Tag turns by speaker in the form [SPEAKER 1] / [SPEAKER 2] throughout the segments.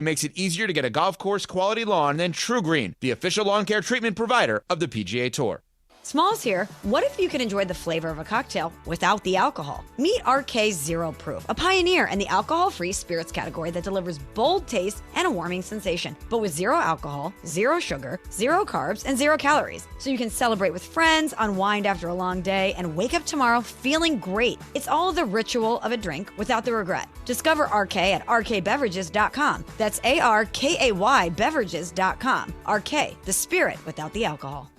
[SPEAKER 1] makes it easier to get a golf course quality lawn than True Green, the official lawn care treatment provider of the PGA Tour.
[SPEAKER 2] Smalls here. What if you could enjoy the flavor of a cocktail without the alcohol? Meet RK Zero Proof, a pioneer in the alcohol-free spirits category that delivers bold taste and a warming sensation, but with zero alcohol, zero sugar, zero carbs, and zero calories. So you can celebrate with friends, unwind after a long day, and wake up tomorrow feeling great. It's all the ritual of a drink without the regret. Discover RK at rkbeverages.com. That's ARKAY beverages.com. RK, the spirit without the alcohol.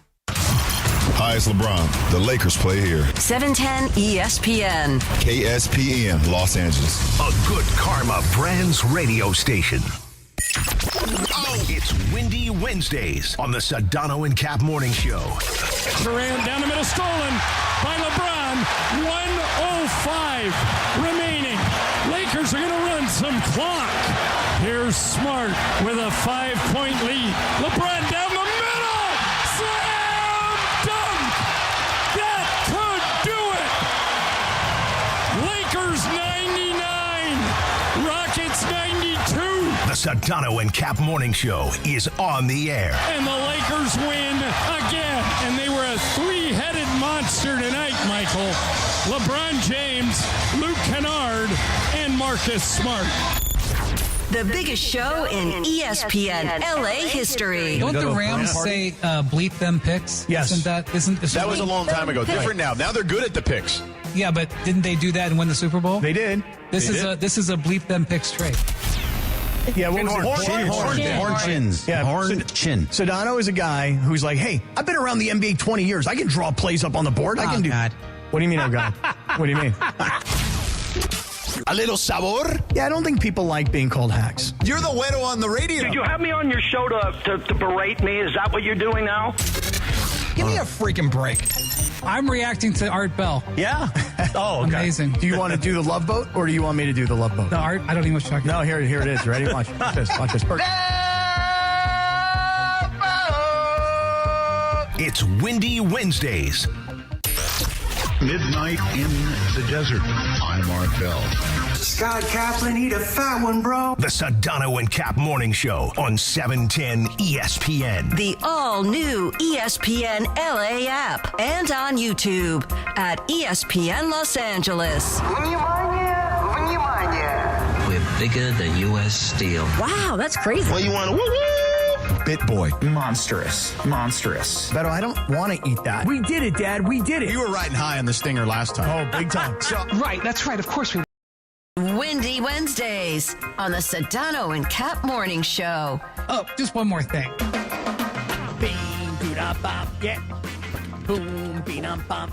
[SPEAKER 3] Hi, it's LeBron. The Lakers play here.
[SPEAKER 4] 710 ESPN.
[SPEAKER 3] KSPN, Los Angeles.
[SPEAKER 5] A good karma brands radio station. Oh, it's Windy Wednesdays on the Sedano and Kap Morning Show.
[SPEAKER 6] Durant down the middle, stolen by LeBron. 1:05 remaining. Lakers are going to run some clock. Here's Smart with a 5-point lead. LeBron down the middle. Slam dunk. That could do it. Lakers 99. Rockets 92.
[SPEAKER 5] The Sedano and Kap Morning Show is on the air.
[SPEAKER 6] And the Lakers win again. And they were a three-headed monster tonight, Michael. LeBron James, Luke Kennard, and Marcus Smart.
[SPEAKER 4] The biggest show in ESPN LA history.
[SPEAKER 7] Don't the Rams say bleep them picks?
[SPEAKER 8] Yes.
[SPEAKER 7] That
[SPEAKER 8] was a long time ago. Different now. Now they're good at the picks.
[SPEAKER 7] Yeah, but didn't they do that and win the Super Bowl?
[SPEAKER 8] They did.
[SPEAKER 7] This is a bleep them picks trade.
[SPEAKER 8] Yeah, what was it?
[SPEAKER 9] Horn-chins.
[SPEAKER 8] Yeah,
[SPEAKER 9] Horn-chin.
[SPEAKER 8] Sedano is a guy who's like, hey, I've been around the NBA 20 years. I can draw plays up on the board. I can do.
[SPEAKER 9] God.
[SPEAKER 8] What do you mean, oh God? What do you mean?
[SPEAKER 9] A little sabor?
[SPEAKER 8] Yeah, I don't think people like being called hacks.
[SPEAKER 9] You're the widow on the radio.
[SPEAKER 10] Did you have me on your show to berate me? Is that what you're doing now?
[SPEAKER 9] Give me a freaking break.
[SPEAKER 7] I'm reacting to Art Bell.
[SPEAKER 8] Yeah. Oh, okay.
[SPEAKER 7] Amazing.
[SPEAKER 8] Do you want to do the love boat, or do you want me to do the love boat?
[SPEAKER 7] No, Art, I don't even want to talk about.
[SPEAKER 8] No, here it is. Ready? Watch this. Watch this.
[SPEAKER 5] It's Windy Wednesdays.
[SPEAKER 11] Midnight in the desert. I'm Art Bell.
[SPEAKER 12] Scott Kaplan, eat a fat one, bro.
[SPEAKER 5] The Sedano and Kap Morning Show on 710 ESPN.
[SPEAKER 4] The all-new ESPN LA app and on YouTube at ESPN Los Angeles.
[SPEAKER 13] We're bigger than U.S. Steel.
[SPEAKER 2] Wow, that's crazy.
[SPEAKER 9] Well, you want to woo-woo?
[SPEAKER 8] Bit boy.
[SPEAKER 12] Monstrous.
[SPEAKER 8] Beto, I don't want to eat that.
[SPEAKER 12] We did it, Dad. We did it.
[SPEAKER 9] You were riding high on the stinger last time.
[SPEAKER 8] Oh, big time.
[SPEAKER 13] Right, that's right. Of course we.
[SPEAKER 4] Windy Wednesdays on the Sedano and Kap Morning Show.
[SPEAKER 7] Oh, just one more thing.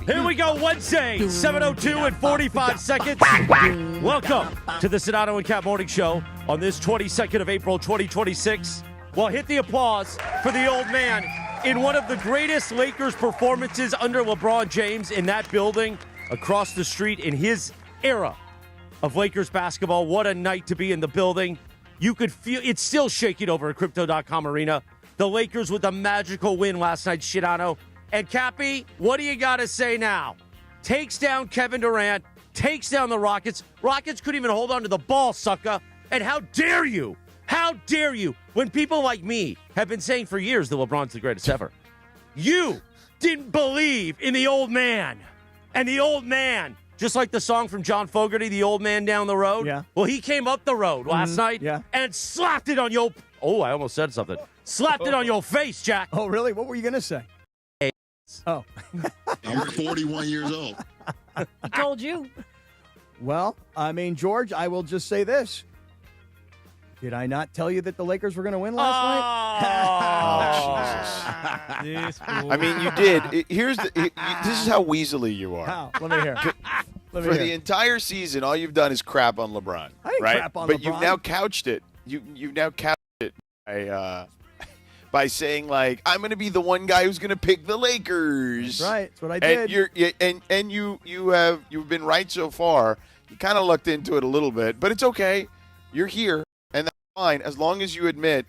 [SPEAKER 14] Here we go, Wednesday, 7:02 and 45 seconds. Welcome to the Sedano and Kap Morning Show on this 22nd of April, 2026. Well, hit the applause for the old man in one of the greatest Lakers performances under LeBron James in that building across the street in his era of Lakers basketball. What a night to be in the building. You could feel it's still shaking over at Crypto.com Arena. The Lakers with a magical win last night, Sedano. And Cappy, what do you got to say now? Takes down Kevin Durant, takes down the Rockets. Rockets couldn't even hold on to the ball, sucker. And how dare you? How dare you, when people like me have been saying for years that LeBron's the greatest ever. You didn't believe in the old man. And the old man, just like the song from John Fogerty, The Old Man Down the Road.
[SPEAKER 8] Yeah.
[SPEAKER 14] Well, he came up the road last night and slapped it on your... Oh, I almost said something. Slapped it on your face, Jack.
[SPEAKER 8] Oh, really? What were you going to say? Oh.
[SPEAKER 11] I'm 41 years old.
[SPEAKER 2] I told you.
[SPEAKER 8] Well, I mean, George, I will just say this. Did I not tell you that the Lakers were going to win last
[SPEAKER 15] night? I mean, you did. This is how weaselly you are.
[SPEAKER 8] How? Let me hear.
[SPEAKER 15] For the entire season, all you've done is crap on LeBron.
[SPEAKER 8] I didn't
[SPEAKER 15] right?
[SPEAKER 8] crap on
[SPEAKER 15] but
[SPEAKER 8] LeBron.
[SPEAKER 15] You've now couched it. You've now couched it by saying, like, I'm going to be the one guy who's going to pick the Lakers.
[SPEAKER 8] That's right. That's what I did.
[SPEAKER 15] And you've been right so far. You kind of lucked into it a little bit, but it's okay. You're here. Fine, as long as you admit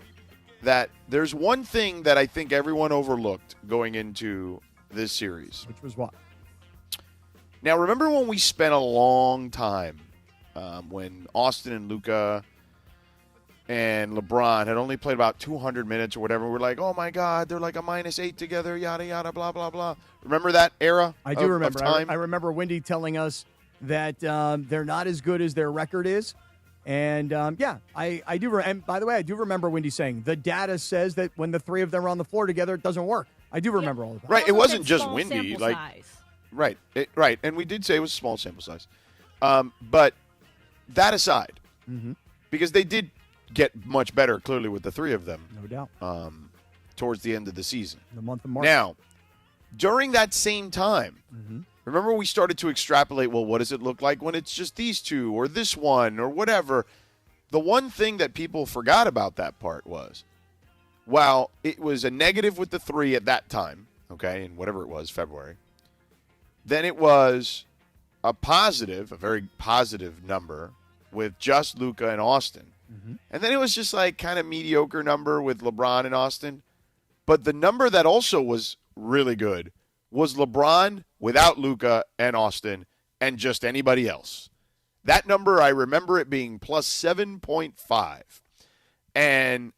[SPEAKER 15] that there's one thing that I think everyone overlooked going into this series.
[SPEAKER 8] Which was what?
[SPEAKER 15] Now, remember when we spent a long time when Austin and Luka and LeBron had only played about 200 minutes or whatever. We're like, oh, my God, they're like a -8 together, yada, yada, blah, blah, blah. Remember that era
[SPEAKER 8] I do remember.
[SPEAKER 15] of time?
[SPEAKER 8] I remember Wendy telling us that they're not as good as their record is. And, I do. And by the way, I do remember Wendy saying the data says that when the three of them are on the floor together, it doesn't work. I do remember all of that.
[SPEAKER 15] Right. It wasn't just Wendy. Right. Right. And we did say it was a small sample size. But that aside, because they did get much better, clearly, with the three of them.
[SPEAKER 8] No doubt.
[SPEAKER 15] Towards the end of the season.
[SPEAKER 8] The month of March.
[SPEAKER 15] Now, during that same time, remember we started to extrapolate, well, what does it look like when it's just these two or this one or whatever? The one thing that people forgot about that part was, while it was a negative with the three at that time, okay, in whatever it was, February, then it was a positive, a very positive number with just Luka and Austin. And then it was just like kind of mediocre number with LeBron and Austin. But the number that also was really good was LeBron without Luka and Austin and just anybody else. That number, I remember it being plus 7.5. And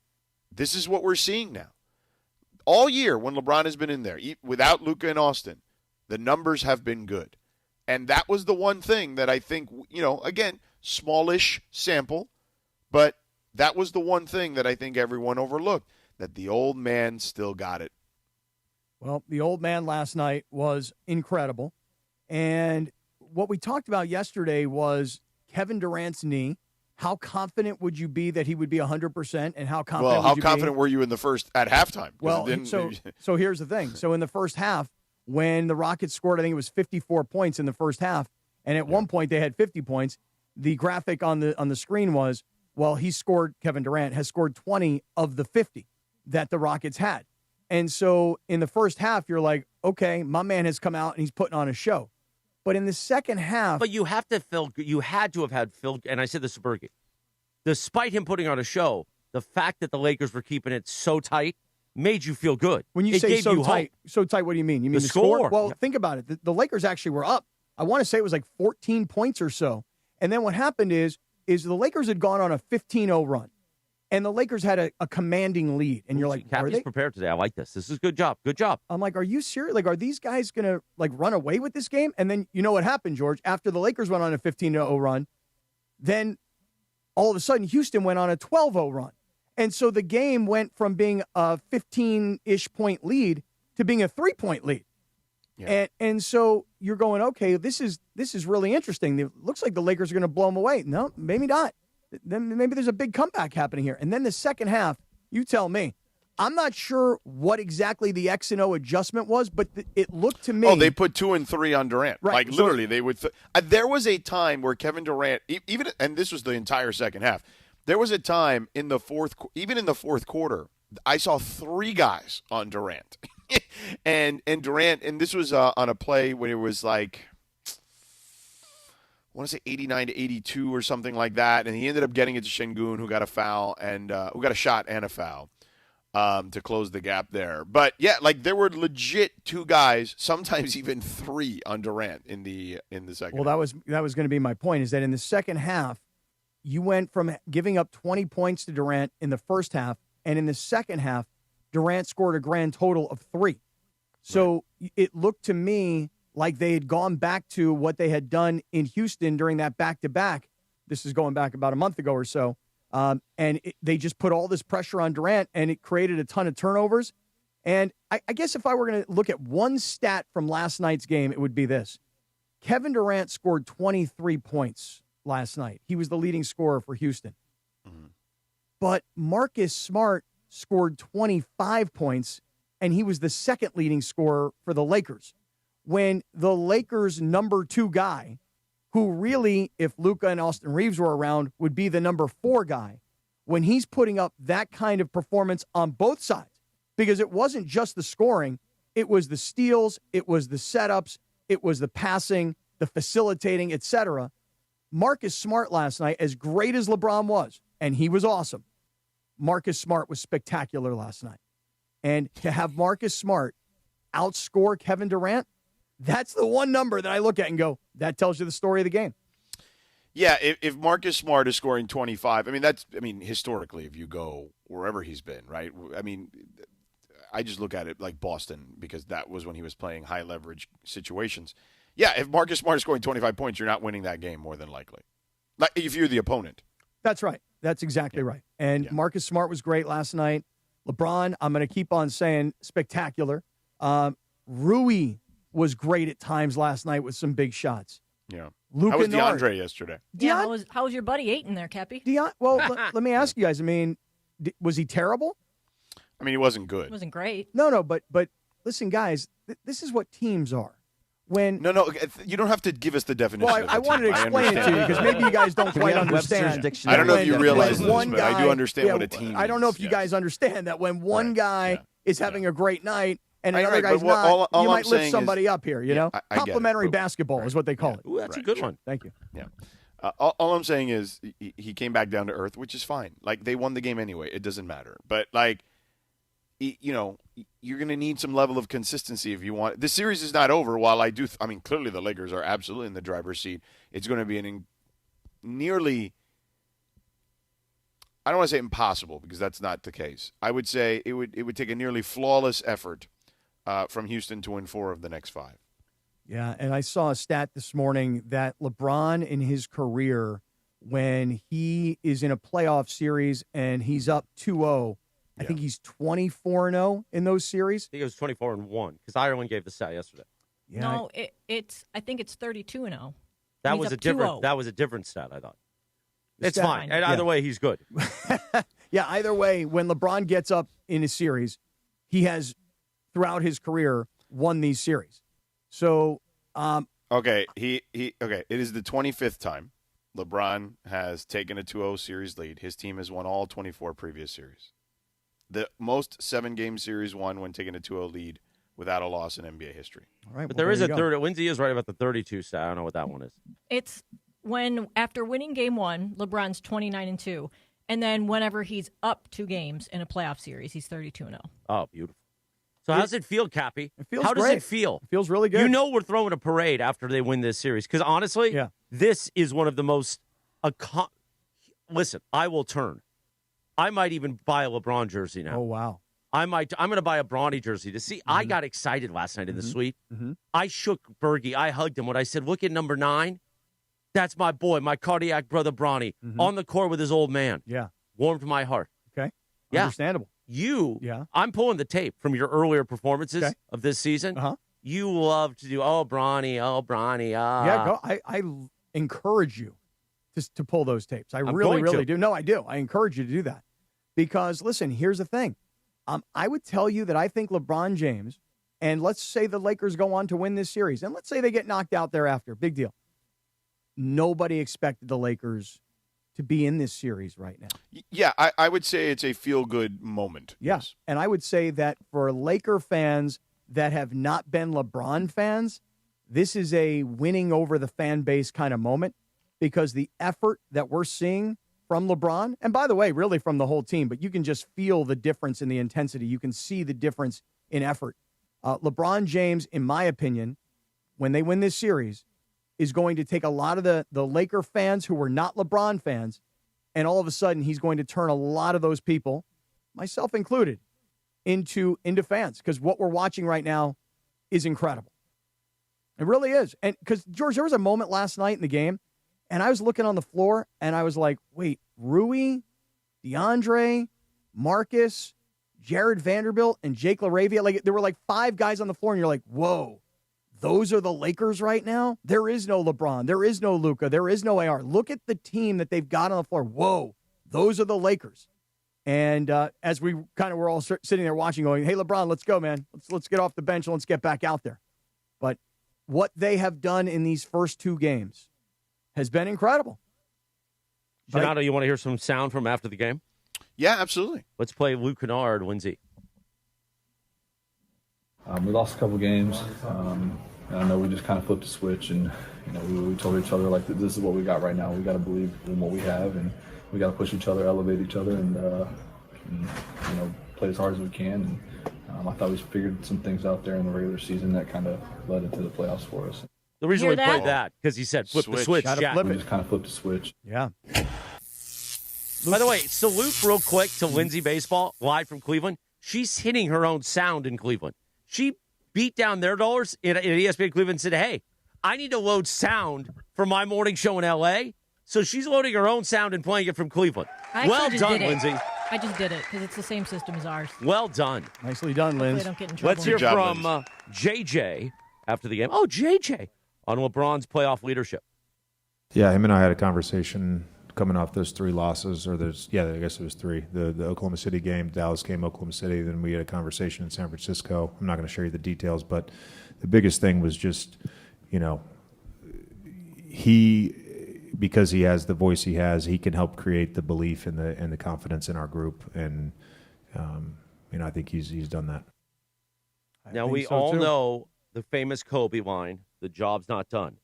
[SPEAKER 15] this is what we're seeing now. All year when LeBron has been in there, without Luka and Austin, the numbers have been good. And that was the one thing that I think, again, smallish sample, but that was the one thing that I think everyone overlooked, that the old man still got it.
[SPEAKER 8] Well, the old man last night was incredible. And what we talked about yesterday was Kevin Durant's knee. How confident would you be that he would be 100%? And how confident
[SPEAKER 15] were you in the first at halftime?
[SPEAKER 8] Well, so here's the thing. So in the first half, when the Rockets scored, I think it was 54 points in the first half, and at one point they had 50 points. The graphic on the screen was, well, Kevin Durant has scored 20 of the 50 that the Rockets had. And so in the first half, you're like, okay, my man has come out and he's putting on a show. But in the second half.
[SPEAKER 14] But you had to have had Phil, and I said this to Berkey, despite him putting on a show, the fact that the Lakers were keeping it so tight made you feel good.
[SPEAKER 8] When you say so tight, what do you mean? You mean the score? Well, think about it. The Lakers actually were up. I want to say it was like 14 points or so. And then what happened is the Lakers had gone on a 15-0 run. And the Lakers had a commanding lead. And you're like, are they
[SPEAKER 14] prepared today? I like this. This is good job. Good job.
[SPEAKER 8] I'm like, are you serious? Like, are these guys going to run away with this game? And then you know what happened, George? After the Lakers went on a 15-0 run, then all of a sudden Houston went on a 12-0 run. And so the game went from being a 15-ish point lead to being a 3-point lead. Yeah. And so you're going, okay, this is really interesting. It looks like the Lakers are going to blow them away. No, maybe not. Then maybe there's a big comeback happening here. And then the second half, you tell me. I'm not sure what exactly the X and O adjustment was, but it looked to me.
[SPEAKER 15] Oh, they put 2 and 3 on Durant. Right. Like literally, they would. There was a time where Kevin Durant, and this was the entire second half. There was a time in the fourth quarter, I saw 3 guys on Durant, and Durant, and this was on a play when it was like, I want to say 89-82 or something like that, and he ended up getting it to Shenun, who got a foul and who got a shot and a foul to close the gap there. But yeah, like there were legit 2 guys, sometimes even 3 on Durant in the second.
[SPEAKER 8] Well, that was going to be my point, is that in the second half, you went from giving up 20 points to Durant in the first half, and in the second half, Durant scored a grand total of 3. So It looked to me like they had gone back to what they had done in Houston during that back-to-back. This is going back about a month ago or so. They just put all this pressure on Durant, and it created a ton of turnovers. And I guess if I were going to look at one stat from last night's game, it would be this. Kevin Durant scored 23 points last night. He was the leading scorer for Houston. Mm-hmm. But Marcus Smart scored 25 points, and he was the second leading scorer for the Lakers. When the Lakers' number 2 guy, who really, if Luka and Austin Reeves were around, would be the number 4 guy, when he's putting up that kind of performance on both sides, because it wasn't just the scoring, it was the steals, it was the setups, it was the passing, the facilitating, etc. Marcus Smart last night, as great as LeBron was, and he was awesome, Marcus Smart was spectacular last night. And to have Marcus Smart outscore Kevin Durant, that's the one number that I look at and go, that tells you the story of the game.
[SPEAKER 15] Yeah, if Marcus Smart is scoring 25, historically, if you go wherever he's been, right? I mean, I just look at it like Boston because that was when he was playing high leverage situations. Yeah, if Marcus Smart is scoring 25 points, you're not winning that game more than likely. Like if you're the opponent.
[SPEAKER 8] That's right. That's exactly right. And Marcus Smart was great last night. LeBron, I'm going to keep on saying spectacular. Rui was great at times last night with some big shots.
[SPEAKER 15] Yeah.
[SPEAKER 8] Luka
[SPEAKER 15] How was
[SPEAKER 8] Nard.
[SPEAKER 15] DeAndre yesterday?
[SPEAKER 16] Yeah, how was your buddy Ayton there, Cappy?
[SPEAKER 8] Well, let me ask you guys. I mean, was he terrible?
[SPEAKER 15] I mean, he wasn't good.
[SPEAKER 16] It wasn't great.
[SPEAKER 8] No, but listen, guys, this is what teams are. When
[SPEAKER 15] No, you don't have to give us the definition.
[SPEAKER 8] Well, I wanted to explain it to you because maybe you guys don't quite understand.
[SPEAKER 15] I don't know if you realize this,
[SPEAKER 8] one
[SPEAKER 15] but
[SPEAKER 8] guy,
[SPEAKER 15] I do understand what a team is.
[SPEAKER 8] I don't know if you guys understand that when one guy is having a great night and another
[SPEAKER 15] Right,
[SPEAKER 8] guy's
[SPEAKER 15] but all
[SPEAKER 8] not, you
[SPEAKER 15] I'm
[SPEAKER 8] might lift
[SPEAKER 15] saying
[SPEAKER 8] somebody
[SPEAKER 15] is-
[SPEAKER 8] up here, you
[SPEAKER 15] Yeah,
[SPEAKER 8] know?
[SPEAKER 15] I get it,
[SPEAKER 8] Complimentary
[SPEAKER 15] but-
[SPEAKER 8] basketball is what they call it.
[SPEAKER 14] Ooh, that's a good one.
[SPEAKER 8] Thank you.
[SPEAKER 15] Yeah. All I'm saying is he came back down to earth, which is fine. Like, they won the game anyway. It doesn't matter. But, like, you're going to need some level of consistency if you want. The series is not over. While clearly the Lakers are absolutely in the driver's seat. It's going to be nearly, I don't want to say impossible because that's not the case. I would say it would take a nearly flawless effort from Houston to win 4 of the next 5.
[SPEAKER 8] Yeah, and I saw a stat this morning that LeBron in his career, when he is in a playoff series and he's up 2-0, I think he's 24-0 in those series.
[SPEAKER 14] I think it was 24-1 because Ireland gave the stat yesterday.
[SPEAKER 8] Yeah,
[SPEAKER 16] No, I think it's 32-0.
[SPEAKER 14] That
[SPEAKER 16] He's
[SPEAKER 14] was
[SPEAKER 16] up
[SPEAKER 14] a different.
[SPEAKER 16] 2-0.
[SPEAKER 14] That was a different stat. I thought. It's
[SPEAKER 8] Stat.
[SPEAKER 14] fine. And either way, he's good.
[SPEAKER 8] Yeah, either way, when LeBron gets up in a series, he has, throughout his career, won these series. So,
[SPEAKER 15] Okay, it is the 25th time LeBron has taken a 2-0 series lead. His team has won all 24 previous series. The most 7-game series won when taking a 2-0 lead without a loss in NBA history.
[SPEAKER 8] all right,
[SPEAKER 14] But
[SPEAKER 8] well,
[SPEAKER 14] there is
[SPEAKER 8] you
[SPEAKER 14] a
[SPEAKER 8] go.
[SPEAKER 14] third. Lindsay is right about the 32 stat. I don't know what that one is.
[SPEAKER 16] It's when after winning game 1, LeBron's 29-2, and then whenever he's up 2 games in a playoff series, he's 32-0.
[SPEAKER 14] Oh, beautiful. So how does it feel, Cappy?
[SPEAKER 8] It feels
[SPEAKER 14] How does
[SPEAKER 8] great.
[SPEAKER 14] it feel?
[SPEAKER 8] It feels really good.
[SPEAKER 14] You know we're throwing a parade after they win this series because honestly, this is one of the most. Listen, I will turn. I might even buy a LeBron jersey now.
[SPEAKER 8] Oh, wow.
[SPEAKER 14] I'm going to buy a Bronny jersey to see. I got excited last night in the suite. I shook Bergie. I hugged him when I said, "Look at number 9. That's my boy, my cardiac brother Bronny, on the court with his old man."
[SPEAKER 8] Yeah.
[SPEAKER 14] Warmed my heart.
[SPEAKER 8] Okay.
[SPEAKER 14] Yeah.
[SPEAKER 8] Understandable.
[SPEAKER 14] I'm pulling the tape from your earlier performances of this season. You love to do, Bronny.
[SPEAKER 8] Yeah, go. I encourage you to pull those tapes.
[SPEAKER 14] I'm
[SPEAKER 8] really
[SPEAKER 14] going to.
[SPEAKER 8] do. No, I do. I encourage you to do that. Because, listen, here's the thing. I would tell you that I think LeBron James, and let's say the Lakers go on to win this series, and let's say they get knocked out thereafter. Big deal. Nobody expected the Lakers to be in this series right now.
[SPEAKER 15] Yeah, I would say it's a feel-good moment.
[SPEAKER 8] Yes. And I would say that for Laker fans that have not been LeBron fans, this is a winning over the fan base kind of moment because the effort that we're seeing from LeBron, and by the way, really from the whole team, but you can just feel the difference in the intensity. You can see the difference in effort. LeBron James, in my opinion, when they win this series, is going to take a lot of the Laker fans who were not LeBron fans, and all of a sudden he's going to turn a lot of those people, myself included, into fans because what we're watching right now is incredible. It really is. And because, George, there was a moment last night in the game, and I was looking on the floor, and I was like, wait, Rui, DeAndre, Marcus, Jared Vanderbilt, and Jake LaRavia. Like, there were like 5 guys on the floor, and you're like, whoa, those are the Lakers right now? There is no LeBron. There is no Luka. There is no AR. Look at the team that they've got on the floor. Whoa, those are the Lakers. And as we kind of were all sitting there watching, going, hey, LeBron, let's go, man. Let's get off the bench and let's get back out there. But what they have done in these first 2 games has been incredible.
[SPEAKER 14] Sedano, you want to hear some sound from after the game?
[SPEAKER 15] Yeah, absolutely.
[SPEAKER 14] Let's play Luke Kennard, Lindsay.
[SPEAKER 17] We lost a couple games. And I know we just kind of flipped the switch, and we told each other like this is what we got right now. We got to believe in what we have, and we got to push each other, elevate each other, and play as hard as we can. And I thought we figured some things out there in the regular season that kind of led into the playoffs for us.
[SPEAKER 14] The reason
[SPEAKER 16] Hear
[SPEAKER 14] we played
[SPEAKER 16] that?
[SPEAKER 14] that because he said flip the
[SPEAKER 15] Switch.
[SPEAKER 14] switch.
[SPEAKER 8] Gotta
[SPEAKER 14] Yeah.
[SPEAKER 8] flip
[SPEAKER 17] We
[SPEAKER 8] it.
[SPEAKER 17] just kind of flipped the switch.
[SPEAKER 8] Yeah.
[SPEAKER 14] By the way, salute real quick to Lindsay Baseball, live from Cleveland. She's hitting her own sound in Cleveland. She beat down their dollars at ESPN Cleveland and said, hey, I need to load sound for my morning show in L.A., so she's loading her own sound and playing it from Cleveland.
[SPEAKER 16] I
[SPEAKER 14] Well
[SPEAKER 16] actually just
[SPEAKER 14] done,
[SPEAKER 16] did it.
[SPEAKER 14] Lindsay.
[SPEAKER 16] I just did it because it's the same system as ours.
[SPEAKER 14] Well done.
[SPEAKER 8] Nicely done,
[SPEAKER 16] Hopefully I
[SPEAKER 8] Linz.
[SPEAKER 16] don't get in trouble.
[SPEAKER 14] Let's hear
[SPEAKER 15] Good job,
[SPEAKER 14] from JJ after the game. Oh, JJ on LeBron's playoff leadership.
[SPEAKER 18] Yeah, him and I had a conversation coming off those 3 losses, or I guess it was 3. The Oklahoma City game, Dallas game, Oklahoma City. Then we had a conversation in San Francisco. I'm not going to show you the details, but the biggest thing was just, because he has the voice he has, he can help create the belief and the confidence in our group, and I think he's done that.
[SPEAKER 14] Now, we all know the famous Kobe line, the job's not done.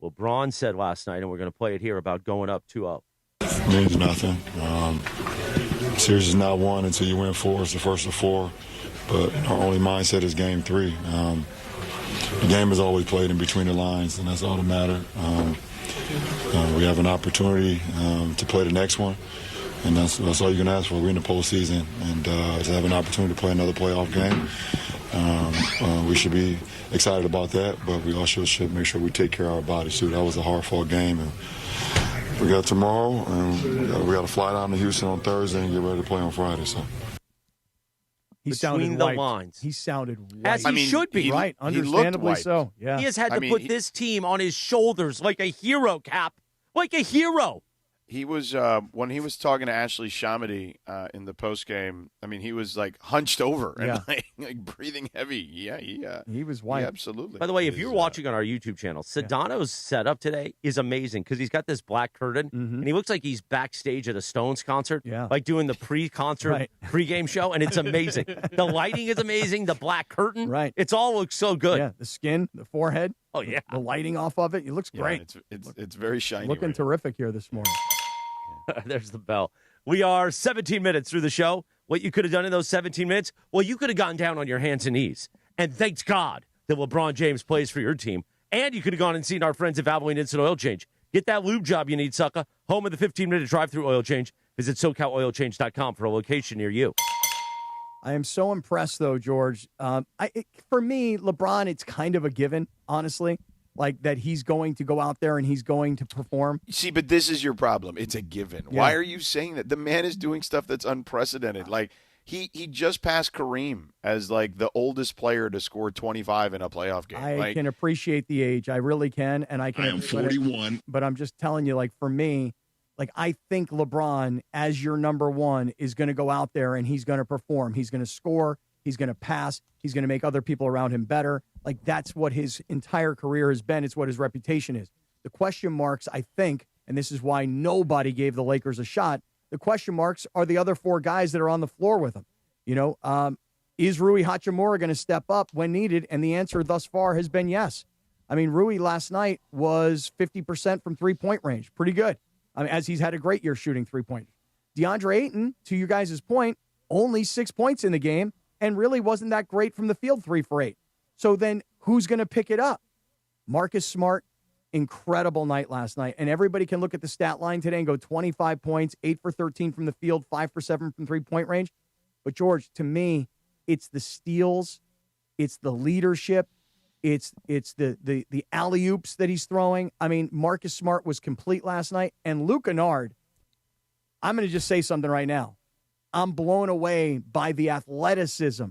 [SPEAKER 14] LeBron said last night, and we're going to play it here, about going up 2-0.
[SPEAKER 11] Means nothing. Series is not won until you win 4. It's the first of 4. But our only mindset is game 3. The game is always played in between the lines, and that's all that matters. We have an opportunity to play the next one, and that's all you can ask for. We're in the postseason, and to have an opportunity to play another playoff game. We should be excited about that, but we also should make sure we take care of our bodies too. That was a hard-fought game, and we got tomorrow, and we got to fly down to Houston on Thursday and get ready to play on Friday. So.
[SPEAKER 8] He
[SPEAKER 14] Between
[SPEAKER 8] sounded
[SPEAKER 14] the
[SPEAKER 8] white.
[SPEAKER 14] lines.
[SPEAKER 8] He sounded white.
[SPEAKER 14] As he should be.
[SPEAKER 8] Right,
[SPEAKER 15] he looked
[SPEAKER 8] understandably
[SPEAKER 15] white.
[SPEAKER 8] so. Yeah.
[SPEAKER 14] He has had to put this team on his shoulders like a hero, Cap. Like a hero.
[SPEAKER 15] He was when he was talking to Ashley Shamedy in the post game. I mean, he was like hunched over and like breathing heavy. Yeah,
[SPEAKER 8] he was white.
[SPEAKER 15] Yeah, absolutely.
[SPEAKER 14] By the way, if you're watching on our YouTube channel, Sedano's setup today is amazing because he's got this black curtain and he looks like he's backstage at a Stones concert, like doing the pre-concert pre-game show, and it's amazing. The lighting is amazing. The black curtain, it's all looks so good.
[SPEAKER 8] Yeah, the skin, the forehead.
[SPEAKER 14] Oh yeah,
[SPEAKER 8] the lighting off of it. It looks great.
[SPEAKER 15] It's very shiny.
[SPEAKER 8] Looking terrific here this morning.
[SPEAKER 14] There's the bell. We are 17 minutes through the show. What you could have done in those 17 minutes? Well, you could have gotten down on your hands and knees. And thanks God that LeBron James plays for your team. And you could have gone and seen our friends at Valvoline Instant Oil Change. Get that lube job you need, sucker. Home of the 15-minute drive-through oil change. Visit SoCalOilChange.com for a location near you.
[SPEAKER 8] I am so impressed, though, George. For me, LeBron, it's kind of a given, honestly. Like that he's going to go out there and he's going to perform.
[SPEAKER 15] See, but this is your problem. It's a given.
[SPEAKER 8] Yeah.
[SPEAKER 15] Why are you saying that? The man is doing stuff that's unprecedented. Like he just passed Kareem as like the oldest player to score 25 in a playoff game.
[SPEAKER 8] I can appreciate the age. I really can. And I
[SPEAKER 11] am 41.
[SPEAKER 8] But I'm just telling you, like for me, like I think LeBron, as your number one, is going to go out there and he's going to perform. He's going to score. He's going to pass. He's going to make other people around him better. Like, that's what his entire career has been. It's what his reputation is. The question marks, I think, and this is why nobody gave the Lakers a shot, the question marks are the other 4 guys that are on the floor with him. Is Rui Hachimura going to step up when needed? And the answer thus far has been yes. I mean, Rui last night was 50% from three-point range. Pretty good. I mean, as he's had a great year shooting three-pointers. DeAndre Ayton, to you guys' point, only 6 points in the game and really wasn't that great from the field, 3 for 8. So then who's going to pick it up? Marcus Smart, incredible night last night. And everybody can look at the stat line today and go 25 points, 8 for 13 from the field, 5 for 7 from three-point range. But, George, to me, it's the steals, it's the leadership, it's the alley-oops that he's throwing. I mean, Marcus Smart was complete last night. And Luke Kennard, I'm going to just say something right now. I'm blown away by the athleticism.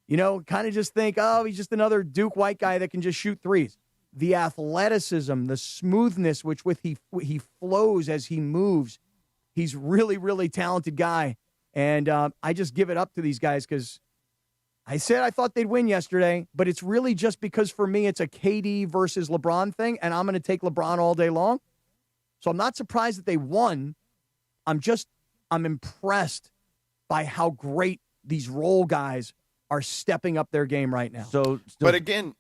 [SPEAKER 8] Kind of just think, oh, he's just another Duke white guy that can just shoot threes. The athleticism, the smoothness with he flows as he moves. He's really, really talented guy. And I just give it up to these guys because I said I thought they'd win yesterday, but it's really just because for me it's a KD versus LeBron thing, and I'm going to take LeBron all day long. So I'm not surprised that they won. I'm impressed by how great these role guys are stepping up their game right now.
[SPEAKER 15] But again,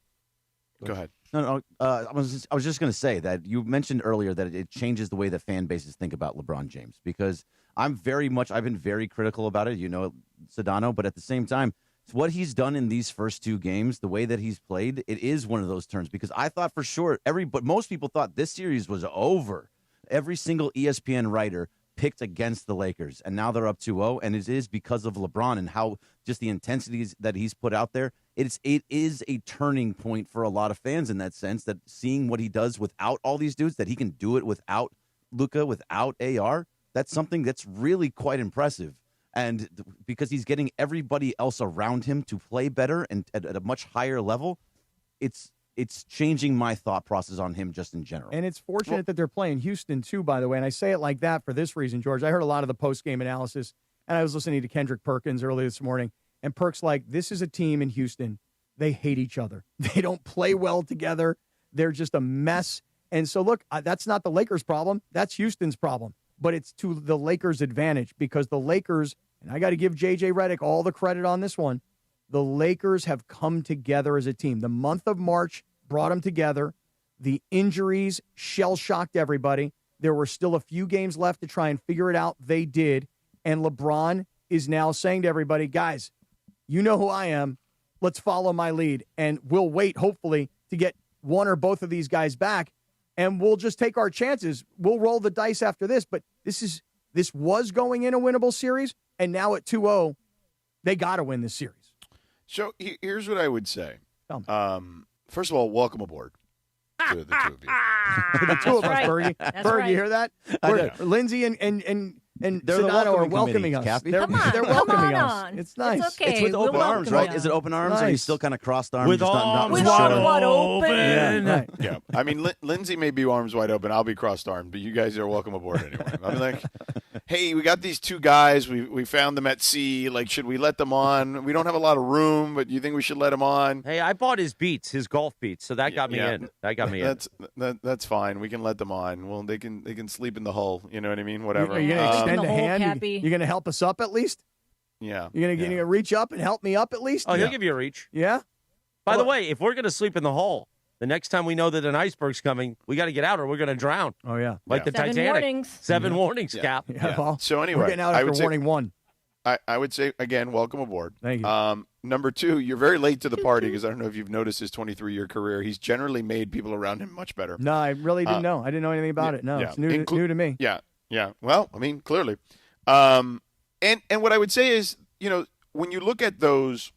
[SPEAKER 15] go ahead.
[SPEAKER 19] No. I was just going to say that you mentioned earlier that it changes the way that fan bases think about LeBron James because I've been very critical about it, Sedano, but at the same time, what he's done in these first two games, the way that he's played, it is one of those turns, because I thought for sure most people thought this series was over. Every single ESPN writer picked against the Lakers, and now they're up 2-0, and it is because of LeBron and how just the intensities that he's put out there. It is a turning point for a lot of fans in that sense, that seeing what he does without all these dudes, that he can do it without Luka, without AR, that's something that's really quite impressive. And because he's getting everybody else around him to play better and at a much higher level, it's changing my thought process on him just in general.
[SPEAKER 8] And it's fortunate that they're playing Houston, too, by the way. And I say it like that for this reason, George. I heard a lot of the post-game analysis, and I was listening to Kendrick Perkins earlier this morning. And Perk's like, this is a team in Houston. They hate each other. They don't play well together. They're just a mess. And so, look, that's not the Lakers' problem. That's Houston's problem. But it's to the Lakers' advantage, because the Lakers, and I got to give J.J. Redick all the credit on this one, the Lakers have come together as a team. The month of March brought them together. The injuries shell-shocked everybody. There were still a few games left to try and figure it out. They did. And LeBron is now saying to everybody, guys, you know who I am. Let's follow my lead. And we'll wait, hopefully, to get one or both of these guys back. And we'll just take our chances. We'll roll the dice after this. But this was going in a winnable series. And now at 2-0, they got to win this series.
[SPEAKER 15] So here's what I would say. First of all, welcome aboard to the two of you.
[SPEAKER 8] The two of us, Bergie. Bergie, you hear that? Lindsay and Sedano are welcoming us. They're welcoming us. It's nice.
[SPEAKER 16] It's okay.
[SPEAKER 19] It's with open arms, right? Is it open arms, or are you still kind of crossed arms?
[SPEAKER 14] With arms
[SPEAKER 16] wide open.
[SPEAKER 8] Yeah, right.
[SPEAKER 15] Yeah. I mean, Lindsay may be arms wide open. I'll be crossed armed, but you guys are welcome aboard anyway. I'm like, hey, we got these two guys. We found them at sea. Like, should we let them on? We don't have a lot of room, but you think we should let them on?
[SPEAKER 14] Hey, I bought his golf beats, so that got me in. That got me in.
[SPEAKER 15] That's fine. We can let them on. Well, they can sleep in the hull. You know what I mean? Whatever.
[SPEAKER 8] Are you going to extend a hand? You're going to help us up at least?
[SPEAKER 15] Yeah.
[SPEAKER 8] You're going to reach up and help me up at least?
[SPEAKER 14] Oh, he'll give you a reach.
[SPEAKER 8] Yeah?
[SPEAKER 14] By the way, if we're going to sleep in the hole, the next time we know that an iceberg's coming, we got to get out or we're going to drown.
[SPEAKER 8] Oh, yeah.
[SPEAKER 14] Like the Titanic.
[SPEAKER 16] Warnings.
[SPEAKER 14] 7 warnings, Cap.
[SPEAKER 8] Yeah. Well,
[SPEAKER 15] so anyway,
[SPEAKER 8] we're getting out after warning 1.
[SPEAKER 15] I would say, again, welcome aboard.
[SPEAKER 8] Thank you.
[SPEAKER 15] Number 2, you're very late to the party, because I don't know if you've noticed his 23-year career. He's generally made people around him much better.
[SPEAKER 8] No, I really didn't know. I didn't know anything about it. No, it's new to me.
[SPEAKER 15] Yeah, yeah. Well, I mean, clearly. And what I would say is, when you look at those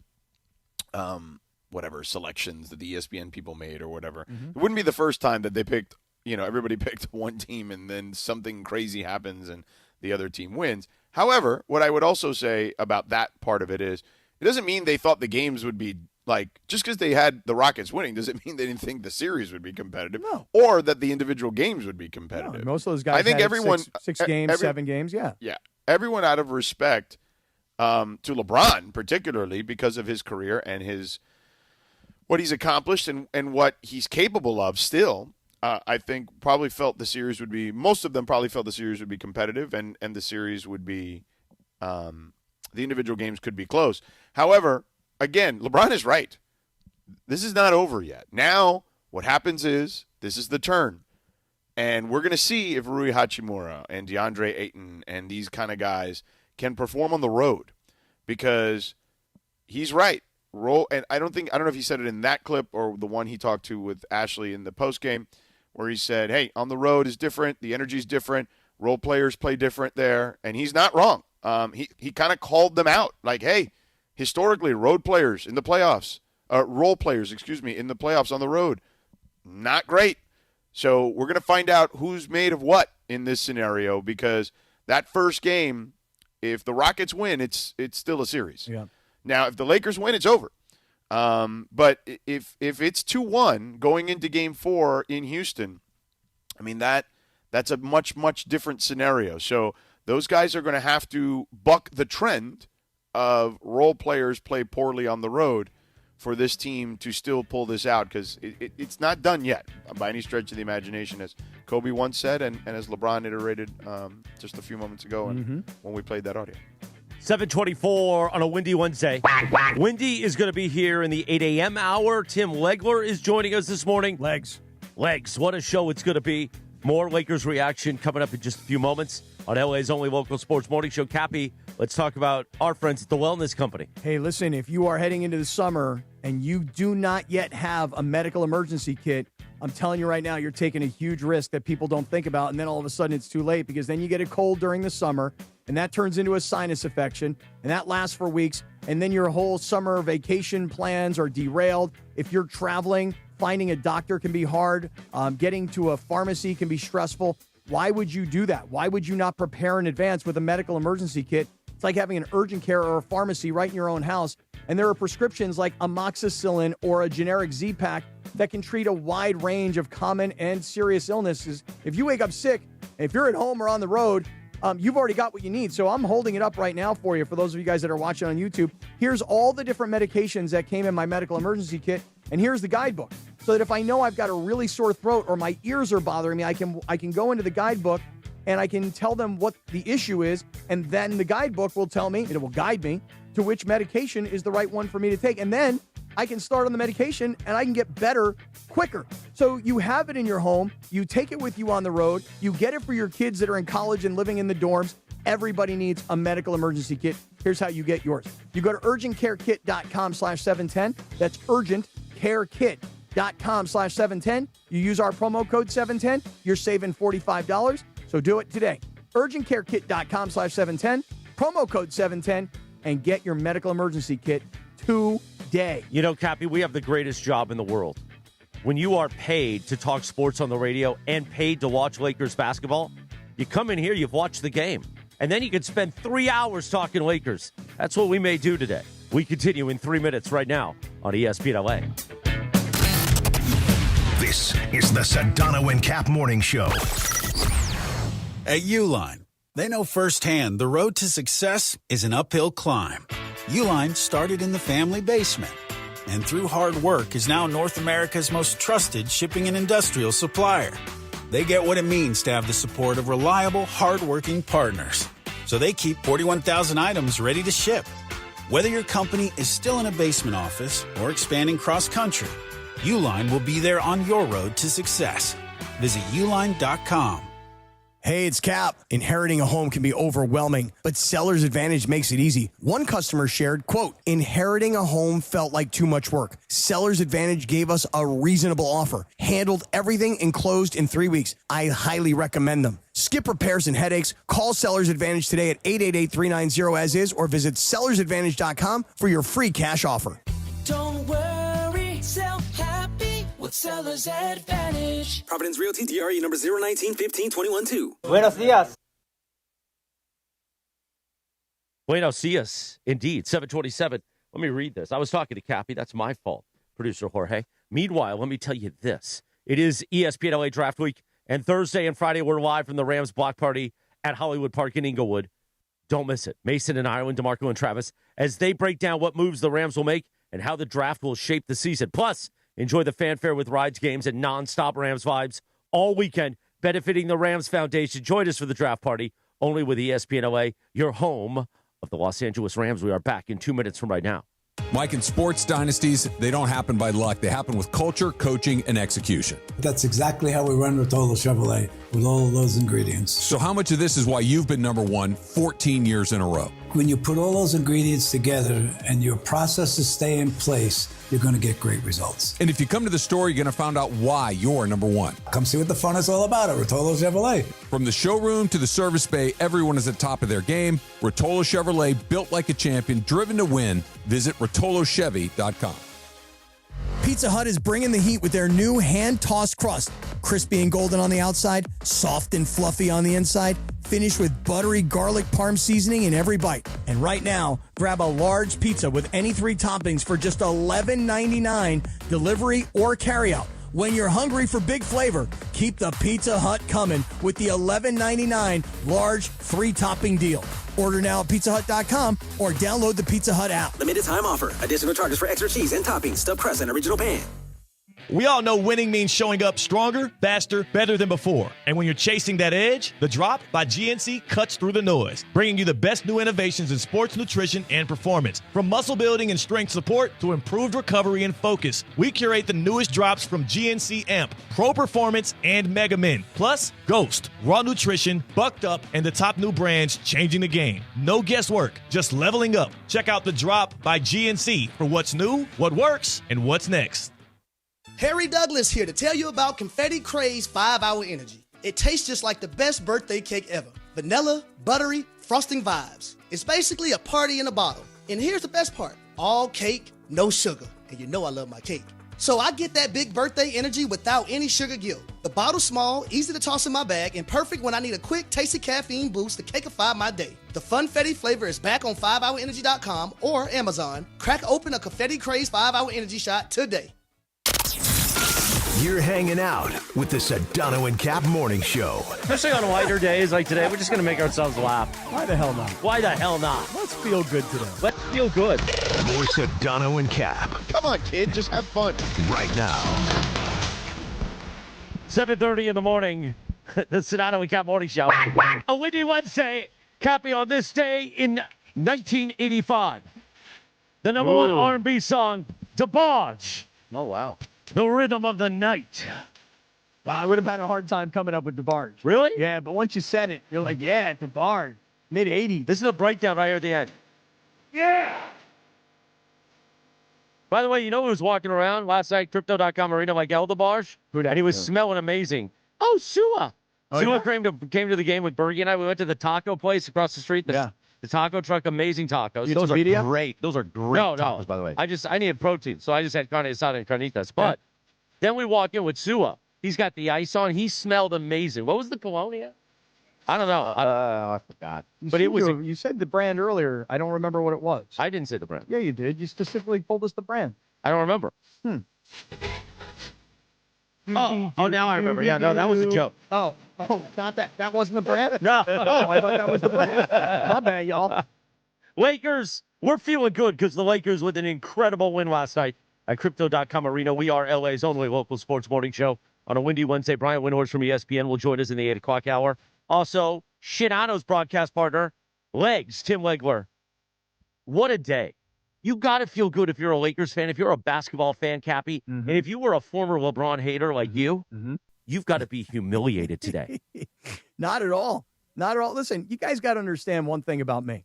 [SPEAKER 15] whatever selections that the ESPN people made or whatever, it wouldn't be the first time that they picked, everybody picked one team and then something crazy happens and the other team wins. However, what I would also say about that part of it is, it doesn't mean they thought the games would be like, just because they had the Rockets winning doesn't mean they didn't think the series would be competitive, or that the individual games would be competitive.
[SPEAKER 8] No, most of those guys, I think everyone six games, 7 games, yeah.
[SPEAKER 15] Everyone out of respect to LeBron, particularly because of his career and what he's accomplished and what he's capable of still, I think probably felt the series would be, most of them probably felt the series would be competitive and the series would be, the individual games could be close. However, again, LeBron is right. This is not over yet. Now, what happens is, this is the turn. And we're going to see if Rui Hachimura and DeAndre Ayton and these kind of guys can perform on the road. Because he's right. And I don't know if he said it in that clip or the one he talked to with Ashley in the postgame, where he said, hey, on the road is different. The energy is different. Role players play different there. And he's not wrong. He kind of called them out. Like, hey, historically, road players in the playoffs, role players, in the playoffs on the road, not great. So we're going to find out who's made of what in this scenario, because that first game, if the Rockets win, it's still a series.
[SPEAKER 8] Yeah.
[SPEAKER 15] Now, if the Lakers win, it's over. But if it's 2-1 going into Game 4 in Houston, I mean, that's a much, much different scenario. So those guys are going to have to buck the trend of role players play poorly on the road for this team to still pull this out, because it's not done yet by any stretch of the imagination, as Kobe once said and as LeBron iterated just a few moments ago when we played that audio.
[SPEAKER 14] 7:24 on a windy Wednesday. Windy is going to be here in the 8 a.m. hour. Tim Legler is joining us this morning.
[SPEAKER 8] Legs.
[SPEAKER 14] What a show it's going to be. More Lakers reaction coming up in just a few moments on LA's only local sports morning show. Cappy Let's talk about our friends at the Wellness Company.
[SPEAKER 8] Hey, listen, if you are heading into the summer and you do not yet have a medical emergency kit, I'm telling you right now, you're taking a huge risk that people don't think about, and then all of a sudden it's too late because then you get a cold during the summer, and that turns into a sinus infection, and that lasts for weeks, and then your whole summer vacation plans are derailed. If you're traveling, finding a doctor can be hard. Getting to a pharmacy can be stressful. Why would you do that? Why would you not prepare in advance with a medical emergency kit? It's like having an urgent care or a pharmacy right in your own house. And there are prescriptions like amoxicillin or a generic Z-Pack that can treat a wide range of common and serious illnesses. If you wake up sick, if you're at home or on the road, you've already got what you need. So I'm holding it up right now for you. For those of you guys that are watching on YouTube, here's all the different medications that came in my medical emergency kit. And here's the guidebook. So that if I know I've got a really sore throat or my ears are bothering me, I can go into the guidebook and I can tell them what the issue is, and then the guidebook will tell me, it will guide me to which medication is the right one for me to take. And then I can start on the medication and I can get better quicker. So you have it in your home, you take it with you on the road, you get it for your kids that are in college and living in the dorms. Everybody needs a medical emergency kit. Here's how you get yours. You go to urgentcarekit.com/710. That's urgentcarekit.com/710. You use our promo code 710. You're saving $45. So do it today. urgentcarekit.com/710. Promo code 710 and get your medical emergency kit today.
[SPEAKER 14] You know, Cappy, we have the greatest job in the world. When you are paid to talk sports on the radio and paid to watch Lakers basketball, you come in here, you've watched the game, and then you can spend 3 hours talking Lakers. That's what we may do today. We continue in 3 minutes right now on ESPN LA.
[SPEAKER 5] This is the Sedano and Kap Morning Show.
[SPEAKER 20] At Uline, they know firsthand the road to success is an uphill climb. Uline started in the family basement, and through hard work is now North America's most trusted shipping and industrial supplier. They get what it means to have the support of reliable, hardworking partners. So they keep 41,000 items ready to ship. Whether your company is still in a basement office or expanding cross-country, Uline will be there on your road to success. Visit uline.com.
[SPEAKER 21] Hey, it's Cap. Inheriting a home can be overwhelming, but Seller's Advantage makes it easy. One customer shared, quote, inheriting a home felt like too much work. Seller's Advantage gave us a reasonable offer, handled everything, and closed in 3 weeks. I highly recommend them. Skip repairs and headaches. Call Seller's Advantage today at 888-390-AS-IS or visit sellersadvantage.com for your free cash offer.
[SPEAKER 22] Don't worry, sell happy with Seller's Advantage.
[SPEAKER 23] Providence Realty, DRE number 019-15-21-2.
[SPEAKER 24] Buenos dias.
[SPEAKER 14] Buenos dias, indeed. 727. Let me read this. I was talking to Cappy. That's my fault, producer Jorge. Meanwhile, let me tell you this. It is ESPN LA Draft Week, and Thursday and Friday we're live from the Rams block party at Hollywood Park in Inglewood. Don't miss it. Mason and Ireland, DeMarco and Travis, as they break down what moves the Rams will make and how the draft will shape the season. Plus, enjoy the fanfare with rides, games, and nonstop Rams vibes all weekend, benefiting the Rams Foundation. Join us for the draft party, only with ESPN LA, your home of the Los Angeles Rams. We are back in 2 minutes from right now.
[SPEAKER 25] Mike, in sports dynasties, they don't happen by luck. They happen with culture, coaching, and execution.
[SPEAKER 26] That's exactly how we run Rotolo Chevrolet, with all of those ingredients.
[SPEAKER 25] So how much of this is why you've been number one 14 years in a row?
[SPEAKER 26] When you put all those ingredients together and your processes stay in place, you're going to get great results.
[SPEAKER 25] And if you come to the store, you're going to find out why you're number one.
[SPEAKER 26] Come see what the fun is all about at Rotolo Chevrolet.
[SPEAKER 25] From the showroom to the service bay, everyone is at top of their game. Rotolo Chevrolet, built like a champion, driven to win. Visit RotoloChevy.com.
[SPEAKER 21] Pizza Hut is bringing the heat with their new hand-tossed crust. Crispy and golden on the outside, soft and fluffy on the inside, finished with buttery garlic parm seasoning in every bite. And right now, grab a large pizza with any 3 toppings for just $11.99, delivery or carryout. When you're hungry for big flavor, keep the Pizza Hut coming with the $11.99 large 3-topping deal. Order now at pizzahut.com or download the Pizza Hut app.
[SPEAKER 23] Limited time offer. Additional charges for extra cheese and toppings, stuffed crust, and original pan.
[SPEAKER 1] We all know winning means showing up stronger, faster, better than before. And when you're chasing that edge, the Drop by GNC cuts through the noise, bringing you the best new innovations in sports nutrition and performance. From muscle building and strength support to improved recovery and focus, we curate the newest drops from GNC Amp, Pro Performance, and Mega Min. Plus, Ghost, Raw Nutrition, Bucked Up, and the top new brands changing the game. No guesswork, just leveling up. Check out the Drop by GNC for what's new, what works, and what's next.
[SPEAKER 3] Harry Douglas here to tell you about Confetti Craze 5-Hour Energy. It tastes just like the best birthday cake ever. Vanilla, buttery, frosting vibes. It's basically a party in a bottle. And here's the best part. All cake, no sugar. And you know I love my cake. So I get that big birthday energy without any sugar guilt. The bottle's small, easy to toss in my bag, and perfect when I need a quick, tasty caffeine boost to cakeify my day. The Funfetti flavor is back on 5hourenergy.com or Amazon. Crack open a Confetti Craze 5-Hour Energy shot today.
[SPEAKER 5] You're hanging out with the Sedano and Kap Morning Show.
[SPEAKER 14] Especially on lighter days like today, we're just going to make ourselves laugh.
[SPEAKER 8] Why the hell not?
[SPEAKER 14] Why the hell not?
[SPEAKER 8] Let's feel good today.
[SPEAKER 14] Let's feel good.
[SPEAKER 5] More Sedano and Kap.
[SPEAKER 15] Come on, kid. Just have fun.
[SPEAKER 5] Right now.
[SPEAKER 14] 7:30 in the morning. The Sedano and Kap Morning Show. A windy Wednesday. Cappy on this day in 1985. The number one R&B song, DeBarge.
[SPEAKER 19] Oh, wow.
[SPEAKER 14] The Rhythm of the Night.
[SPEAKER 8] Wow, I would have had a hard time coming up with DeBarge.
[SPEAKER 14] Really?
[SPEAKER 8] Yeah, but once you said it, you're like, yeah, DeBarge. Mid-'80s.
[SPEAKER 14] This is a breakdown right here at the end. Yeah! By the way, you know who was walking around last night, Crypto.com arena like El DeBarge?
[SPEAKER 8] Who that?
[SPEAKER 14] And he was smelling amazing. Oh, Sua. Sua came to the game with Bergie and I. We went to the taco place across the street. The taco truck, amazing tacos.
[SPEAKER 19] Those are great. Those are great tacos, by the way.
[SPEAKER 14] I needed protein, so I just had carne asada and carnitas. But then we walk in with Sua. He's got the ice on. He smelled amazing. What was the cologne? I don't know.
[SPEAKER 19] I forgot.
[SPEAKER 8] But you said the brand earlier. I don't remember what it was.
[SPEAKER 14] I didn't say the brand.
[SPEAKER 8] Yeah, you did. You specifically told us the brand.
[SPEAKER 14] I don't remember. Oh, now I remember. Yeah, no, that was a joke.
[SPEAKER 8] Oh, not that. That wasn't the brand?
[SPEAKER 14] No.
[SPEAKER 8] Oh, I thought that was the brand. My bad, y'all.
[SPEAKER 14] Lakers, we're feeling good because the Lakers with an incredible win last night at Crypto.com Arena. We are LA's only local sports morning show on a windy Wednesday. Brian Windhorst from ESPN will join us in the 8 o'clock hour. Also, Shenano's broadcast partner, Legs, Tim Legler. What a day. You got to feel good if you're a Lakers fan, if you're a basketball fan, Cappy, and if you were a former LeBron hater like you, you've got to be humiliated today.
[SPEAKER 8] Not at all. Not at all. Listen, you guys got to understand one thing about me.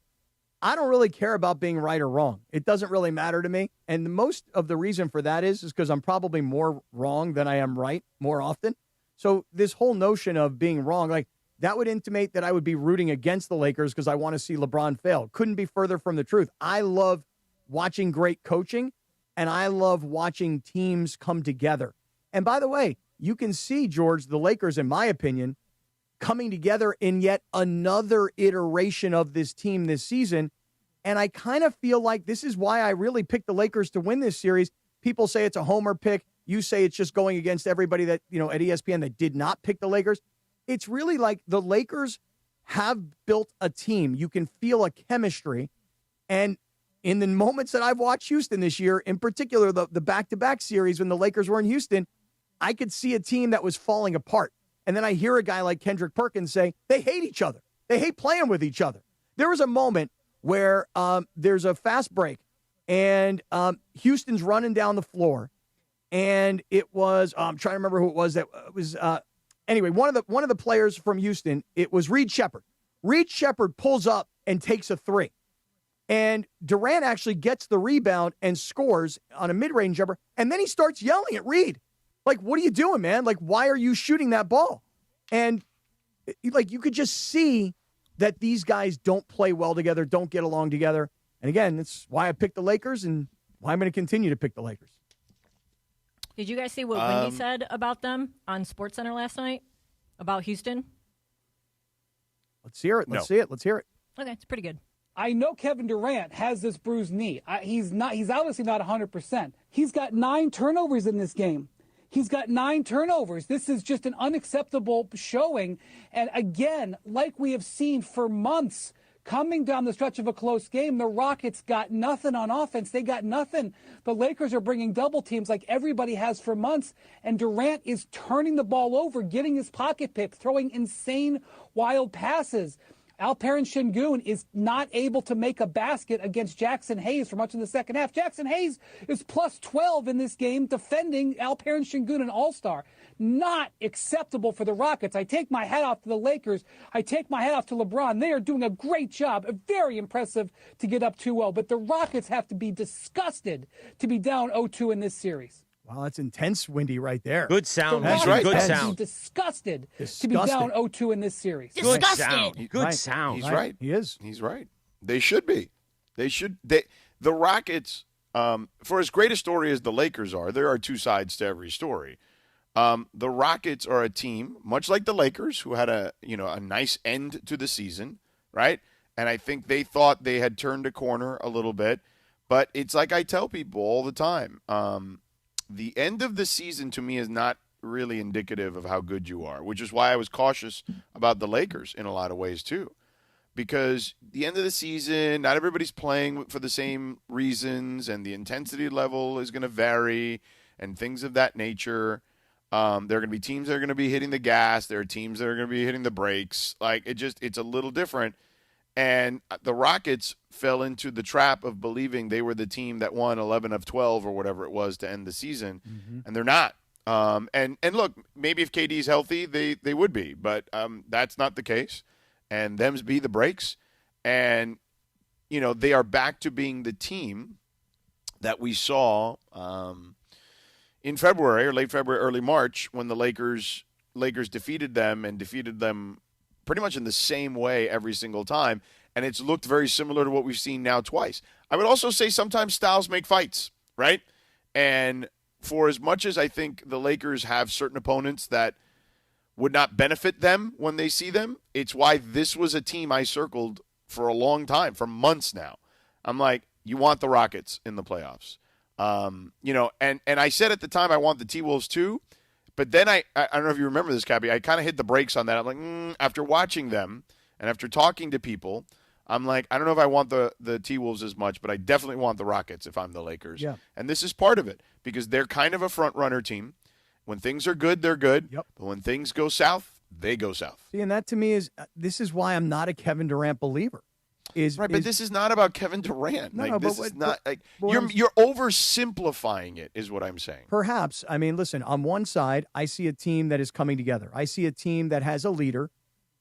[SPEAKER 8] I don't really care about being right or wrong. It doesn't really matter to me. And most of the reason for that is because I'm probably more wrong than I am right more often. So this whole notion of being wrong, like that would intimate that I would be rooting against the Lakers because I want to see LeBron fail. Couldn't be further from the truth. I love watching great coaching, and I love watching teams come together. And by the way, you can see, George, the Lakers, in my opinion, coming together in yet another iteration of this team this season. And I kind of feel like this is why I really picked the Lakers to win this series. People say it's a homer pick. You say it's just going against everybody that, at ESPN that did not pick the Lakers. It's really like the Lakers have built a team. You can feel a chemistry. And in the moments that I've watched Houston this year, in particular, the back-to-back series when the Lakers were in Houston, I could see a team that was falling apart. And then I hear a guy like Kendrick Perkins say, they hate each other. They hate playing with each other. There was a moment where there's a fast break, and Houston's running down the floor. And it was, I'm trying to remember who it was. Anyway, one of the players from Houston, it was Reed Shepherd. Reed Shepherd pulls up and takes a three. And Durant actually gets the rebound and scores on a mid-range jumper. And then he starts yelling at Reed. Like, what are you doing, man? Like, why are you shooting that ball? And, you could just see that these guys don't play well together, don't get along together. And, again, that's why I picked the Lakers and why I'm going to continue to pick the Lakers.
[SPEAKER 16] Did you guys see what Wendy said about them on SportsCenter last night? About Houston?
[SPEAKER 8] Let's hear it. Let's see it. Let's hear it.
[SPEAKER 16] Okay, it's pretty good.
[SPEAKER 6] I know Kevin Durant has this bruised knee. He's obviously not 100%. He's got 9 turnovers in this game. He's got 9 turnovers. This is just an unacceptable showing. And again, like we have seen for months, Coming down the stretch of a close game, the Rockets got nothing on offense. They got nothing. The Lakers are bringing double teams like everybody has for months, and Durant is turning the ball over, getting his pocket pick, throwing insane, wild passes. Alperen Şengün is not able to make a basket against Jackson Hayes for much of the second half. Jackson Hayes is plus 12 in this game defending Alperen Şengün, an all-star. Not acceptable for the Rockets. I take my hat off to the Lakers. I take my hat off to LeBron. They are doing a great job. Very impressive to get up 2-0. But the Rockets have to be disgusted to be down 0-2 in this series.
[SPEAKER 8] Wow, that's intense, Windy, right there.
[SPEAKER 14] Good sound.
[SPEAKER 6] That's
[SPEAKER 14] right. Good
[SPEAKER 6] Be
[SPEAKER 14] sound.
[SPEAKER 6] disgusted to be down 0-2 in this series.
[SPEAKER 14] Good sound. Good sound.
[SPEAKER 15] He's right.
[SPEAKER 8] He is.
[SPEAKER 15] He's right. They should be. The Rockets, for as great a story as the Lakers are, there are two sides to every story. The Rockets are a team, much like the Lakers, who had a nice end to the season, right? And I think they thought they had turned a corner a little bit. But it's like I tell people all the time, the end of the season to me is not really indicative of how good you are, which is why I was cautious about the Lakers in a lot of ways too. Because the end of the season, not everybody's playing for the same reasons, and the intensity level is going to vary and things of that nature. There are going to be teams that are going to be hitting the gas. There are teams that are going to be hitting the brakes. It's a little different. And the Rockets fell into the trap of believing they were the team that won 11 of 12 or whatever it was to end the season, and they're not. And look, maybe if KD's healthy, they would be, but that's not the case. And them's be the breaks. And, they are back to being the team that we saw in February or late February, early March, when the Lakers defeated them pretty much in the same way every single time, and it's looked very similar to what we've seen now twice. I would also say sometimes styles make fights, right? And for as much as I think the Lakers have certain opponents that would not benefit them when they see them, it's why this was a team I circled for a long time, for months now. I'm like, you want the Rockets in the playoffs. And I said at the time I want the T-Wolves too. But then I don't know if you remember this, Cappy, I kind of hit the brakes on that. I'm like, after watching them and after talking to people, I'm like, I don't know if I want the T-Wolves as much, but I definitely want the Rockets if I'm the Lakers.
[SPEAKER 8] Yeah.
[SPEAKER 15] And this is part of it because they're kind of a front-runner team. When things are good, they're good.
[SPEAKER 8] Yep.
[SPEAKER 15] But when things go south, they go south.
[SPEAKER 8] See, and that to me this is why I'm not a Kevin Durant believer.
[SPEAKER 15] But this is not about Kevin Durant.
[SPEAKER 8] No,
[SPEAKER 15] you're oversimplifying it, is what I'm saying.
[SPEAKER 8] Perhaps. I mean, listen, on one side, I see a team that is coming together. I see a team that has a leader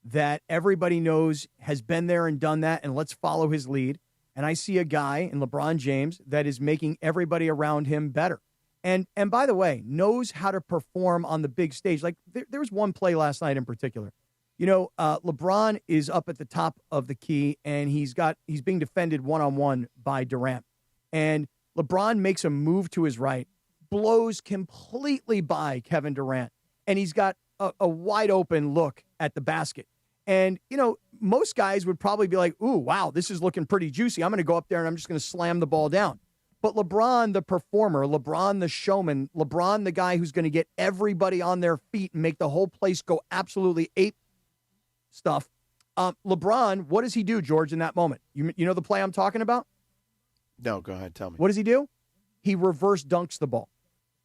[SPEAKER 8] that everybody knows has been there and done that, and let's follow his lead. And I see a guy in LeBron James that is making everybody around him better. And by the way, knows how to perform on the big stage. Like there was one play last night in particular. LeBron is up at the top of the key, and he's being defended one-on-one by Durant. And LeBron makes a move to his right, blows completely by Kevin Durant, and he's got a wide-open look at the basket. And, most guys would probably be like, ooh, wow, this is looking pretty juicy. I'm going to go up there, and I'm just going to slam the ball down. But LeBron, the performer, LeBron, the showman, LeBron, the guy who's going to get everybody on their feet and make the whole place go absolutely ape stuff. LeBron, what does he do, George, in that moment? You know the play I'm talking about?
[SPEAKER 15] No, go ahead. Tell me.
[SPEAKER 8] What does he do? He reverse dunks the ball.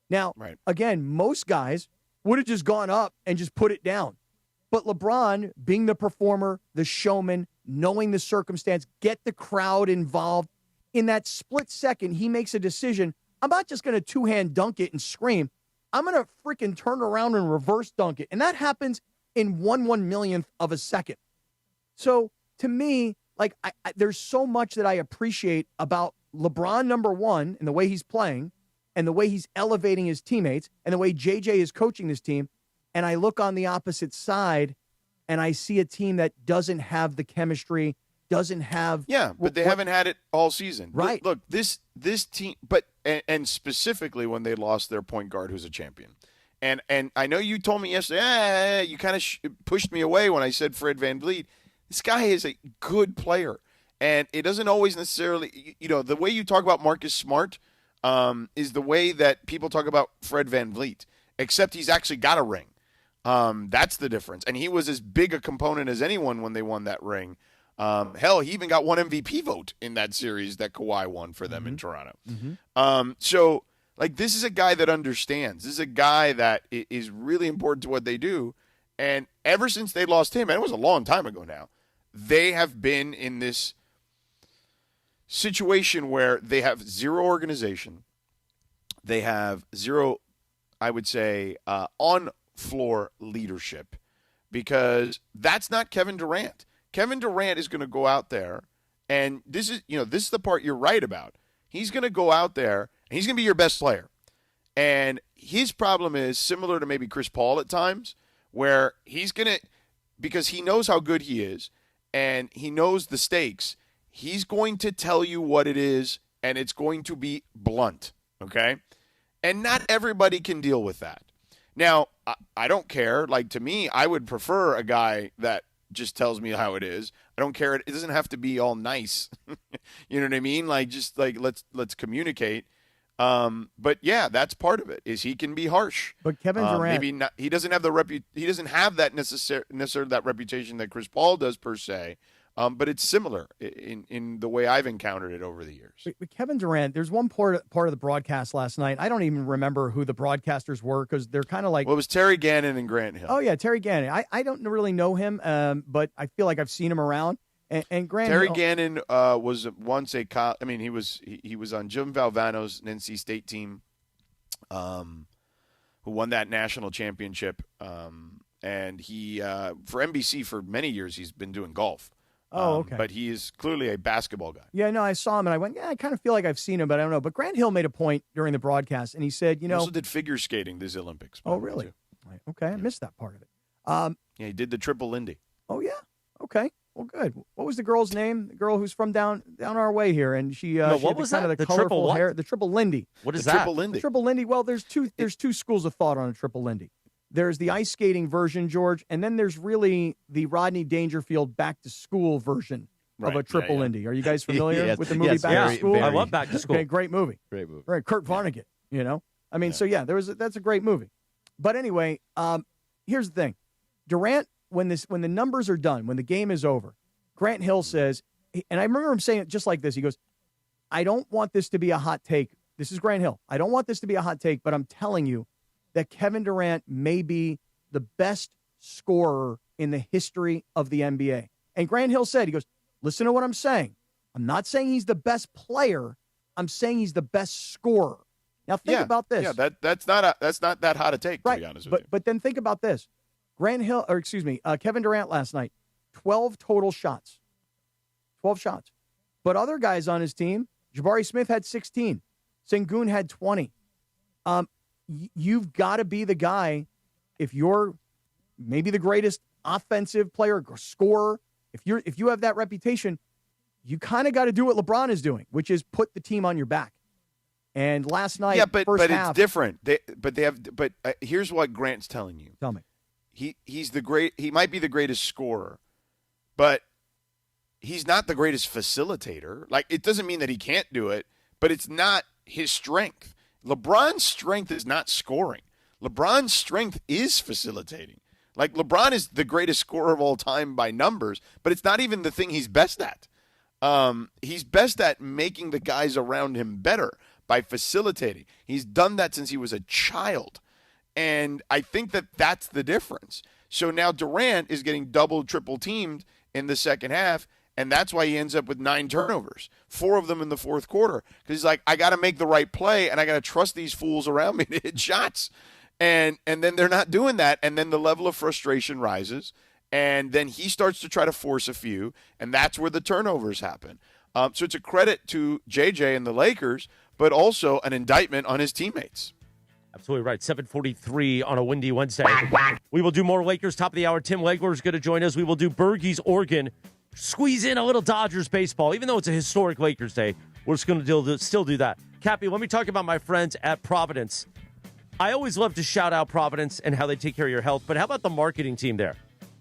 [SPEAKER 8] Now, Again, most guys would have just gone up and just put it down. But LeBron, being the performer, the showman, knowing the circumstance, get the crowd involved, in that split second, he makes a decision. I'm not just going to two-hand dunk it and scream. I'm going to freaking turn around and reverse dunk it. And that happens in 1/1,000,000th of a second. So to me, there's so much that I appreciate about LeBron, number one, and the way he's playing and the way he's elevating his teammates and the way JJ is coaching this team. And I look on the opposite side and I see a team that doesn't have the chemistry, doesn't have.
[SPEAKER 15] Yeah, but they haven't had it all season.
[SPEAKER 8] Right.
[SPEAKER 15] Look, this team, and specifically when they lost their point guard who's a champion. And I know you told me yesterday, you kind of pushed me away when I said Fred VanVleet. This guy is a good player. And it doesn't always necessarily, the way you talk about Marcus Smart is the way that people talk about Fred VanVleet, except he's actually got a ring. That's the difference. And he was as big a component as anyone when they won that ring. Hell, he even got one MVP vote in that series that Kawhi won for them in Toronto. So, like, this is a guy that understands. This is a guy that is really important to what they do. And ever since they lost him, and it was a long time ago now, they have been in this situation where they have zero organization. They have zero, I would say, on-floor leadership, because that's not Kevin Durant. Kevin Durant is going to go out there, and this is the part you're right about. He's going to go out there, and he's going to be your best player. And his problem is similar to maybe Chris Paul at times, where he's going to, because he knows how good he is, and he knows the stakes, he's going to tell you what it is, and it's going to be blunt, okay? And not everybody can deal with that. Now, I don't care. Like, to me, I would prefer a guy that just tells me how it is. I don't care. It doesn't have to be all nice. You know what I mean? Like, just like, let's communicate. But yeah, that's part of it, is he can be harsh.
[SPEAKER 8] But Kevin Durant,
[SPEAKER 15] maybe not, he doesn't have that necessarily that reputation that Chris Paul does per se. But it's similar in the way I've encountered it over the years.
[SPEAKER 8] But Kevin Durant, there's one part of the broadcast last night. I don't even remember who the broadcasters were, because they're kind of like...
[SPEAKER 15] Well, it was Terry Gannon and Grant Hill.
[SPEAKER 8] Oh, yeah, Terry Gannon. I don't really know him, but I feel like I've seen him around. And Grant
[SPEAKER 15] Terry
[SPEAKER 8] Hill,
[SPEAKER 15] Gannon was once he was on Jim Valvano's NC State team, who won that national championship. And he, for NBC for many years, he's been doing golf.
[SPEAKER 8] Oh, okay.
[SPEAKER 15] But he is clearly a basketball guy.
[SPEAKER 8] Yeah, no, I saw him, and I went, yeah, I kind of feel like I've seen him, but I don't know. But Grant Hill made a point during the broadcast, and he said,
[SPEAKER 15] He also did figure skating this Olympics.
[SPEAKER 8] Oh, really? Right. Okay, I missed that part of it.
[SPEAKER 15] Yeah, he did the triple Lindy.
[SPEAKER 8] Oh, yeah? Okay. Well, good. What was the girl's name? The girl who's from down our way here, and she
[SPEAKER 14] what
[SPEAKER 8] had
[SPEAKER 14] was
[SPEAKER 8] kind
[SPEAKER 14] that?
[SPEAKER 8] of the
[SPEAKER 14] The triple
[SPEAKER 8] colorful
[SPEAKER 14] what?
[SPEAKER 8] hair. The triple Lindy.
[SPEAKER 14] What is
[SPEAKER 15] The
[SPEAKER 14] that?
[SPEAKER 15] triple Lindy.
[SPEAKER 8] The triple Lindy. Well, there's two schools of thought on a triple Lindy. There's the ice skating version, George, and then there's really the Rodney Dangerfield back to school version of a triple Lindy. Are you guys familiar
[SPEAKER 19] Yes.
[SPEAKER 8] with the movie
[SPEAKER 19] Yes,
[SPEAKER 8] Back to School?
[SPEAKER 14] I love Back to School.
[SPEAKER 8] Okay, great movie.
[SPEAKER 19] Great movie.
[SPEAKER 8] Right, Kurt Vonnegut, you know? I mean, so yeah, that's a great movie. But anyway, here's the thing. Durant, when the numbers are done, when the game is over, Grant Hill says, and I remember him saying it just like this. He goes, I don't want this to be a hot take. This is Grant Hill. I don't want this to be a hot take, but I'm telling you that Kevin Durant may be the best scorer in the history of the NBA. And Grant Hill said, he goes, listen to what I'm saying. I'm not saying he's the best player. I'm saying he's the best scorer. Now think about this.
[SPEAKER 15] Yeah, that's not that hot a take, to be honest with you.
[SPEAKER 8] But then think about this. Kevin Durant last night, 12 total shots. 12 shots. But other guys on his team, Jabari Smith had 16. Sengun had 20. You've got to be the guy, if you're maybe the greatest offensive player or scorer, if you have that reputation, you kind of got to do what LeBron is doing, which is put the team on your back. And last night,
[SPEAKER 15] but
[SPEAKER 8] half,
[SPEAKER 15] it's different. But here's what Grant's telling you.
[SPEAKER 8] Tell me.
[SPEAKER 15] He might be the greatest scorer, but he's not the greatest facilitator. Like, it doesn't mean that he can't do it, but it's not his strength. LeBron's strength is not scoring. LeBron's strength is facilitating. Like, LeBron is the greatest scorer of all time by numbers, but it's not even the thing he's best at. He's best at making the guys around him better by facilitating. He's done that since he was a child. And I think that that's the difference. So now Durant is getting double, triple teamed in the second half, and that's why he ends up with 9 turnovers, 4 of them in the fourth quarter. Because he's like, I got to make the right play, and I got to trust these fools around me to hit shots. And then they're not doing that, and then the level of frustration rises, and then he starts to try to force a few, and that's where the turnovers happen. So it's a credit to JJ and the Lakers, but also an indictment on his teammates.
[SPEAKER 14] Absolutely right. 7:43 on a windy Wednesday. We will do more Lakers top of the hour. Tim Legler is going to join us. We will do Bergey's Oregon. Squeeze in a little Dodgers baseball. Even though it's a historic Lakers day, we're just going to still do that. Cappy, let me talk about my friends at Providence. I always love to shout out Providence and how they take care of your health, but how about the marketing team there?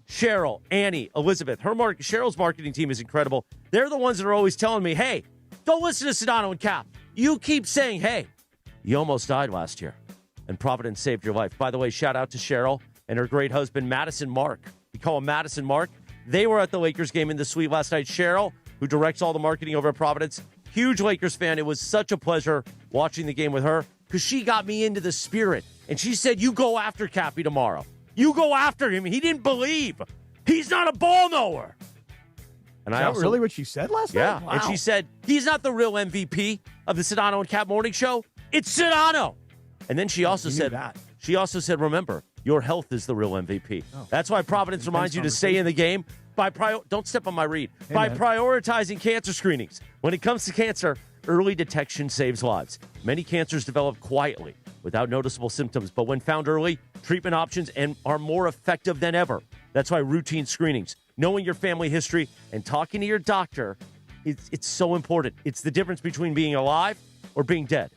[SPEAKER 14] Cheryl, Annie, Elizabeth. Cheryl's marketing team is incredible. They're the ones that are always telling me, hey, don't listen to Sedano and Cap. You keep saying, hey, you almost died last year, and Providence saved your life. By the way, shout out to Cheryl and her great husband, Madison Mark. We call him Madison Mark. They were at the Lakers game in the suite last night. Cheryl, who directs all the marketing over at Providence, huge Lakers fan. It was such a pleasure watching the game with her because she got me into the spirit. And she said, you go after Cappy tomorrow. You go after him. He didn't believe. He's not a ball knower. And
[SPEAKER 8] Is that really what she said last night?
[SPEAKER 14] Yeah.
[SPEAKER 8] Wow.
[SPEAKER 14] And she said, he's not the real MVP of the Sedano and Cap Morning Show. It's Sedano. And then she also said, remember, your health is the real MVP. Oh. That's why Providence reminds you to stay in the game. Don't step on my read. By prioritizing cancer screenings. When it comes to cancer, early detection saves lives. Many cancers develop quietly without noticeable symptoms, but when found early, treatment options are more effective than ever. That's why routine screenings, knowing your family history, and talking to your doctor, it's so important. It's the difference between being alive or being dead.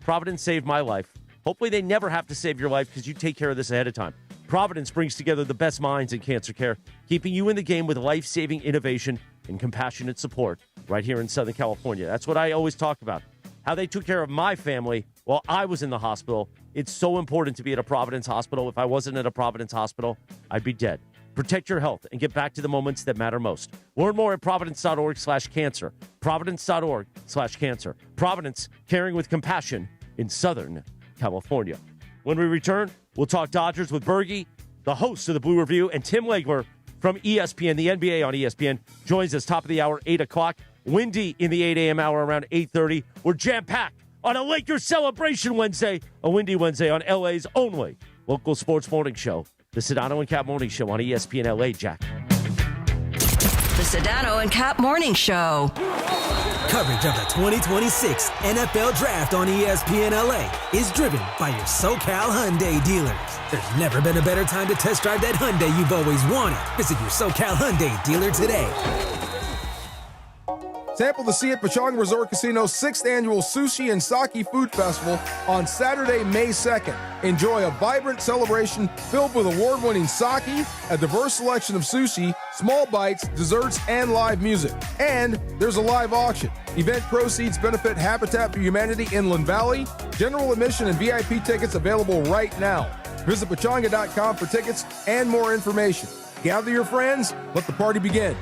[SPEAKER 14] Providence saved my life. Hopefully they never have to save your life because you take care of this ahead of time. Providence brings together the best minds in cancer care, keeping you in the game with life-saving innovation and compassionate support right here in Southern California. That's what I always talk about, how they took care of my family while I was in the hospital. It's so important to be at a Providence hospital. If I wasn't at a Providence hospital, I'd be dead. Protect your health and get back to the moments that matter most. Learn more at providence.org/cancer. Providence.org/cancer. Providence, caring with compassion in Southern California. When we return, we'll talk Dodgers with Bergie, the host of the Blue Review, and Tim Legler from ESPN, the NBA on ESPN, joins us top of the hour, 8 o'clock. Windy in the 8 a.m. hour around 8:30. We're jam-packed on a Lakers celebration Wednesday, a windy Wednesday on LA's only local sports morning show, the Sedano and Cap Morning Show on ESPN LA, Jack.
[SPEAKER 4] The Sedano and Cap Morning Show.
[SPEAKER 23] Coverage of the 2026 NFL Draft on ESPN LA is driven by your SoCal Hyundai dealers. There's never been a better time to test drive that Hyundai you've always wanted. Visit your SoCal Hyundai dealer today.
[SPEAKER 9] Sample the Sea at Pechanga Resort Casino's 6th annual Sushi and Sake Food Festival on Saturday, May 2nd. Enjoy a vibrant celebration filled with award-winning sake, a diverse selection of sushi, small bites, desserts, and live music. And there's a live auction. Event proceeds benefit Habitat for Humanity Inland Valley. General admission and VIP tickets available right now. Visit pechanga.com for tickets and more information. Gather your friends. Let the party begin.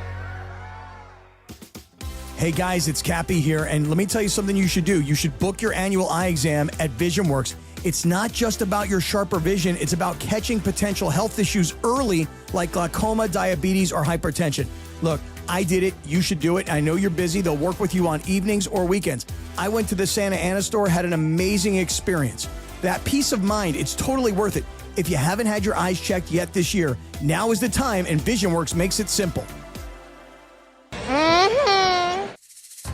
[SPEAKER 21] Hey guys, it's Cappy here, and let me tell you something you should do. You should book your annual eye exam at VisionWorks. It's not just about your sharper vision, it's about catching potential health issues early, like glaucoma, diabetes, or hypertension. Look, I did it, you should do it. I know you're busy, they'll work with you on evenings or weekends. I went to the Santa Ana store, had an amazing experience. That peace of mind, it's totally worth it. If you haven't had your eyes checked yet this year, now is the time, and VisionWorks makes it simple.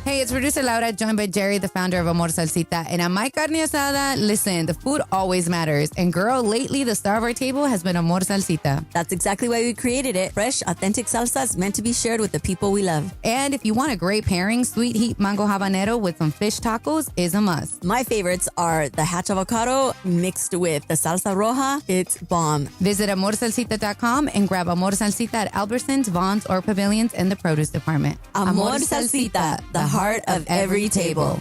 [SPEAKER 10] Hey, it's producer Laura, joined by Jerry, the founder of Amor Salsita. And on My Carne Asada, listen, the food always matters. And girl, lately, the star of our table has been Amor Salsita.
[SPEAKER 12] That's exactly why we created it. Fresh, authentic salsas meant to be shared with the people we love.
[SPEAKER 10] And if you want a great pairing, sweet heat mango habanero with some fish tacos is a must.
[SPEAKER 12] My favorites are the hatch avocado mixed with the salsa roja. It's bomb.
[SPEAKER 10] Visit amorsalsita.com and grab Amor Salsita at Albertsons, Vaughn's, or Pavilions in the produce department.
[SPEAKER 12] Amor Salsita, the heart of every table.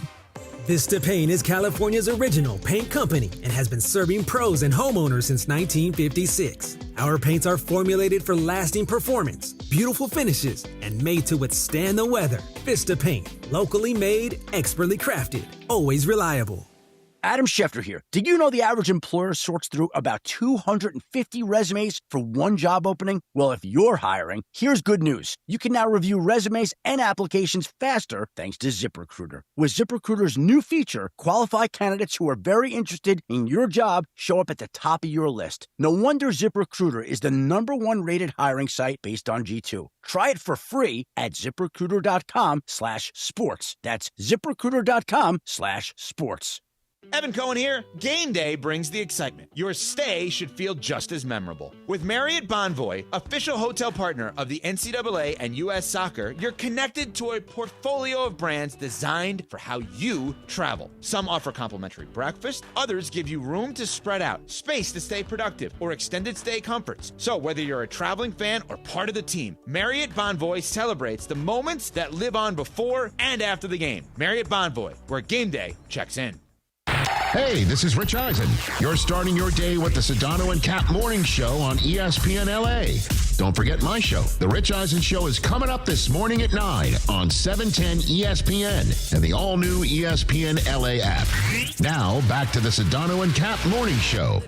[SPEAKER 23] Vista Paint is California's original paint company and has been serving pros and homeowners since 1956. Our paints are formulated for lasting performance, beautiful finishes, and made to withstand the weather. Vista Paint, locally made, expertly crafted, always reliable.
[SPEAKER 13] Adam Schefter here. Did you know the average employer sorts through about 250 resumes for one job opening? Well, if you're hiring, here's good news. You can now review resumes and applications faster thanks to ZipRecruiter. With ZipRecruiter's new feature, qualified candidates who are very interested in your job show up at the top of your list. No wonder ZipRecruiter is the #1 rated hiring site based on G2. Try it for free at ZipRecruiter.com/sports. That's ZipRecruiter.com/sports.
[SPEAKER 24] Evan Cohen here. Game day brings the excitement. Your stay should feel just as memorable. With Marriott Bonvoy, official hotel partner of the NCAA and U.S. Soccer, you're connected to a portfolio of brands designed for how you travel. Some offer complimentary breakfast, others give you room to spread out, space to stay productive, or extended stay comforts. So whether you're a traveling fan or part of the team, Marriott Bonvoy celebrates the moments that live on before and after the game. Marriott Bonvoy, where game day checks in.
[SPEAKER 5] Hey, this is Rich Eisen. You're starting your day with the Sedano and Cap Morning Show on ESPN LA.
[SPEAKER 2] Don't forget my show. The Rich Eisen Show is coming up this morning at 9 on 710 ESPN and the all-new ESPN LA app. Now, back to the Sedano and Kap Morning Show.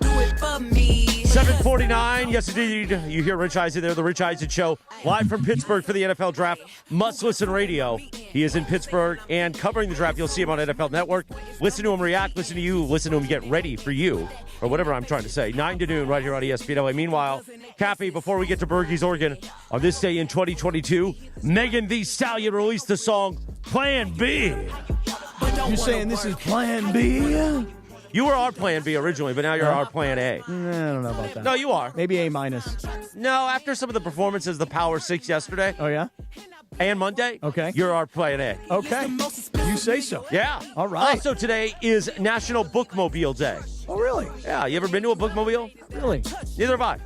[SPEAKER 14] 7:49. Yes, indeed. You hear Rich Eisen there, the Rich Eisen Show, live from Pittsburgh for the NFL Draft. Must listen radio. He is in Pittsburgh and covering the draft. You'll see him on NFL Network. Listen to him react. Listen to you. Listen to him get ready for you, or whatever I'm trying to say. 9 to noon right here on ESPN LA. Meanwhile, Cappy, before we get to Bergey's Oregon, on this day in 2022, Megan Thee Stallion released the song Plan B.
[SPEAKER 8] You're saying this is Plan B?
[SPEAKER 14] You were our Plan B originally, but now you're our Plan A.
[SPEAKER 8] I don't know about that.
[SPEAKER 14] No, you are.
[SPEAKER 8] Maybe A minus.
[SPEAKER 14] No, after some of the performances, the Power 6 yesterday.
[SPEAKER 8] Oh, yeah?
[SPEAKER 14] And Monday.
[SPEAKER 8] Okay.
[SPEAKER 14] You're our Plan A.
[SPEAKER 8] Okay. You say so.
[SPEAKER 14] Yeah.
[SPEAKER 8] All right.
[SPEAKER 14] Also today is National Bookmobile Day.
[SPEAKER 8] Oh, really?
[SPEAKER 14] Yeah. You ever been to a bookmobile?
[SPEAKER 8] Really?
[SPEAKER 14] Neither have I.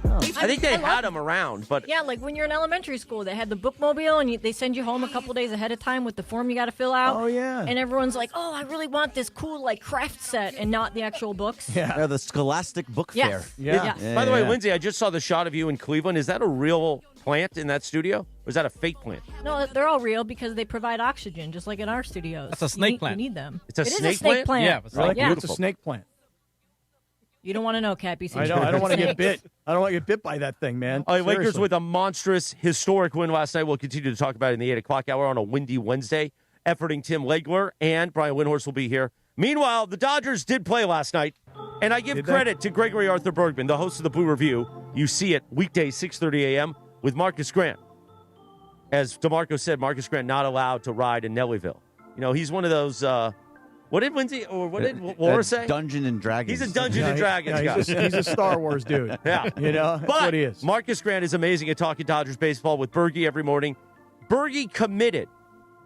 [SPEAKER 8] Oh.
[SPEAKER 14] I think they had them around, but
[SPEAKER 16] Yeah, like when you're in elementary school, they had the bookmobile, and they send you home a couple days ahead of time with the form you got to fill out.
[SPEAKER 8] Oh, yeah.
[SPEAKER 16] And everyone's like, "Oh, I really want this cool like craft set, and not the actual books."
[SPEAKER 19] Yeah, the Scholastic Book
[SPEAKER 16] Yes.
[SPEAKER 19] Fair.
[SPEAKER 16] Yeah.
[SPEAKER 14] By the way, Lindsay, I just saw the shot of you in Cleveland. Is that a real plant in that studio? Or is that a fake plant?
[SPEAKER 16] No, they're all real because they provide oxygen, just like in our studios.
[SPEAKER 7] That's a snake
[SPEAKER 16] You
[SPEAKER 7] plant.
[SPEAKER 16] need them.
[SPEAKER 14] It's a
[SPEAKER 16] It is
[SPEAKER 14] snake
[SPEAKER 16] a snake
[SPEAKER 14] plant?
[SPEAKER 7] Yeah, it's like
[SPEAKER 16] Yeah.
[SPEAKER 8] It's a snake plant.
[SPEAKER 16] You don't want to know, Cappy.
[SPEAKER 8] I don't want to get bit. I don't want to get bit by that thing, man.
[SPEAKER 14] All right, Lakers
[SPEAKER 8] Seriously.
[SPEAKER 14] with a monstrous, historic win last night. We'll continue to talk about it in the 8 o'clock hour on a windy Wednesday. Efforting Tim Legler and Brian Windhorst will be here. Meanwhile, the Dodgers did play last night, and I give credit to Gregory Arthur Bergman, the host of the Blue Review. You see it weekdays, 6:30 a.m. with Marcus Grant. As DeMarco said, Marcus Grant not allowed to ride in Nellyville. You know, he's one of those... what did Lindsay or what did Laura say?
[SPEAKER 19] Dungeon and Dragons.
[SPEAKER 14] He's a Dungeons and Dragons guy.
[SPEAKER 8] He's a Star Wars dude.
[SPEAKER 14] Yeah.
[SPEAKER 8] You know, that's
[SPEAKER 14] but
[SPEAKER 8] what he is.
[SPEAKER 14] Marcus Grant is amazing at talking Dodgers baseball with Bergie every morning. Bergie committed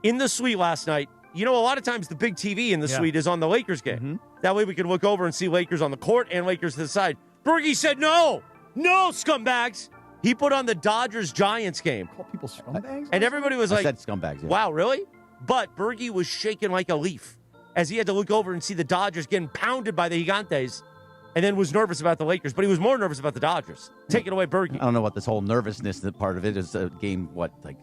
[SPEAKER 14] in the suite last night. You know, a lot of times the big TV in the suite is on the Lakers game.
[SPEAKER 8] Mm-hmm.
[SPEAKER 14] That way we can look over and see Lakers on the court and Lakers to the side. Bergie said, no, scumbags. He put on the Dodgers-Giants game.
[SPEAKER 8] Call people scumbags?
[SPEAKER 14] And everybody was
[SPEAKER 19] I
[SPEAKER 14] like,
[SPEAKER 19] said scumbags. Yeah.
[SPEAKER 14] wow, really? But Bergie was shaking like a leaf as he had to look over and see the Dodgers getting pounded by the Gigantes, and then was nervous about the Lakers. But he was more nervous about the Dodgers. Take it away, Bergie.
[SPEAKER 19] I don't know what this whole nervousness part of it is. A game, what, like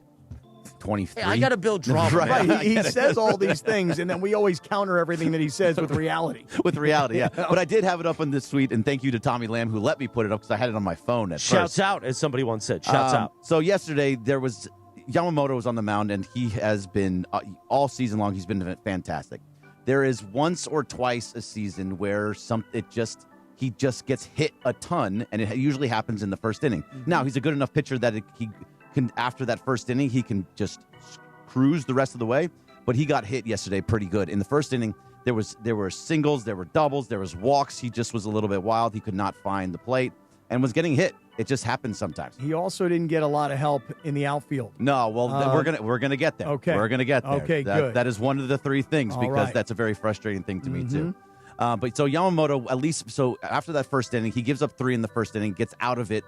[SPEAKER 19] 23?
[SPEAKER 14] Hey, I got to build drama.
[SPEAKER 8] Right. He says all these things, and then we always counter everything that he says with reality.
[SPEAKER 19] With reality, yeah. But I did have it up on this suite, and thank you to Tommy Lamb who let me put it up because I had it on my phone at
[SPEAKER 14] Shouts
[SPEAKER 19] first.
[SPEAKER 14] out, as somebody once said. Shouts out.
[SPEAKER 19] So yesterday, there was Yamamoto was on the mound, and he has been, all season long, he's been fantastic. There is once or twice a season where he just gets hit a ton, and it usually happens in the first inning.
[SPEAKER 8] Mm-hmm.
[SPEAKER 19] Now, he's a good enough pitcher that he can, after that first inning, he can just cruise the rest of the way. But he got hit yesterday pretty good. In the first inning, there were singles, there were doubles, there was walks. He just was a little bit wild. He could not find the plate and was getting hit. It just happens sometimes.
[SPEAKER 8] He also didn't get a lot of help in the outfield.
[SPEAKER 19] No, well, we're gonna get there.
[SPEAKER 8] Okay.
[SPEAKER 19] We're gonna get there.
[SPEAKER 8] Okay, good.
[SPEAKER 19] That is one of the three things
[SPEAKER 8] All
[SPEAKER 19] because
[SPEAKER 8] right.
[SPEAKER 19] that's a very frustrating thing to me too.
[SPEAKER 8] Mm-hmm.
[SPEAKER 19] But so Yamamoto, at least, so after that first inning, he gives up 3 in the first inning, gets out of it,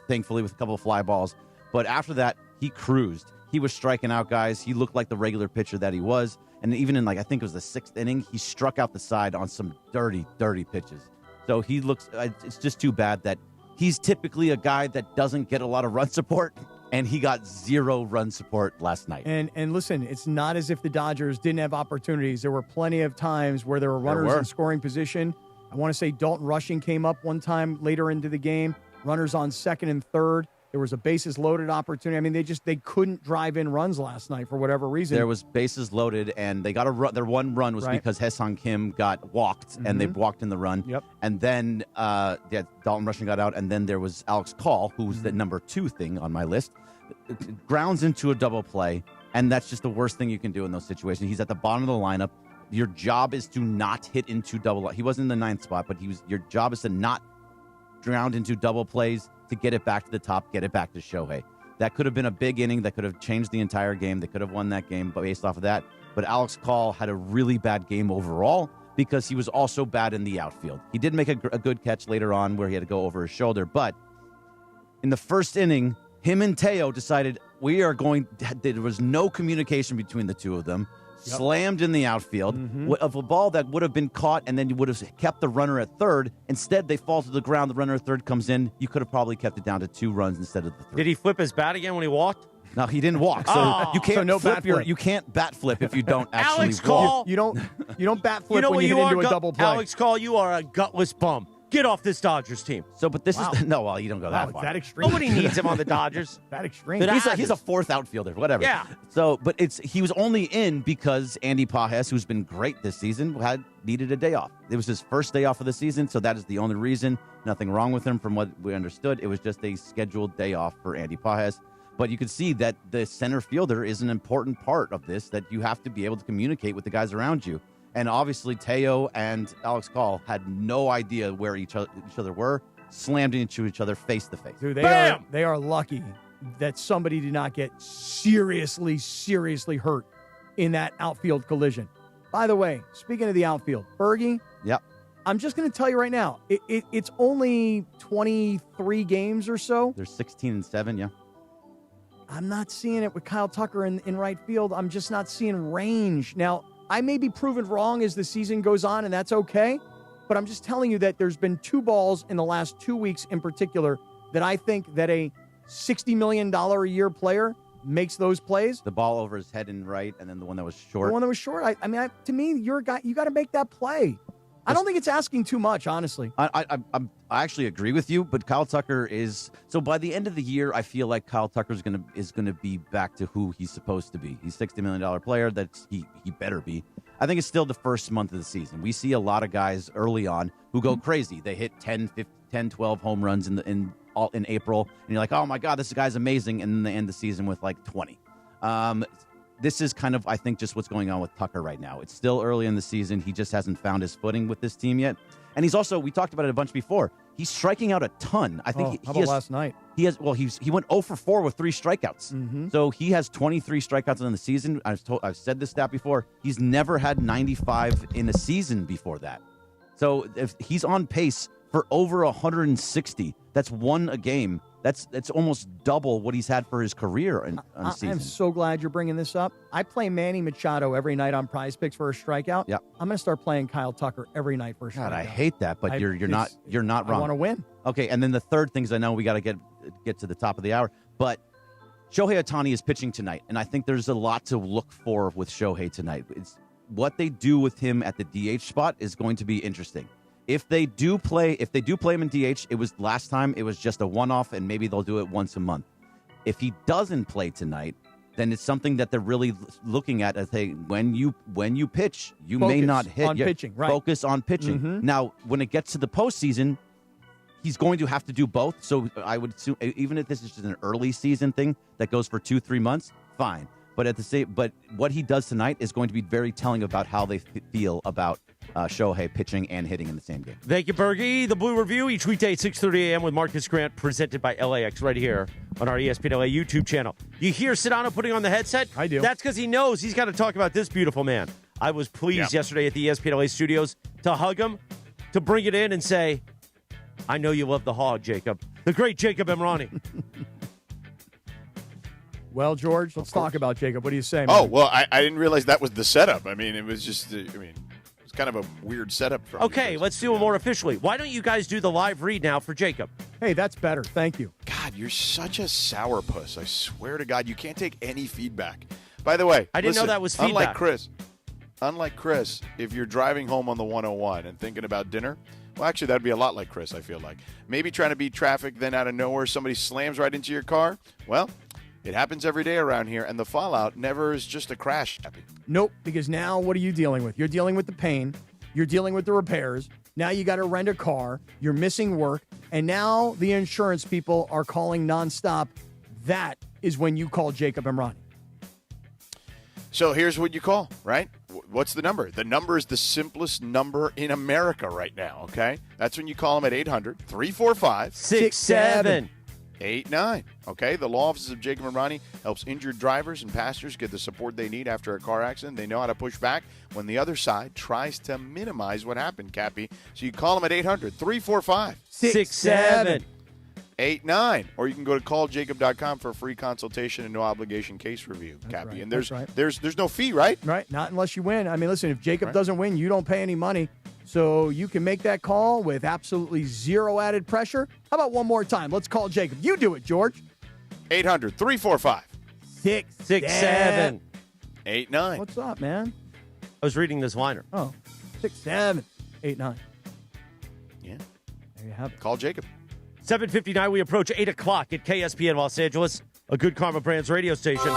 [SPEAKER 19] thankfully, with a couple of fly balls. But after that, he cruised. He was striking out guys. He looked like the regular pitcher that he was. And even in, I think it was the 6th inning, he struck out the side on some dirty, dirty pitches. So he looks, it's just too bad that he's typically a guy that doesn't get a lot of run support, and he got 0 run support last night.
[SPEAKER 8] And listen, it's not as if the Dodgers didn't have opportunities. There were plenty of times where there were runners in scoring position. I want to say Dalton Rushing came up one time later into the game. Runners on second and third. There was a bases loaded opportunity. I mean, they couldn't drive in runs last night for whatever reason.
[SPEAKER 19] There was bases loaded, and they got a run. Their one run was because Haesung Kim got walked, and they walked in the run.
[SPEAKER 8] Yep.
[SPEAKER 19] And then Dalton Rushing got out, and then there was Alex Call, who was the number 2 thing on my list, grounds into a double play, and that's just the worst thing you can do in those situations. He's at the bottom of the lineup. Your job is to not hit into double. He wasn't in the 9th spot, but your job is to not drown into double plays, to get it back to the top, get it back to Shohei. That could have been a big inning that could have changed the entire game. They could have won that game based off of that. But Alex Call had a really bad game overall because he was also bad in the outfield. He did make a good catch later on where he had to go over his shoulder. But in the first inning, him and Teo decided there was no communication between the two of them. slammed in the outfield of a ball that would have been caught, and then you would have kept the runner at third. Instead, they fall to the ground. The runner at third comes in. You could have probably kept it down to 2 runs instead of the 3.
[SPEAKER 14] Did he flip his bat again when he walked?
[SPEAKER 19] No, he didn't walk. So you can't you can't bat flip if you don't actually
[SPEAKER 14] Alex
[SPEAKER 19] walk.
[SPEAKER 14] Call.
[SPEAKER 8] You don't bat flip when
[SPEAKER 14] what
[SPEAKER 8] you hit into a double play.
[SPEAKER 14] Alex Call, you are a gutless bum. Get off this Dodgers team.
[SPEAKER 19] So, but this is no. Well, you don't go that far.
[SPEAKER 8] That extreme.
[SPEAKER 14] Nobody needs him on the Dodgers.
[SPEAKER 8] That extreme.
[SPEAKER 19] He's a 4th outfielder, whatever.
[SPEAKER 14] Yeah.
[SPEAKER 19] So, but he was only in because Andy Pages, who's been great this season, needed a day off. It was his first day off of the season, so that is the only reason. Nothing wrong with him, from what we understood. It was just a scheduled day off for Andy Pages. But you can see that the center fielder is an important part of this, that you have to be able to communicate with the guys around you. And obviously, Teo and Alex Call had no idea where each other were, slammed into each other face to face.
[SPEAKER 8] Dude, they are lucky that somebody did not get seriously hurt in that outfield collision. By the way, speaking of the outfield, Bergie.
[SPEAKER 19] Yep.
[SPEAKER 8] I'm just going to tell you right now, it's only 23 games or so.
[SPEAKER 19] There's 16-7, yeah.
[SPEAKER 8] I'm not seeing it with Kyle Tucker in right field. I'm just not seeing range. Now, I may be proven wrong as the season goes on, and that's okay. But I'm just telling you that there's been 2 balls in the last 2 weeks in particular that I think that a $60 million a year player makes those plays.
[SPEAKER 19] The ball over his head in right, and then the one that was short.
[SPEAKER 8] The one that was short. To me, you're a guy. You got to make that play. I don't think it's asking too much, honestly.
[SPEAKER 19] I actually agree with you, but Kyle Tucker is so. By the end of the year, I feel like Kyle Tucker is gonna be back to who he's supposed to be. He's $60 million player. That's he better be. I think it's still the first month of the season. We see a lot of guys early on who go crazy. They hit 10, 12 home runs in April, and you're like, oh my god, this guy's amazing, and then they end the season with like 20. This is kind of, I think, just what's going on with Tucker right now. It's still early in the season. He just hasn't found his footing with this team yet. And he's also, we talked about it a bunch before, he's striking out a ton. I think
[SPEAKER 8] how about last night?
[SPEAKER 19] He went 0 for 4 with 3 strikeouts.
[SPEAKER 8] Mm-hmm.
[SPEAKER 19] So he has 23 strikeouts in the season. I've said this stat before. He's never had 95 in a season before that. So if he's on pace for over 160, that's 1 a game. That's almost double what he's had for his career in a season.
[SPEAKER 8] I'm so glad you're bringing this up. I play Manny Machado every night on Prize Picks for a strikeout.
[SPEAKER 19] Yeah,
[SPEAKER 8] I'm going to start playing Kyle Tucker every night for a strikeout.
[SPEAKER 19] God, I hate that, but you're not wrong.
[SPEAKER 8] I want to win.
[SPEAKER 19] Okay, and then the third thing is, I know we got to get to the top of the hour, but Shohei Ohtani is pitching tonight, and I think there's a lot to look for with Shohei tonight. It's what they do with him at the DH spot is going to be interesting. If they do play him in DH, last time it was just a one-off, and maybe they'll do it once a month. If he doesn't play tonight, then it's something that they're really looking at as, hey, when you pitch, you may not hit.
[SPEAKER 8] On pitching, right.
[SPEAKER 19] Focus on pitching.
[SPEAKER 8] Mm-hmm.
[SPEAKER 19] Now, when it gets to the postseason, he's going to have to do both. So I would assume, even if this is just an early season thing that goes for 2-3 months, fine. But what he does tonight is going to be very telling about how they feel about Shohei pitching and hitting in the same game.
[SPEAKER 14] Thank you, Bergie. The Blue Review each weekday at 6:30 a.m. with Marcus Grant, presented by LAX right here on our ESPN LA YouTube channel. You hear Sedano putting on the headset?
[SPEAKER 8] I do.
[SPEAKER 14] That's because he knows he's got to talk about this beautiful man. I was pleased yesterday at the ESPN LA studios to hug him, to bring it in and say, I know you love the hog, Jacob. The great Jacob Emrani.
[SPEAKER 8] Well, George, let's talk about Jacob. What do you say, man?
[SPEAKER 15] Oh, well, I didn't realize that was the setup. I mean, it was just, it's kind of a weird setup.
[SPEAKER 14] Okay, let's do it more officially. Why don't you guys do the live read now for Jacob?
[SPEAKER 8] Hey, that's better. Thank you.
[SPEAKER 15] God, you're such a sourpuss. I swear to God, you can't take any feedback. By the way,
[SPEAKER 14] I didn't know that was feedback.
[SPEAKER 15] Unlike Chris, if you're driving home on the 101 and thinking about dinner, well, actually, that'd be a lot like Chris, I feel like. Maybe trying to beat traffic, then out of nowhere, somebody slams right into your car. Well, it happens every day around here, and the fallout never is just a crash.
[SPEAKER 8] Nope, because now what are you dealing with? You're dealing with the pain. You're dealing with the repairs. Now you got to rent a car. You're missing work. And now the insurance people are calling nonstop. That is when you call Jacob Emrani.
[SPEAKER 15] So here's what you call, right? What's the number? The number is the simplest number in America right now, okay? That's when you call them at 800-345-6789. Okay, the law offices of Jacob Emrani helps injured drivers and passengers get the support they need after a car accident. They know how to push back when the other side tries to minimize what happened, Cappy. So you call them at 800-345-6789. 89. Or you can go to calljacob.com for a free consultation and no obligation case review, Cappy.
[SPEAKER 8] Right.
[SPEAKER 15] And
[SPEAKER 8] there's
[SPEAKER 15] no fee, right?
[SPEAKER 8] Right. Not unless you win. I mean, listen, if Jacob
[SPEAKER 15] Right.
[SPEAKER 8] doesn't win, you don't pay any money. So you can make that call with absolutely zero added pressure. How about one more time? Let's call Jacob. You do it, George.
[SPEAKER 15] 800-345.
[SPEAKER 14] 667.
[SPEAKER 15] 89.
[SPEAKER 8] What's up, man?
[SPEAKER 14] I was reading this liner.
[SPEAKER 8] Oh, 6-7-8-9.
[SPEAKER 15] Yeah.
[SPEAKER 8] There you have it.
[SPEAKER 15] Call Jacob.
[SPEAKER 14] 7:59, we approach 8 o'clock at KSPN Los Angeles, a Good Karma Brands radio station.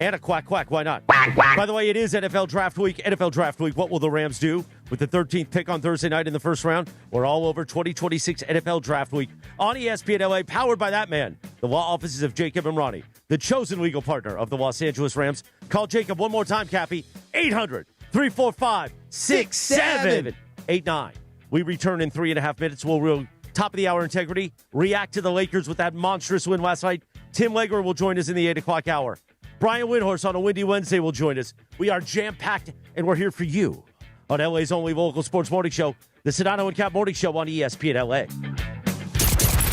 [SPEAKER 14] And a quack, why not? By the way, it is NFL Draft Week. NFL Draft Week, what will the Rams do with the 13th pick on Thursday night in the first round? We're all over 2026 NFL Draft Week on ESPN LA, powered by that man, the law offices of Jacob and Ronnie, the chosen legal partner of the Los Angeles Rams. Call Jacob one more time, Cappy. 800-345-6789. We return in 3.5 minutes. We'll top of the hour integrity, react to the Lakers with that monstrous win last night. Tim Legler will join us in the 8 o'clock hour. Brian Windhorst on a Windy Wednesday will join us. We are jam-packed, and we're here for you on LA's only local sports morning show, the Sedano and Kap Morning Show on ESPN LA.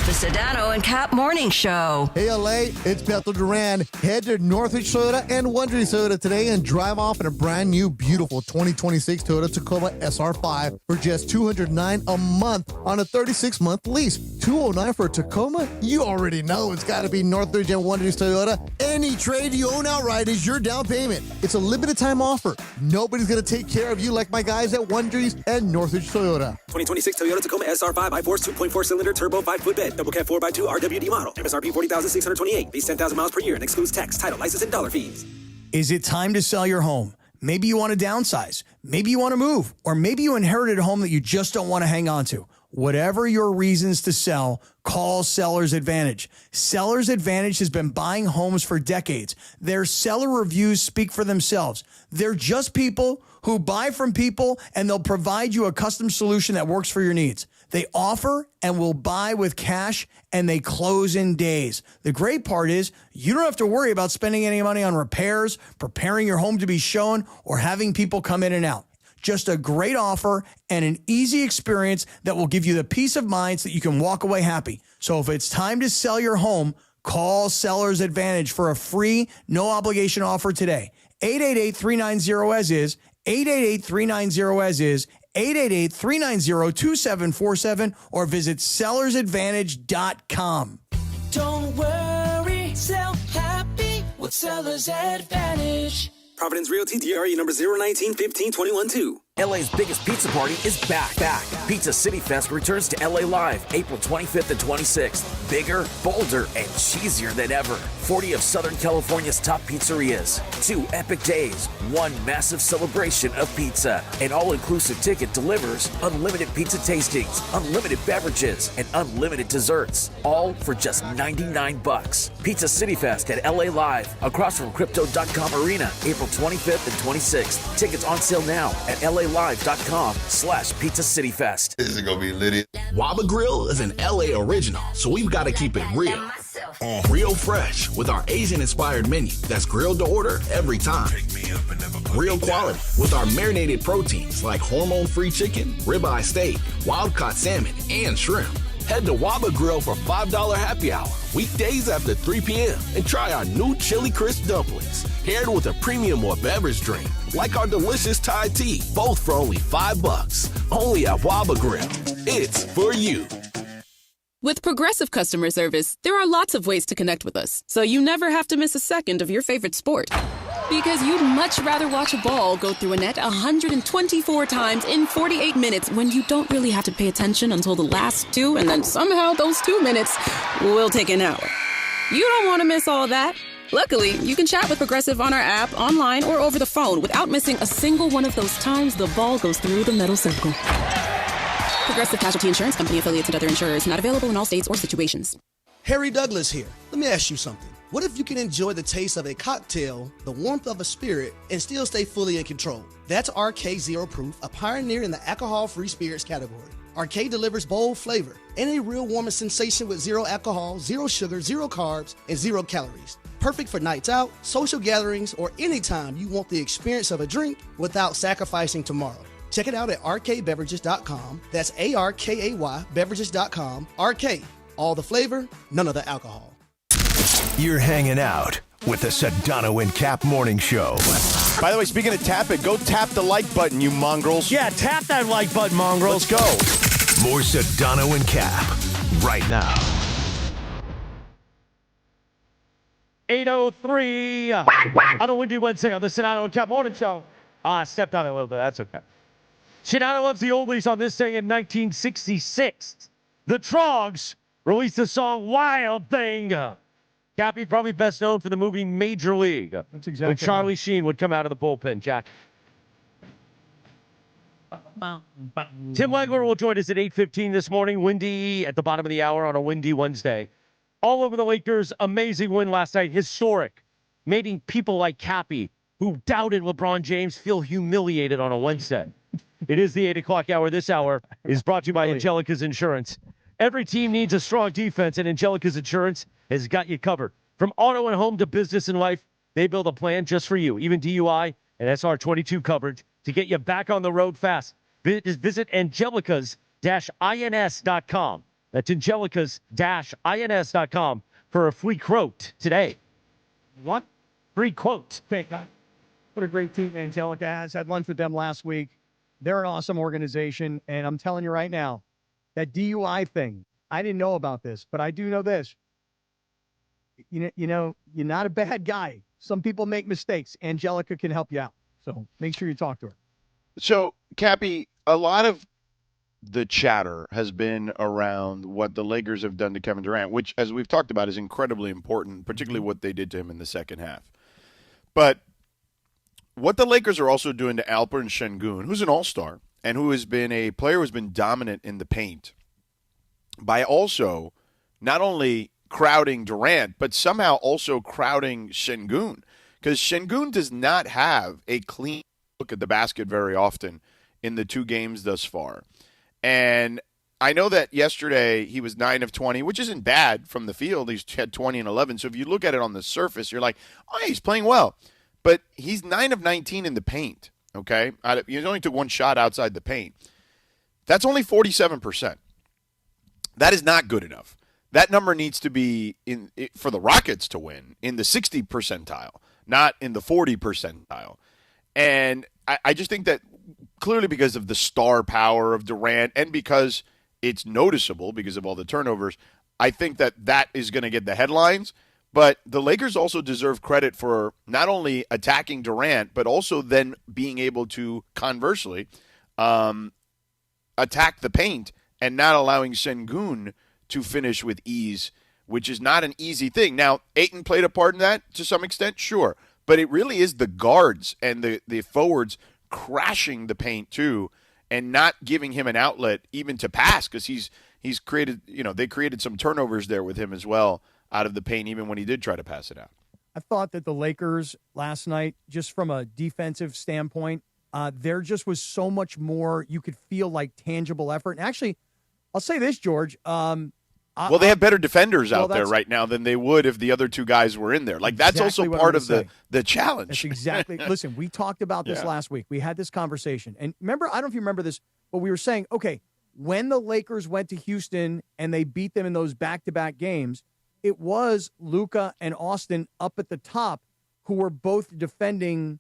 [SPEAKER 4] The Sedano and Kap Morning Show.
[SPEAKER 7] Hey, LA, it's Beto Durant. Head to Northridge Toyota and Wondery Toyota today and drive off in a brand new, beautiful 2026 Toyota Tacoma SR5 for just $209 a month on a 36-month lease. $209 for a Tacoma? You already know it's got to be Northridge and Wondery Toyota. Any trade you own outright is your down payment. It's a limited time offer. Nobody's going to take care of you like my guys at Wondery's and Northridge Toyota.
[SPEAKER 23] 2026 Toyota Tacoma SR5 i-Force 2.4-cylinder turbo 5-foot bed. Double cab 4x2 RWD model. MSRP $40,628. Base 10,000 miles per year and excludes tax, title, license, and dollar fees.
[SPEAKER 21] Is it time to sell your home? Maybe you want to downsize. Maybe you want to move. Or maybe you inherited a home that you just don't want to hang on to. Whatever your reasons to sell, call Seller's Advantage. Seller's Advantage has been buying homes for decades. Their seller reviews speak for themselves. They're just people who buy from people, and they'll provide you a custom solution that works for your needs. They offer and will buy with cash, and they close in days. The great part is you don't have to worry about spending any money on repairs, preparing your home to be shown, or having people come in and out. Just a great offer and an easy experience that will give you the peace of mind so that you can walk away happy. So if it's time to sell your home, call Seller's Advantage for a free, no obligation offer today. 888-390-AS-IS, 888-390-AS-IS, 888-390-2747, or visit sellersadvantage.com.
[SPEAKER 11] Don't worry, sell happy with Seller's Advantage.
[SPEAKER 23] Providence Realty, DRE number 019-15-21-2.
[SPEAKER 17] LA's biggest pizza party is back. Pizza City Fest returns to LA Live April 25th and 26th. Bigger, bolder, and cheesier than ever. 40 of Southern California's top pizzerias. 2 epic days. 1 massive celebration of pizza. An all-inclusive ticket delivers unlimited pizza tastings, unlimited beverages, and unlimited desserts. All for just $99. Pizza City Fest at LA Live across from Crypto.com Arena, April 25th and 26th. Tickets on sale now at LALive.com/Pizza City Fest.
[SPEAKER 2] This is gonna be litty.
[SPEAKER 18] Waba Grill is an LA original, so we've got to keep it real. Real fresh with our Asian-inspired menu that's grilled to order every time. Real quality with our marinated proteins like hormone-free chicken, ribeye steak, wild-caught salmon, and shrimp. Head to Waba Grill for $5 happy hour, weekdays after 3 p.m. and try our new Chili Crisp dumplings, paired with a premium or beverage drink, like our delicious Thai tea, both for only $5. Only at Waba Grill. It's for you.
[SPEAKER 20] With Progressive Customer Service, there are lots of ways to connect with us, so you never have to miss a second of your favorite sport. Because you'd much rather watch a ball go through a net 124 times in 48 minutes when you don't really have to pay attention until the last 2, and then somehow those 2 minutes will take an hour. You don't want to miss all that. Luckily, you can chat with Progressive on our app, online, or over the phone without missing a single one of those times the ball goes through the metal circle. Progressive Casualty Insurance Company, affiliates, and other insurers. Not available in all states or situations.
[SPEAKER 3] Harry Douglas here. Let me ask you something. What if you can enjoy the taste of a cocktail, the warmth of a spirit, and still stay fully in control? That's RK Zero Proof, a pioneer in the alcohol-free spirits category. RK delivers bold flavor and a real warming sensation with 0 alcohol, 0 sugar, 0 carbs, and 0 calories. Perfect for nights out, social gatherings, or anytime you want the experience of a drink without sacrificing tomorrow. Check it out at rkbeverages.com. That's ARKAY beverages.com. RK, All the flavor, none of the alcohol.
[SPEAKER 5] You're hanging out with the Sedano and Kap Morning Show.
[SPEAKER 15] By the way, speaking of tap it, go tap the like button, you mongrels.
[SPEAKER 14] Yeah, tap that like button, mongrels.
[SPEAKER 15] Let's go.
[SPEAKER 5] More Sedano and Kap right now.
[SPEAKER 14] 8:03 on a windy Wednesday on the Sedano and Kap Morning Show. I stepped on it a little bit. That's okay. Sedano loves the oldies on this day in 1966. The Trogs released the song Wild Thing. Cappy, probably best known for the movie Major League.
[SPEAKER 8] That's exactly
[SPEAKER 14] when Charlie Sheen would come out of the bullpen, Jack. Tim Legler will join us at 8:15 this morning. Windy at the bottom of the hour on a windy Wednesday. All over the Lakers, amazing win last night. Historic. Making people like Cappy, who doubted LeBron James, feel humiliated on a Wednesday. It is the 8 o'clock hour. This hour is brought to you by Angelica's Insurance. Every team needs a strong defense, and Angelica's Insurance has got you covered. From auto and home to business and life, they build a plan just for you. Even DUI and SR22 coverage to get you back on the road fast. Visit Angelicas-ins.com. That's Angelicas-ins.com for a free quote today.
[SPEAKER 8] What?
[SPEAKER 14] Free quote.
[SPEAKER 8] What a great team Angelica has. Had lunch with them last week. They're an awesome organization, and I'm telling you right now, that DUI thing, I didn't know about this, but I do know this. You know, you're not a bad guy. Some people make mistakes. Angelica can help you out. So make sure you talk to her.
[SPEAKER 15] So, Cappy, a lot of the chatter has been around what the Lakers have done to Kevin Durant, which, as we've talked about, is incredibly important, particularly what they did to him in the second half. But what the Lakers are also doing to Alperen Şengün, who's an all-star and who has been a player who's been dominant in the paint, by also not only crowding Durant, but somehow also crowding Şengün, because Şengün does not have a clean look at the basket very often in the two games thus far. And I know that yesterday he was 9 of 20, which isn't bad from the field. He's had 20 and 11. So if you look at it on the surface, you're like, oh, yeah, he's playing well. But he's 9 of 19 in the paint, okay? He only took one shot outside the paint. That's only 47%. That is not good enough. That number needs to be, for the Rockets to win, in the 60 percentile, not in the 40 percentile. And I just think that clearly because of the star power of Durant and because it's noticeable because of all the turnovers, I think that is going to get the headlines. But the Lakers also deserve credit for not only attacking Durant, but also then being able to, conversely, attack the paint and not allowing Şengün to finish with ease, which is not an easy thing. Now, Ayton played a part in that to some extent, sure. But it really is the guards and the forwards crashing the paint too and not giving him an outlet even to pass because he's created, they created some turnovers there with him as well out of the paint even when he did try to pass it out.
[SPEAKER 8] I thought that the Lakers last night, just from a defensive standpoint, there just was so much more you could feel like tangible effort. And actually, I'll say this, George.
[SPEAKER 15] They have better defenders out there right now than they would if the other two guys were in there. Like, that's
[SPEAKER 8] exactly
[SPEAKER 15] also part of the challenge.
[SPEAKER 8] That's exactly. Listen, we talked about this last week. We had this conversation. And remember, I don't know if you remember this, but we were saying, okay, when the Lakers went to Houston and they beat them in those back-to-back games, it was Luka and Austin up at the top who were both defending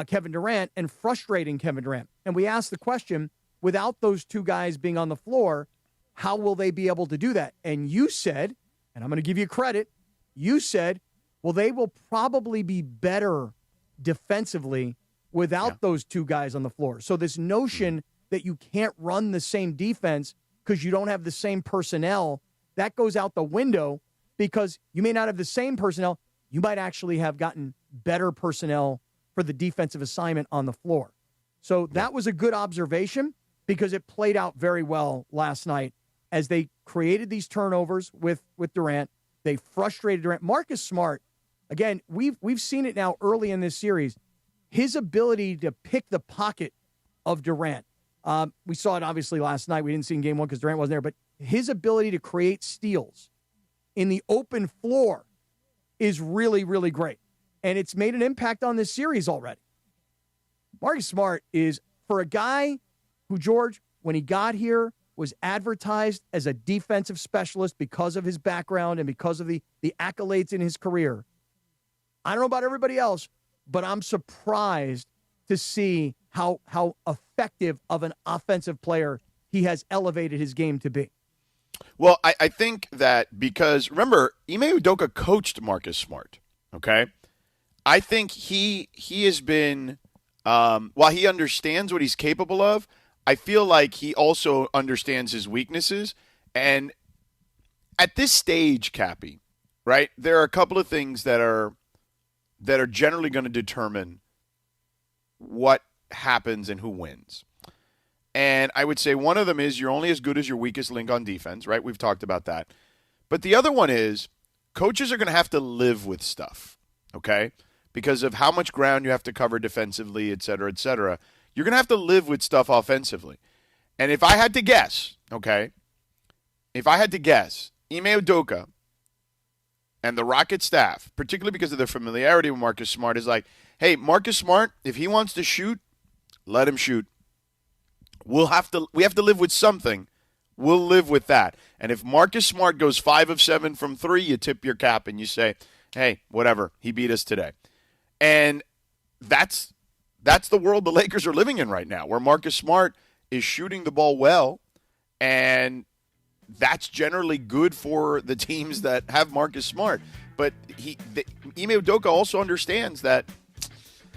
[SPEAKER 8] Kevin Durant and frustrating Kevin Durant. And we asked the question, without those two guys being on the floor, how will they be able to do that? And you said, and I'm going to give you credit, you said, well, they will probably be better defensively without those two guys on the floor. So this notion that you can't run the same defense because you don't have the same personnel, that goes out the window because you may not have the same personnel. You might actually have gotten better personnel for the defensive assignment on the floor. So that was a good observation because it played out very well last night as they created these turnovers with Durant. They frustrated Durant. Marcus Smart, again, we've seen it now early in this series. His ability to pick the pocket of Durant. We saw it obviously last night. We didn't see it in game one because Durant wasn't there, but his ability to create steals in the open floor is really, really great. And it's made an impact on this series already. Marcus Smart is, for a guy who, George, when he got here, was advertised as a defensive specialist because of his background and because of the accolades in his career. I don't know about everybody else, but I'm surprised to see how effective of an offensive player he has elevated his game to be.
[SPEAKER 15] Well, I think that because, remember, Ime Udoka coached Marcus Smart, okay? I think he has been, while he understands what he's capable of, I feel like he also understands his weaknesses. And at this stage, Cappy, right, there are a couple of things that are generally going to determine what happens and who wins. And I would say one of them is you're only as good as your weakest link on defense, right? We've talked about that. But the other one is coaches are going to have to live with stuff, okay? Because of how much ground you have to cover defensively, et cetera, et cetera. You're going to have to live with stuff offensively. And if I had to guess, okay, Ime Udoka and the Rocket staff, particularly because of their familiarity with Marcus Smart, is like, hey, Marcus Smart, if he wants to shoot, let him shoot. We have to live with something. We'll live with that. And if Marcus Smart goes 5 of 7 from 3, you tip your cap and you say, hey, whatever, he beat us today. And that's the world the Lakers are living in right now, where Marcus Smart is shooting the ball well, and that's generally good for the teams that have Marcus Smart. But Ime Udoka also understands that,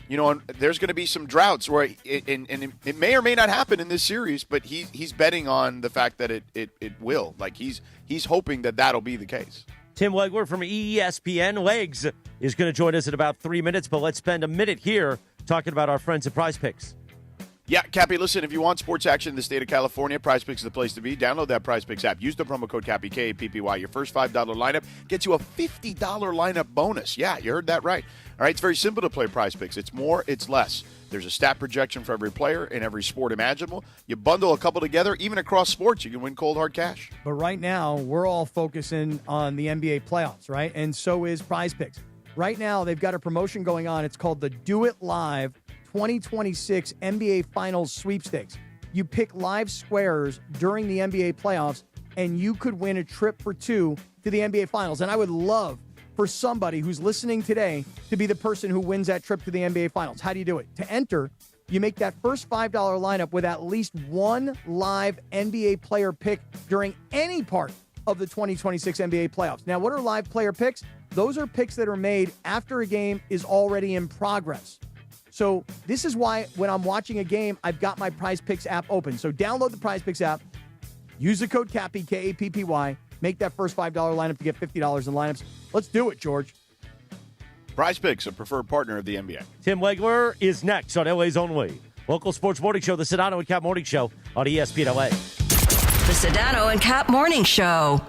[SPEAKER 15] you know, there's going to be some droughts where it may or may not happen in this series, but he's betting on the fact that it will. Like he's hoping that that'll be the case.
[SPEAKER 14] Tim Legler from ESPN. Legs is going to join us in about 3 minutes, but let's spend a minute here talking about our friends at Prize Picks.
[SPEAKER 15] Yeah, Cappy, listen, if you want sports action in the state of California, Prize Picks is the place to be. Download that Prize Picks app. Use the promo code Cappy, K-A-P-P-Y. Your first $5 lineup gets you a $50 lineup bonus. Yeah, you heard that right. All right, it's very simple to play Prize Picks. It's more, it's less. There's a stat projection for every player in every sport imaginable. You bundle a couple together, even across sports, you can win cold, hard cash.
[SPEAKER 8] But right now, we're all focusing on the NBA playoffs, right? And so is Prize Picks. Right now, they've got a promotion going on. It's called the Do It Live 2026 NBA Finals Sweepstakes. You pick live squares during the NBA playoffs, and you could win a trip for 2 to the NBA Finals. And I would love for somebody who's listening today to be the person who wins that trip to the NBA Finals. How do you do it? To enter, you make that first $5 lineup with at least one live NBA player pick during any part of the 2026 NBA playoffs. Now, what are live player picks? Those are picks that are made after a game is already in progress. So this is why when I'm watching a game, I've got my Prize Picks app open. So download the Prize Picks app, use the code CAPPY, K-A-P-P-Y, make that first $5 lineup to get $50 in lineups. Let's do it, George.
[SPEAKER 15] Prize Picks, a preferred partner of the NBA.
[SPEAKER 14] Tim Legler is next on LA's Only local sports morning show, the Sedano and Kap Morning Show on ESPN LA.
[SPEAKER 4] The Sedano and Kap Morning Show.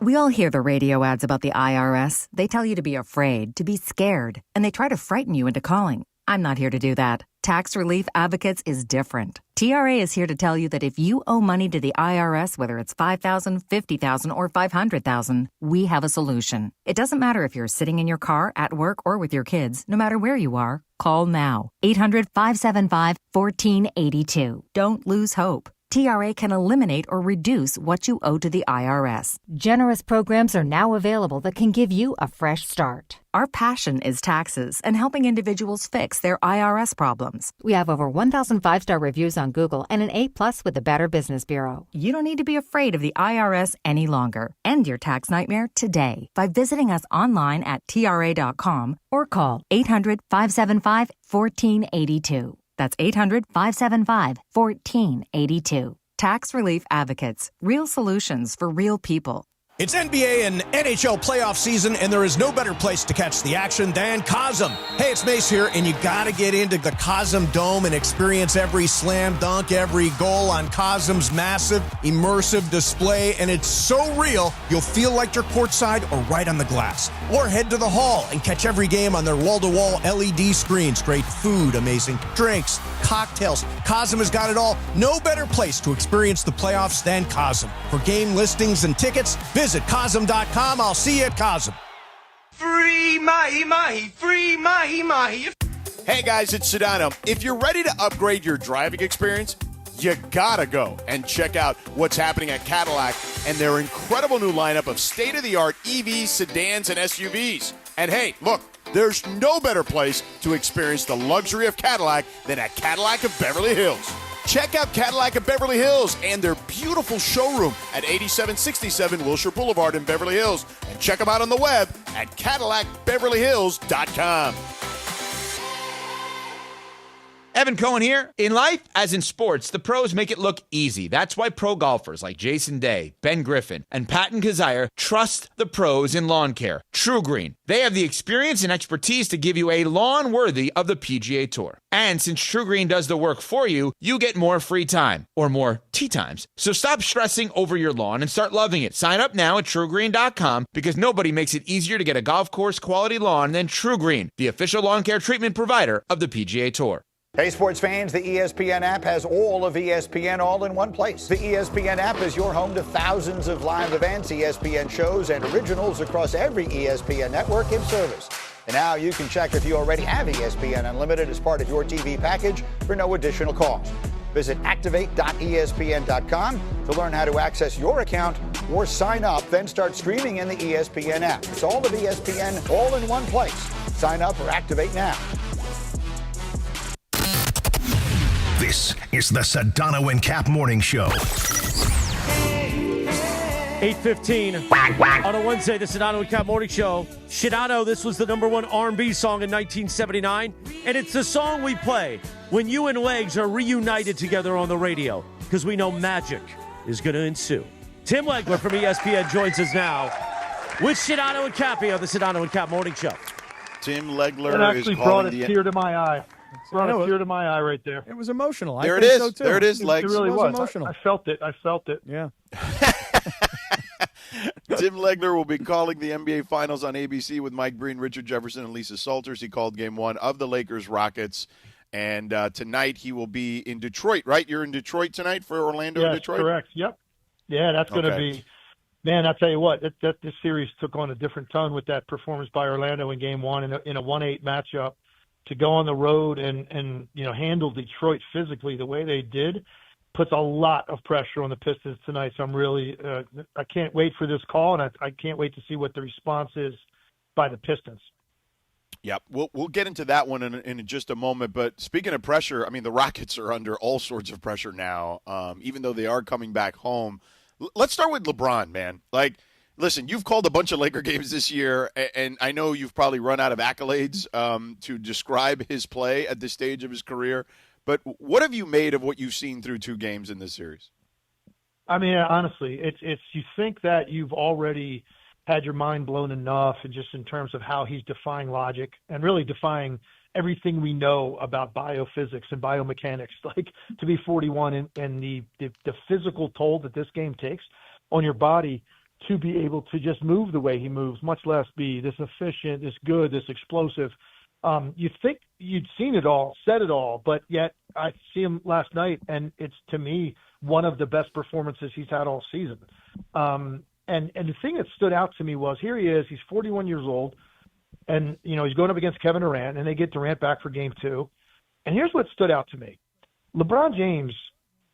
[SPEAKER 1] We all hear the radio ads about the IRS. They tell you to be afraid, to be scared, and they try to frighten you into calling. I'm not here to do that. Tax Relief Advocates is different. TRA is here to tell you that if you owe money to the IRS, whether it's $5,000, $50,000, or $500,000, we have a solution. It doesn't matter if you're sitting in your car, at work, or with your kids. No matter where you are, call now. 800-575-1482. Don't lose hope. TRA can eliminate or reduce what you owe to the IRS.
[SPEAKER 6] Generous programs are now available that can give you a fresh start.
[SPEAKER 1] Our passion is taxes and helping individuals fix their IRS problems.
[SPEAKER 6] We have over 1,000 5-star reviews on Google and an A+ with the Better Business Bureau.
[SPEAKER 1] You don't need to be afraid of the IRS any longer. End your tax nightmare today by visiting us online at TRA.com or call 800-575-1482. That's 800-575-1482. Tax Relief Advocates. Real solutions for real people.
[SPEAKER 9] It's NBA and NHL playoff season, and there is no better place to catch the action than Cosm. Hey, it's Mace here, and you got to get into the Cosm Dome and experience every slam dunk, every goal on Cosm's massive, immersive display, and it's so real, you'll feel like you're courtside or right on the glass. Or head to the hall and catch every game on their wall-to-wall LED screens. Great food, amazing drinks, cocktails. Cosm has got it all. No better place to experience the playoffs than Cosm. For game listings and tickets, visit Cosm.com. I'll see you at Cosm.
[SPEAKER 22] Free mahi-mahi, free mahi-mahi.
[SPEAKER 15] Hey guys, it's Sedano. If you're ready to upgrade your driving experience, you gotta go and check out what's happening at Cadillac and their incredible new lineup of state-of-the-art EVs, sedans, and SUVs. And hey, look, there's no better place to experience the luxury of Cadillac than at Cadillac of Beverly Hills. Check out Cadillac of Beverly Hills and their beautiful showroom at 8767 Wilshire Boulevard in Beverly Hills. And check them out on the web at CadillacBeverlyHills.com.
[SPEAKER 10] Evan Cohen here. In life, as in sports, the pros make it look easy. That's why pro golfers like Jason Day, Ben Griffin, and Patton Kazire trust the pros in lawn care. True Green. They have the experience and expertise to give you a lawn worthy of the PGA Tour. And since True Green does the work for you, you get more free time, or more tee times. So stop stressing over your lawn and start loving it. Sign up now at TrueGreen.com because nobody makes it easier to get a golf course quality lawn than True Green, the official lawn care treatment provider of the PGA Tour.
[SPEAKER 12] Hey, sports fans, the ESPN app has all of ESPN all in one place. The ESPN app is your home to thousands of live events, ESPN shows, and originals across every ESPN network in service. And now you can check if you already have ESPN Unlimited as part of your TV package for no additional cost. Visit activate.espn.com to learn how to access your account or sign up, then start streaming in the ESPN app. It's all of ESPN all in one place. Sign up or activate now.
[SPEAKER 5] This is the Sedano and Kap Morning Show.
[SPEAKER 14] 8:15 on a Wednesday, the Sedano and Kap Morning Show. Sedano, this was the #1 R&B song in 1979, and it's the song we play when you and Legs are reunited together on the radio, because we know magic is going to ensue. Tim Legler from ESPN joins us now with Sedano and Kappy on the Sedano and Kap Morning Show.
[SPEAKER 15] Tim Legler
[SPEAKER 13] it actually brought a tear to my eye. Brought a tear to my eye right there.
[SPEAKER 8] It was emotional.
[SPEAKER 15] There
[SPEAKER 8] I
[SPEAKER 15] it
[SPEAKER 8] think
[SPEAKER 15] is.
[SPEAKER 8] So too.
[SPEAKER 15] There it is, Legs.
[SPEAKER 13] It really was.
[SPEAKER 8] Emotional.
[SPEAKER 13] I felt it.
[SPEAKER 8] Yeah.
[SPEAKER 15] Tim Legler will be calling the NBA Finals on ABC with Mike Breen, Richard Jefferson, and Lisa Salters. He called Game 1 of the Lakers-Rockets. And tonight he will be in Detroit, right? You're in Detroit tonight for Orlando and Detroit?
[SPEAKER 13] Correct. Yep. Yeah, that's going to be – man, I'll tell you what, this series took on a different tone with that performance by Orlando in Game 1 in a 1-8 matchup. To go on the road and handle Detroit physically the way they did puts a lot of pressure on the Pistons tonight. So I'm really I can't wait for this call, and I can't wait to see what the response is by the Pistons.
[SPEAKER 15] Yep, we'll get into that one in just a moment. But speaking of pressure, I mean, the Rockets are under all sorts of pressure now, even though they are coming back home. Let's start with LeBron, man. Listen, you've called a bunch of Laker games this year, and I know you've probably run out of accolades to describe his play at this stage of his career. But what have you made of what you've seen through 2 games in this series?
[SPEAKER 13] I mean, honestly, it's you think that you've already had your mind blown enough, and just in terms of how he's defying logic and really defying everything we know about biophysics and biomechanics, like to be 41 and the physical toll that this game takes on your body to be able to just move the way he moves, much less be this efficient, this good, this explosive. You think you'd seen it all, said it all, but yet I see him last night, and it's, to me, one of the best performances he's had all season. And the thing that stood out to me was, here he is, he's 41 years old, and, he's going up against Kevin Durant, and they get Durant back for Game 2. And here's what stood out to me. LeBron James,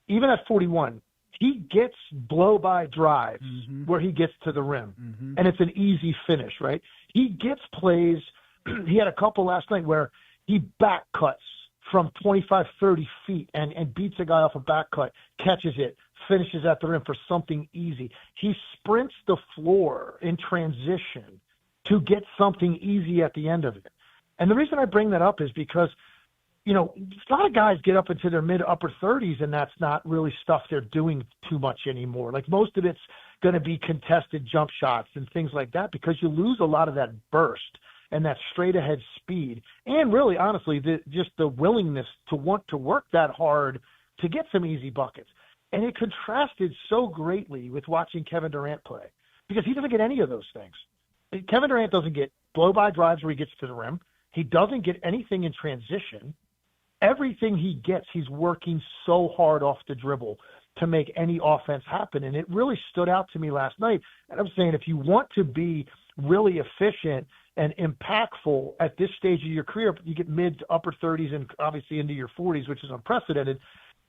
[SPEAKER 13] even at 41, he gets blow-by drives where he gets to the rim, and it's an easy finish, right? He gets plays. He had a couple last night where he back cuts from 25, 30 feet and beats a guy off a back cut, catches it, finishes at the rim for something easy. He sprints the floor in transition to get something easy at the end of it. And the reason I bring that up is because a lot of guys get up into their mid-upper 30s, and that's not really stuff they're doing too much anymore. Like, most of it's going to be contested jump shots and things like that, because you lose a lot of that burst and that straight-ahead speed. And really, honestly, just the willingness to want to work that hard to get some easy buckets. And it contrasted so greatly with watching Kevin Durant play, because he doesn't get any of those things. Kevin Durant doesn't get blow-by drives where he gets to the rim. He doesn't get anything in transition. Everything he gets, he's working so hard off the dribble to make any offense happen. And it really stood out to me last night. And I'm saying, if you want to be really efficient and impactful at this stage of your career, you get mid to upper 30s and obviously into your 40s, which is unprecedented.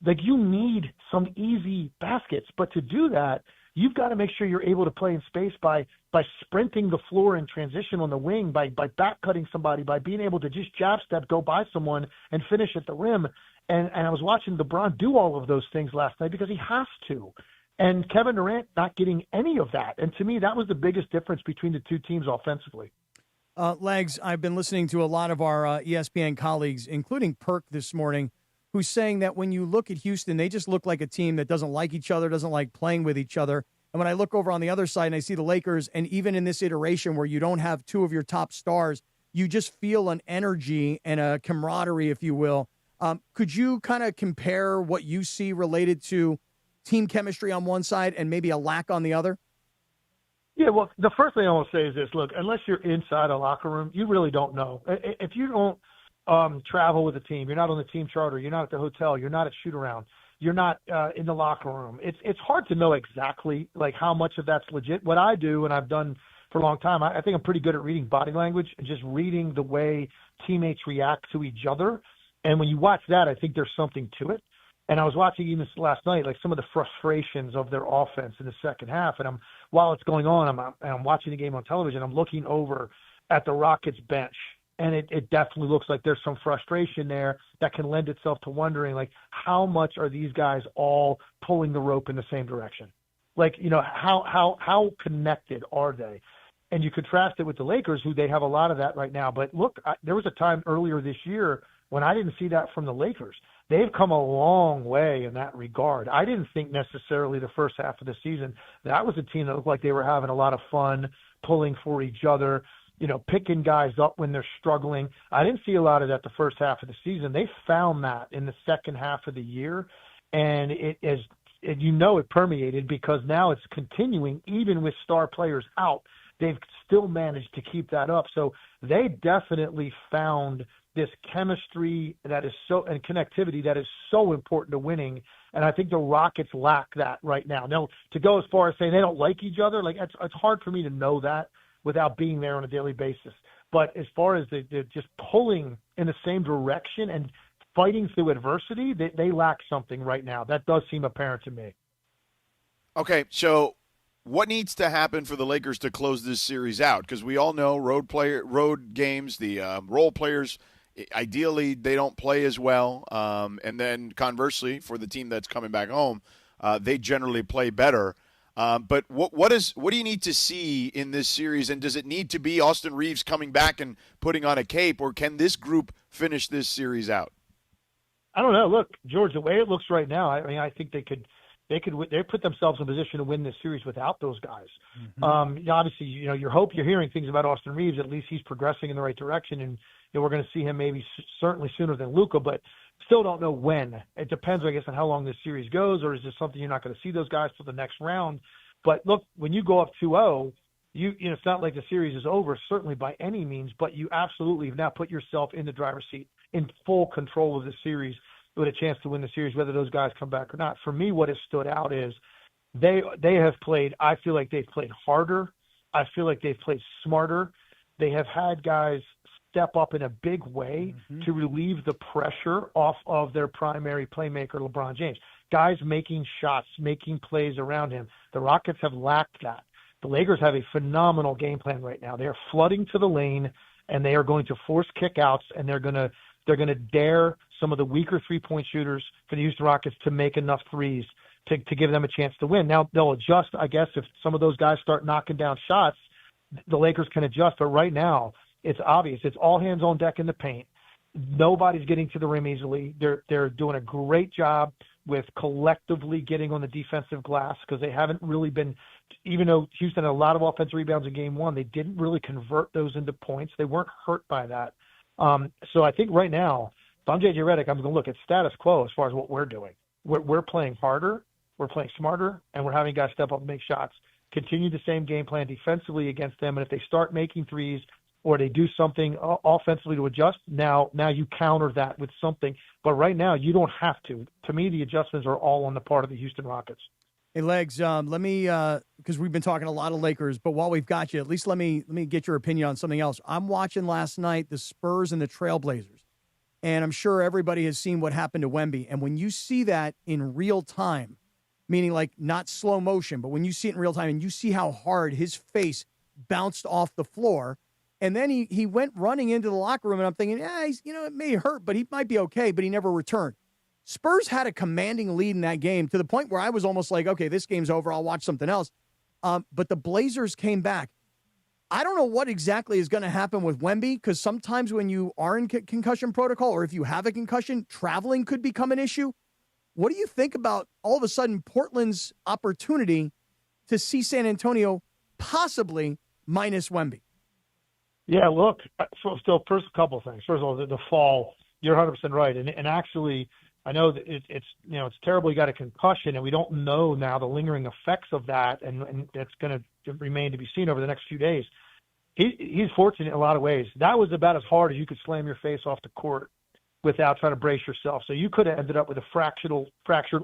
[SPEAKER 13] Like, you need some easy baskets, but to do that, you've got to make sure you're able to play in space by sprinting the floor in transition on the wing, by back cutting somebody, by being able to just jab step, go by someone, and finish at the rim. And I was watching LeBron do all of those things last night because he has to. And Kevin Durant not getting any of that. And to me, that was the biggest difference between the two teams offensively.
[SPEAKER 8] Legs, I've been listening to a lot of our ESPN colleagues, including Perk this morning, who's saying that when you look at Houston, they just look like a team that doesn't like each other, doesn't like playing with each other. And when I look over on the other side and I see the Lakers, and even in this iteration where you don't have two of your top stars, you just feel an energy and a camaraderie, if you will. Could you kind of compare what you see related to team chemistry on one side and maybe a lack on the other?
[SPEAKER 13] Yeah, well, the first thing I want to say is this. Look, unless you're inside a locker room, you really don't know. If you don't travel with a team, you're not on the team charter, you're not at the hotel, you're not at shoot-around, you're not in the locker room. It's hard to know exactly like how much of that's legit. What I do, and I've done for a long time, I think I'm pretty good at reading body language and just reading the way teammates react to each other. And when you watch that, I think there's something to it. And I was watching even last night, like some of the frustrations of their offense in the second half. And while it's going on, I'm watching the game on television. I'm looking over at the Rockets bench. And it definitely looks like there's some frustration there that can lend itself to wondering, like, how much are these guys all pulling the rope in the same direction? Like, you know, how connected are they? And you contrast it with the Lakers, who they have a lot of that right now. But look, there was a time earlier this year when I didn't see that from the Lakers. They've come a long way in that regard. I didn't think necessarily the first half of the season that was a team that looked like they were having a lot of fun, pulling for each other, you know, picking guys up when they're struggling. I didn't see a lot of that the first half of the season. They found that in the second half of the year, and it permeated because now it's continuing even with star players out. They've still managed to keep that up. So they definitely found this chemistry that is and connectivity that is so important to winning. And I think the Rockets lack that right now. Now, to go as far as saying they don't like each other, like it's hard for me to know that without being there on a daily basis. But as far as they're just pulling in the same direction and fighting through adversity, they lack something right now. That does seem apparent to me.
[SPEAKER 15] Okay, so what needs to happen for the Lakers to close this series out? Because we all know road games, the role players, ideally they don't play as well. And then conversely, for the team that's coming back home, they generally play better. But what do you need to see in this series? And does it need to be Austin Reeves coming back and putting on a cape, or can this group finish this series out?
[SPEAKER 13] I don't know. Look, George, the way it looks right now, I mean, I think they put themselves in a position to win this series without those guys. Mm-hmm. Obviously, you're hearing things about Austin Reeves. At least he's progressing in the right direction, and we're going to see him maybe certainly sooner than Luka, but still don't know when. It depends, I guess, on how long this series goes, or is this something you're not going to see those guys till the next round? But look, when you go up 2-0, it's not like the series is over, certainly by any means, but you absolutely have now put yourself in the driver's seat, in full control of the series, with a chance to win the series, whether those guys come back or not. For me, what has stood out is they have played, I feel like they've played harder. I feel like they've played smarter. They have had guys step up in a big way to relieve the pressure off of their primary playmaker, LeBron James. Guys making shots, making plays around him. The Rockets have lacked that. The Lakers have a phenomenal game plan right now. They are flooding to the lane, and they are going to force kickouts, and they're going to dare some of the weaker three-point shooters for the Houston Rockets to make enough threes to give them a chance to win. Now, they'll adjust, I guess, if some of those guys start knocking down shots, the Lakers can adjust. But right now, it's obvious. It's all hands on deck in the paint. Nobody's getting to the rim easily. They're doing a great job with collectively getting on the defensive glass because they haven't really been, even though Houston had a lot of offensive rebounds in game one, they didn't really convert those into points. They weren't hurt by that. So I think right now, if I'm J.J. Redick, I'm going to look at status quo as far as what we're doing. We're playing harder, we're playing smarter, and we're having guys step up and make shots. Continue the same game plan defensively against them, and if they start making threes or they do something offensively to adjust, now you counter that with something. But right now, you don't have to. To me, the adjustments are all on the part of the Houston Rockets.
[SPEAKER 8] Hey, Legs, let me, because we've been talking a lot of Lakers, but while we've got you, at least let me get your opinion on something else. I'm watching last night the Spurs and the Trailblazers. And I'm sure everybody has seen what happened to Wemby. And when you see that in real time, meaning like not slow motion, but when you see it in real time and you see how hard his face bounced off the floor, and then he went running into the locker room, and I'm thinking, it may hurt, but he might be okay, but he never returned. Spurs had a commanding lead in that game to the point where I was almost like, okay, this game's over. I'll watch something else. But the Blazers came back. I don't know what exactly is going to happen with Wemby, because sometimes when you are in concussion protocol, or if you have a concussion, traveling could become an issue. What do you think about all of a sudden Portland's opportunity to see San Antonio possibly minus Wemby?
[SPEAKER 13] Yeah, look, so first a couple of things. First of all, the fall, you're 100% right. And actually, I know that it's terrible you got a concussion, and we don't know now the lingering effects of that, and that's going to remain to be seen over the next few days. He's fortunate in a lot of ways. That was about as hard as you could slam your face off the court without trying to brace yourself. So you could have ended up with a fractured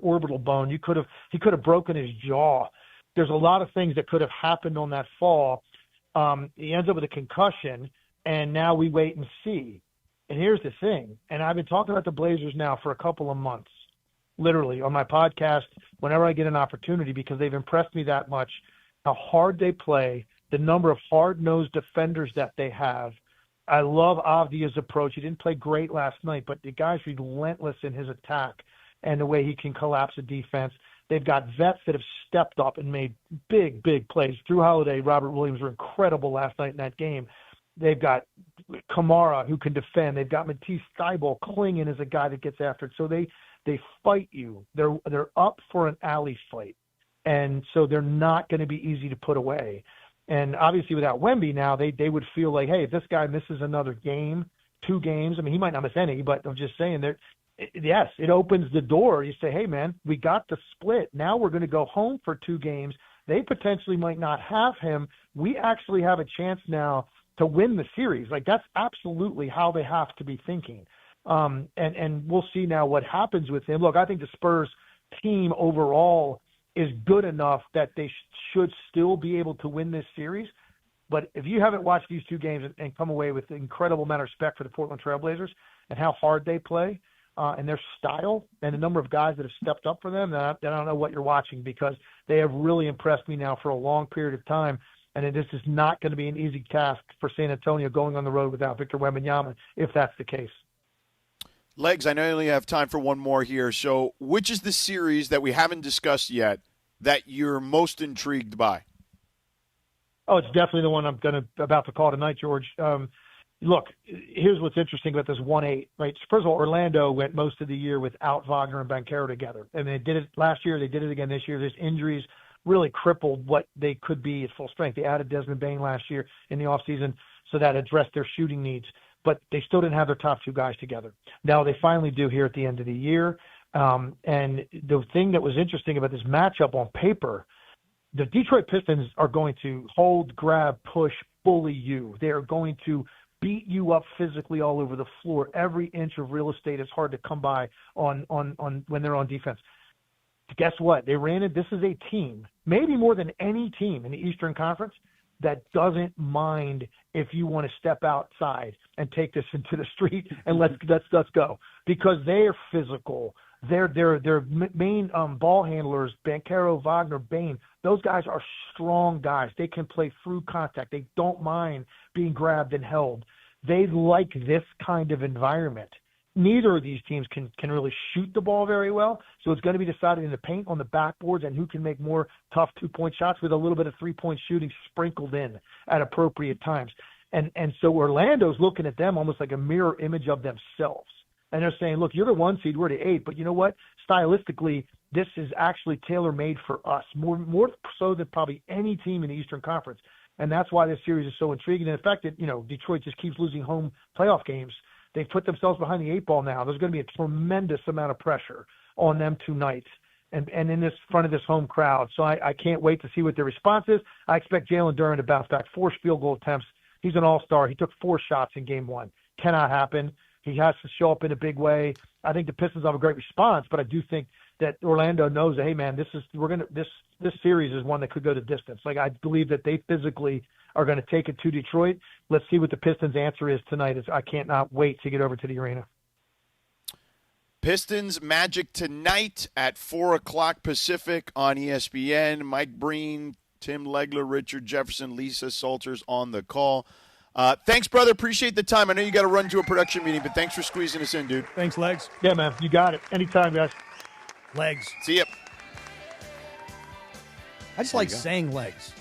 [SPEAKER 13] orbital bone. He could have broken his jaw. There's a lot of things that could have happened on that fall. He ends up with a concussion, and now we wait and see. And here's the thing, and I've been talking about the Blazers now for a couple of months, literally, on my podcast whenever I get an opportunity, because they've impressed me that much, how hard they play, the number of hard-nosed defenders that they have. I love Avdia's approach. He didn't play great last night, but the guy's relentless in his attack and the way he can collapse a defense. They've got vets that have stepped up and made big, big plays. Drew Holiday, Robert Williams were incredible last night in that game. They've got Kamara who can defend. They've got Matisse Thybulle clinging as a guy that gets after it. So they fight you. They're up for an alley fight. And so they're not going to be easy to put away. And obviously without Wemby now, they would feel like, hey, if this guy misses another game, 2 games, I mean, he might not miss any, but I'm just saying yes, it opens the door. You say, hey, man, we got the split. Now we're going to go home for 2 games. They potentially might not have him. We actually have a chance now to win the series. Like, that's absolutely how they have to be thinking. And we'll see now what happens with him. Look, I think the Spurs team overall is good enough that they should still be able to win this series. But if you haven't watched these 2 games and come away with an incredible amount of respect for the Portland Trailblazers and how hard they play and their style and the number of guys that have stepped up for them, then I don't know what you're watching, because they have really impressed me now for a long period of time. And this is not going to be an easy task for San Antonio going on the road without Victor Wembanyama, if that's the case.
[SPEAKER 15] Legs, I know you only have time for one more here. So which is the series that we haven't discussed yet that you're most intrigued by?
[SPEAKER 13] Oh, it's definitely the one I'm about to call tonight, George. Look, here's what's interesting about this 1-8, right? First of all, Orlando went most of the year without Wagner and Banchero together. And they did it last year. They did it again this year. There's injuries really crippled what they could be at full strength. They added Desmond Bane last year in the offseason, so that addressed their shooting needs. But they still didn't have their top 2 guys together. Now they finally do here at the end of the year. And the thing that was interesting about this matchup on paper, the Detroit Pistons are going to hold, grab, push, bully you. They are going to beat you up physically all over the floor. Every inch of real estate is hard to come by on when they're on defense. Guess what? This is a team, maybe more than any team in the Eastern Conference, that doesn't mind if you want to step outside and take this into the street and let's go, because they're physical. Their main ball handlers, Banchero, Wagner, Bane, those guys are strong guys. They can play through contact. They don't mind being grabbed and held. They like this kind of environment. Neither of these teams can really shoot the ball very well, so it's going to be decided in the paint, on the backboards, and who can make more tough 2-point shots with a little bit of 3-point shooting sprinkled in at appropriate times. And so Orlando's looking at them almost like a mirror image of themselves. And they're saying, look, you're the 1 seed, we're the 8, but you know what? Stylistically, this is actually tailor-made for us, more so than probably any team in the Eastern Conference. And that's why this series is so intriguing. And the fact that, Detroit just keeps losing home playoff games, they've put themselves behind the 8 ball now. There's going to be a tremendous amount of pressure on them tonight and in this front of this home crowd. So I can't wait to see what their response is. I expect Jalen Durant to bounce back. 4 field goal attempts. He's an all-star. He took 4 shots in game 1. Cannot happen. He has to show up in a big way. I think the Pistons have a great response, but I do think that Orlando knows that, hey man, this series is one that could go the distance. Like, I believe that they physically are going to take it to Detroit. Let's see what the Pistons' answer is tonight. I can't not wait to get over to the arena.
[SPEAKER 15] Pistons Magic tonight at 4 o'clock Pacific on ESPN. Mike Breen, Tim Legler, Richard Jefferson, Lisa Salters on the call. Thanks, brother. Appreciate the time. I know you got to run to a production meeting, but thanks for squeezing us in, dude.
[SPEAKER 8] Thanks, Legs.
[SPEAKER 13] Yeah, man. You got it. Anytime, guys.
[SPEAKER 8] Legs.
[SPEAKER 15] See ya.
[SPEAKER 8] I just like saying Legs.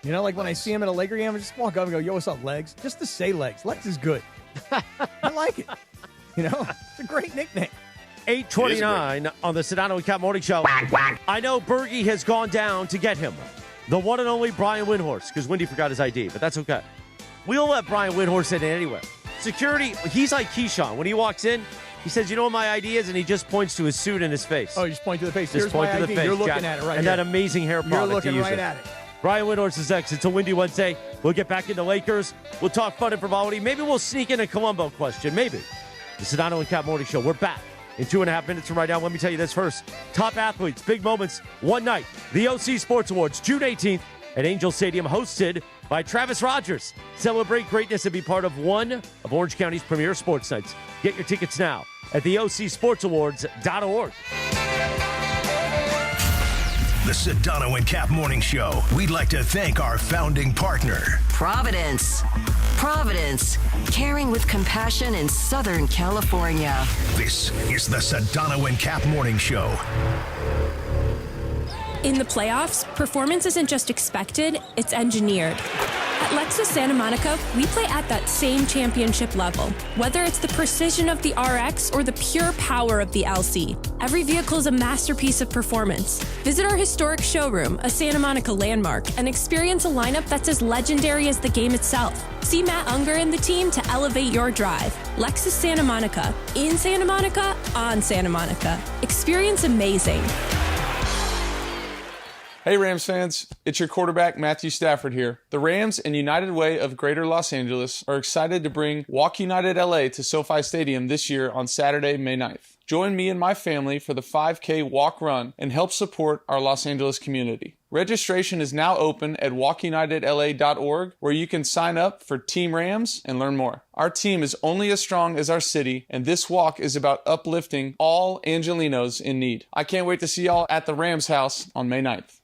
[SPEAKER 8] You know, like when I see him at a Laker game, I just walk up and go, yo, what's up, Legs? Just to say Legs. Legs is good. I like it. You know, it's a great nickname.
[SPEAKER 14] 8:29 on the Sedano and Kap Morning Show. I know Bergie has gone down to get him. The one and only Brian Windhorst, because Wendy forgot his ID, but that's okay. We'll let Brian Windhorst in anyway. Security, he's like Keyshawn. When he walks in, he says, you know what my ID is? And he just points to his suit and his face.
[SPEAKER 8] Oh, you just point to the face.
[SPEAKER 14] Just
[SPEAKER 8] Here's
[SPEAKER 14] point
[SPEAKER 8] my
[SPEAKER 14] to
[SPEAKER 8] ID.
[SPEAKER 14] the face.
[SPEAKER 8] You're looking
[SPEAKER 14] Jack.
[SPEAKER 8] at it right
[SPEAKER 14] And
[SPEAKER 8] here.
[SPEAKER 14] that amazing hair product.
[SPEAKER 8] You're looking
[SPEAKER 14] to use
[SPEAKER 8] right
[SPEAKER 14] it.
[SPEAKER 8] at it.
[SPEAKER 14] Brian Windhorst is next. It's a Windy Wednesday. We'll get back into Lakers. We'll talk fun and frivolity. Maybe we'll sneak in a Columbo question. Maybe. The Sedano and Kap Morning Show. We're back in 2.5 minutes from right now. Let me tell you this first. Top athletes, big moments, one night. The OC Sports Awards, June 18th at Angel Stadium, hosted by Travis Rogers. Celebrate greatness and be part of one of Orange County's premier sports nights. Get your tickets now at theocsportsawards.org.
[SPEAKER 5] The Sedano and Kap Morning Show. We'd like to thank our founding partner,
[SPEAKER 4] Providence. Providence, caring with compassion in Southern California.
[SPEAKER 5] This is the Sedano and Kap Morning Show.
[SPEAKER 7] In the playoffs, performance isn't just expected, it's engineered. At Lexus Santa Monica, we play at that same championship level. Whether it's the precision of the RX or the pure power of the LC, every vehicle is a masterpiece of performance. Visit our historic showroom, a Santa Monica landmark, and experience a lineup that's as legendary as the game itself. See Matt Unger and the team to elevate your drive. Lexus Santa Monica. In Santa Monica, on Santa Monica. Experience amazing.
[SPEAKER 16] Hey Rams fans, it's your quarterback Matthew Stafford here. The Rams and United Way of Greater Los Angeles are excited to bring Walk United LA to SoFi Stadium this year on Saturday, May 9th. Join me and my family for the 5K walk run and help support our Los Angeles community. Registration is now open at walkunitedla.org, where you can sign up for Team Rams and learn more. Our team is only as strong as our city, and this walk is about uplifting all Angelinos in need. I can't wait to see y'all at the Rams house on May 9th.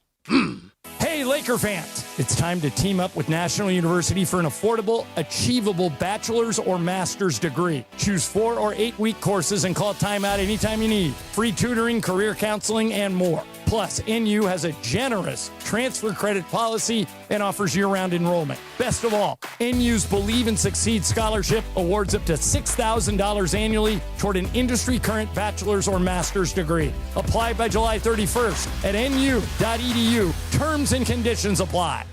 [SPEAKER 19] Hey, Laker fans! It's time to team up with National University for an affordable, achievable bachelor's or master's degree. Choose 4 or 8 week courses and call timeout anytime you need. Free tutoring, career counseling, and more. Plus, NU has a generous transfer credit policy and offers year-round enrollment. Best of all, NU's Believe and Succeed Scholarship awards up to $6,000 annually toward an industry-current bachelor's or master's degree. Apply by July 31st at nu.edu. Terms and conditions apply.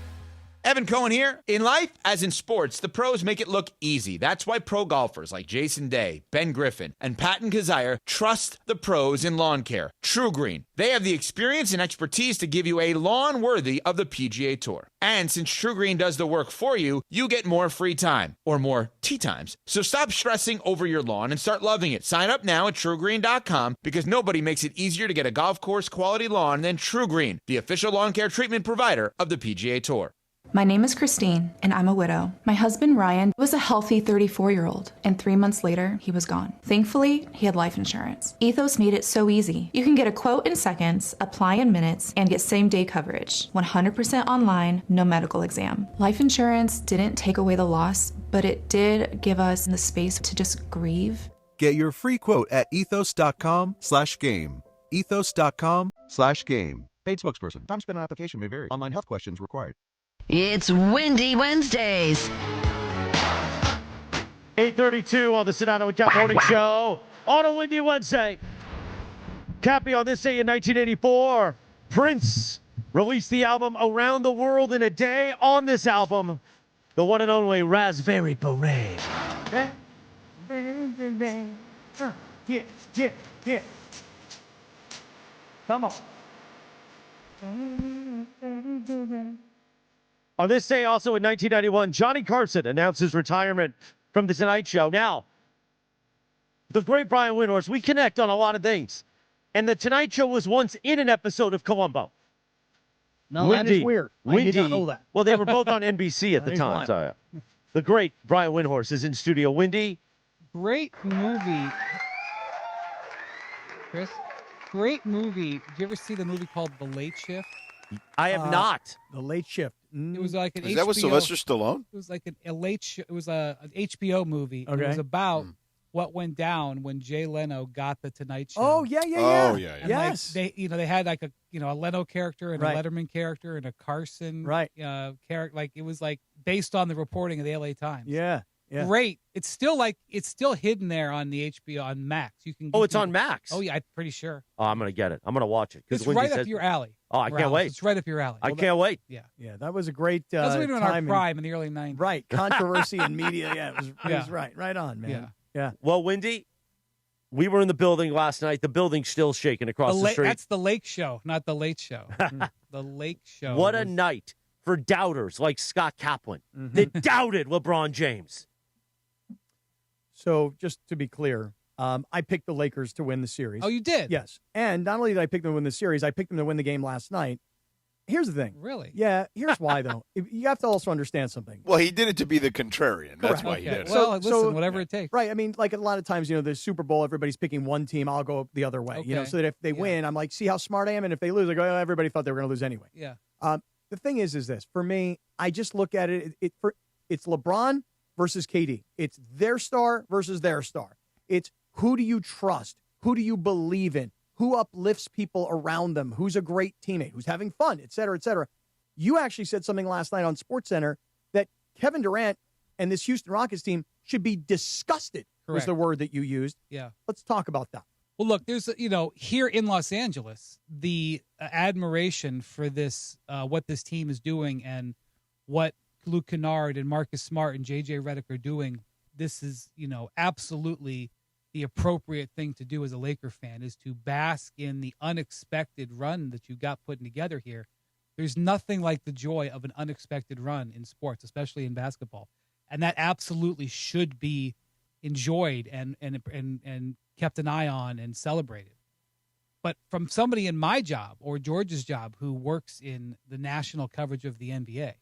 [SPEAKER 10] Evan Cohen here. In life, as in sports, the pros make it look easy. That's why pro golfers like Jason Day, Ben Griffin, and Patton Kazire trust the pros in lawn care. True Green. They have the experience and expertise to give you a lawn worthy of the PGA Tour. And since True Green does the work for you, you get more free time, or more tee times. So stop stressing over your lawn and start loving it. Sign up now at TrueGreen.com, because nobody makes it easier to get a golf course quality lawn than True Green, the official lawn care treatment provider of the PGA Tour.
[SPEAKER 24] My name is Christine, and I'm a widow. My husband, Ryan, was a healthy 34-year-old, and 3 months later, he was gone. Thankfully, he had life insurance. Ethos made it so easy. You can get a quote in seconds, apply in minutes, and get same-day coverage. 100% online, no medical exam. Life insurance didn't take away the loss, but it did give us the space to just grieve.
[SPEAKER 25] Get your free quote at ethos.com/game. Ethos.com/game. Paid spokesperson. Time spent on application may vary. Online health questions required.
[SPEAKER 4] It's Windy Wednesdays.
[SPEAKER 14] 8:32 on the Sedano and Kap Morning Show on a Windy Wednesday. Cappy, on this day in 1984, Prince released the album Around the World in a Day. On this album, the one and only Raspberry Beret. Yeah. Come on. On this day, also in 1991, Johnny Carson announced his retirement from The Tonight Show. Now, the great Brian Windhorst, we connect on a lot of things. And The Tonight Show was once in an episode of Columbo.
[SPEAKER 8] No, Windy, that is weird. I did not know that.
[SPEAKER 14] Well, they were both on NBC at the time. So, the great Brian Windhorst is in studio. Windy.
[SPEAKER 26] Great movie.
[SPEAKER 2] Chris. Great movie. Did you ever see the movie called The Late Shift?
[SPEAKER 14] I have not.
[SPEAKER 8] The Late Shift.
[SPEAKER 2] It was like an
[SPEAKER 15] Is that with Sylvester Stallone?
[SPEAKER 2] It was like it was an HBO movie.
[SPEAKER 8] Okay.
[SPEAKER 2] It was about what went down when Jay Leno got the Tonight Show.
[SPEAKER 8] Oh, yeah.
[SPEAKER 15] Oh, yeah.
[SPEAKER 2] And
[SPEAKER 8] Yes.
[SPEAKER 2] like, they had like a Leno character and
[SPEAKER 8] Right.
[SPEAKER 2] a Letterman character and a Carson
[SPEAKER 8] Right.
[SPEAKER 2] character. Like it was like based on the reporting of the LA Times.
[SPEAKER 8] Yeah. Yeah.
[SPEAKER 2] Great. It's still hidden there on the HBO on Max. You can.
[SPEAKER 14] Oh, it's on Max.
[SPEAKER 2] Oh yeah, I'm pretty sure.
[SPEAKER 14] Oh, I'm gonna get it. I'm gonna watch it.
[SPEAKER 2] It's right up your alley.
[SPEAKER 14] Oh, I can't
[SPEAKER 2] Morales.
[SPEAKER 14] wait.
[SPEAKER 2] It's right up your alley.
[SPEAKER 14] I can't wait.
[SPEAKER 2] Yeah.
[SPEAKER 8] Yeah, that was a great
[SPEAKER 2] That was when we were in our
[SPEAKER 8] time.
[SPEAKER 2] prime in the early 90s.
[SPEAKER 8] Right. Controversy in media. Yeah, it was
[SPEAKER 2] Yeah.
[SPEAKER 8] right on, man. Yeah.
[SPEAKER 14] Well, Windy, we were in the building last night. The building's still shaking across the street.
[SPEAKER 2] That's the Lake Show, not the Late Show. The Lake Show.
[SPEAKER 14] What a night for doubters like Scott Kaplan that doubted LeBron James.
[SPEAKER 8] So just to be clear, I picked the Lakers to win the series.
[SPEAKER 2] Oh, you did?
[SPEAKER 8] Yes. And not only did I pick them to win the series, I picked them to win the game last night. Here's the thing.
[SPEAKER 2] Really?
[SPEAKER 8] Yeah, here's why, though. You have to also understand something.
[SPEAKER 15] Well, he did it to be the contrarian. That's
[SPEAKER 8] Correct.
[SPEAKER 15] why he did it.
[SPEAKER 2] Well, listen, whatever it takes.
[SPEAKER 8] Right. I mean, like a lot of times, the Super Bowl, everybody's picking one team. I'll go the other way,
[SPEAKER 2] Okay.
[SPEAKER 8] so that if they win, I'm like, see how smart I am? And if they lose, I go, oh, everybody thought they were going to lose anyway.
[SPEAKER 2] Yeah.
[SPEAKER 8] The thing is this. For me, I just look at it. It's LeBron versus KD. It's their star versus their star. It's who do you trust? Who do you believe in? Who uplifts people around them? Who's a great teammate? Who's having fun, et cetera, et cetera. You actually said something last night on SportsCenter that Kevin Durant and this Houston Rockets team should be disgusted, was
[SPEAKER 2] Correct.
[SPEAKER 8] the word that you used.
[SPEAKER 2] Yeah.
[SPEAKER 8] Let's talk about that.
[SPEAKER 2] Well, look, there's, here in Los Angeles, the admiration for this, what this team is doing and what Luke Kennard and Marcus Smart and J.J. Redick are doing, this is, absolutely the appropriate thing to do as a Laker fan, is to bask in the unexpected run that you got putting together here. There's nothing like the joy of an unexpected run in sports, especially in basketball. And that absolutely should be enjoyed and kept an eye on and celebrated. But from somebody in my job or George's job who works in the national coverage of the NBA,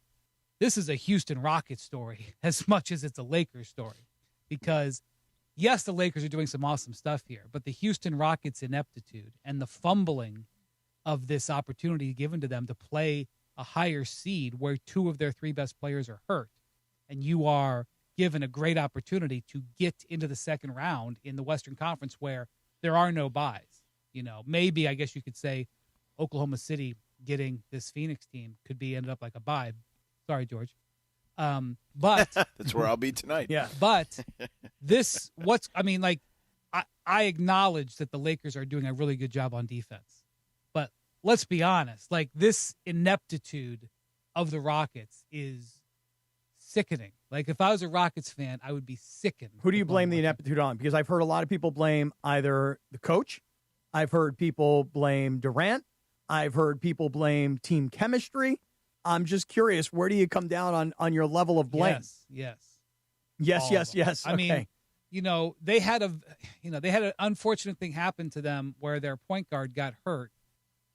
[SPEAKER 2] this is a Houston Rockets story as much as it's a Lakers story. Because, yes, the Lakers are doing some awesome stuff here, but the Houston Rockets' ineptitude and the fumbling of this opportunity given to them to play a higher seed where two of their three best players are hurt, and you are given a great opportunity to get into the second round in the Western Conference where there are no buys. Maybe I guess you could say Oklahoma City getting this Phoenix team could be ended up like a buy. Sorry, George. But
[SPEAKER 15] that's where I'll be tonight.
[SPEAKER 8] Yeah.
[SPEAKER 2] But I acknowledge that the Lakers are doing a really good job on defense. But let's be honest, this ineptitude of the Rockets is sickening. If I was a Rockets fan, I would be sickened.
[SPEAKER 8] Who do you blame the ineptitude on? Because I've heard a lot of people blame either the coach. I've heard people blame Durant. I've heard people blame team chemistry. I'm just curious, where do you come down on your level of blame? Yes.
[SPEAKER 2] I mean, they had an unfortunate thing happen to them where their point guard got hurt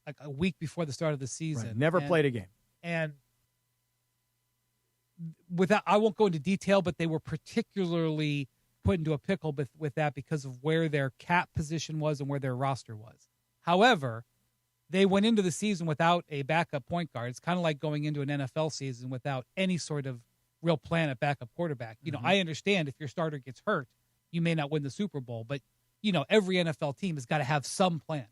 [SPEAKER 2] like a week before the start of the season.
[SPEAKER 8] Right. Never played a game.
[SPEAKER 2] And I won't go into detail, but they were particularly put into a pickle with that because of where their cap position was and where their roster was. However, they went into the season without a backup point guard. It's kind of like going into an NFL season without any sort of real plan at backup quarterback. I understand if your starter gets hurt, you may not win the Super Bowl, but every NFL team has got to have some plan.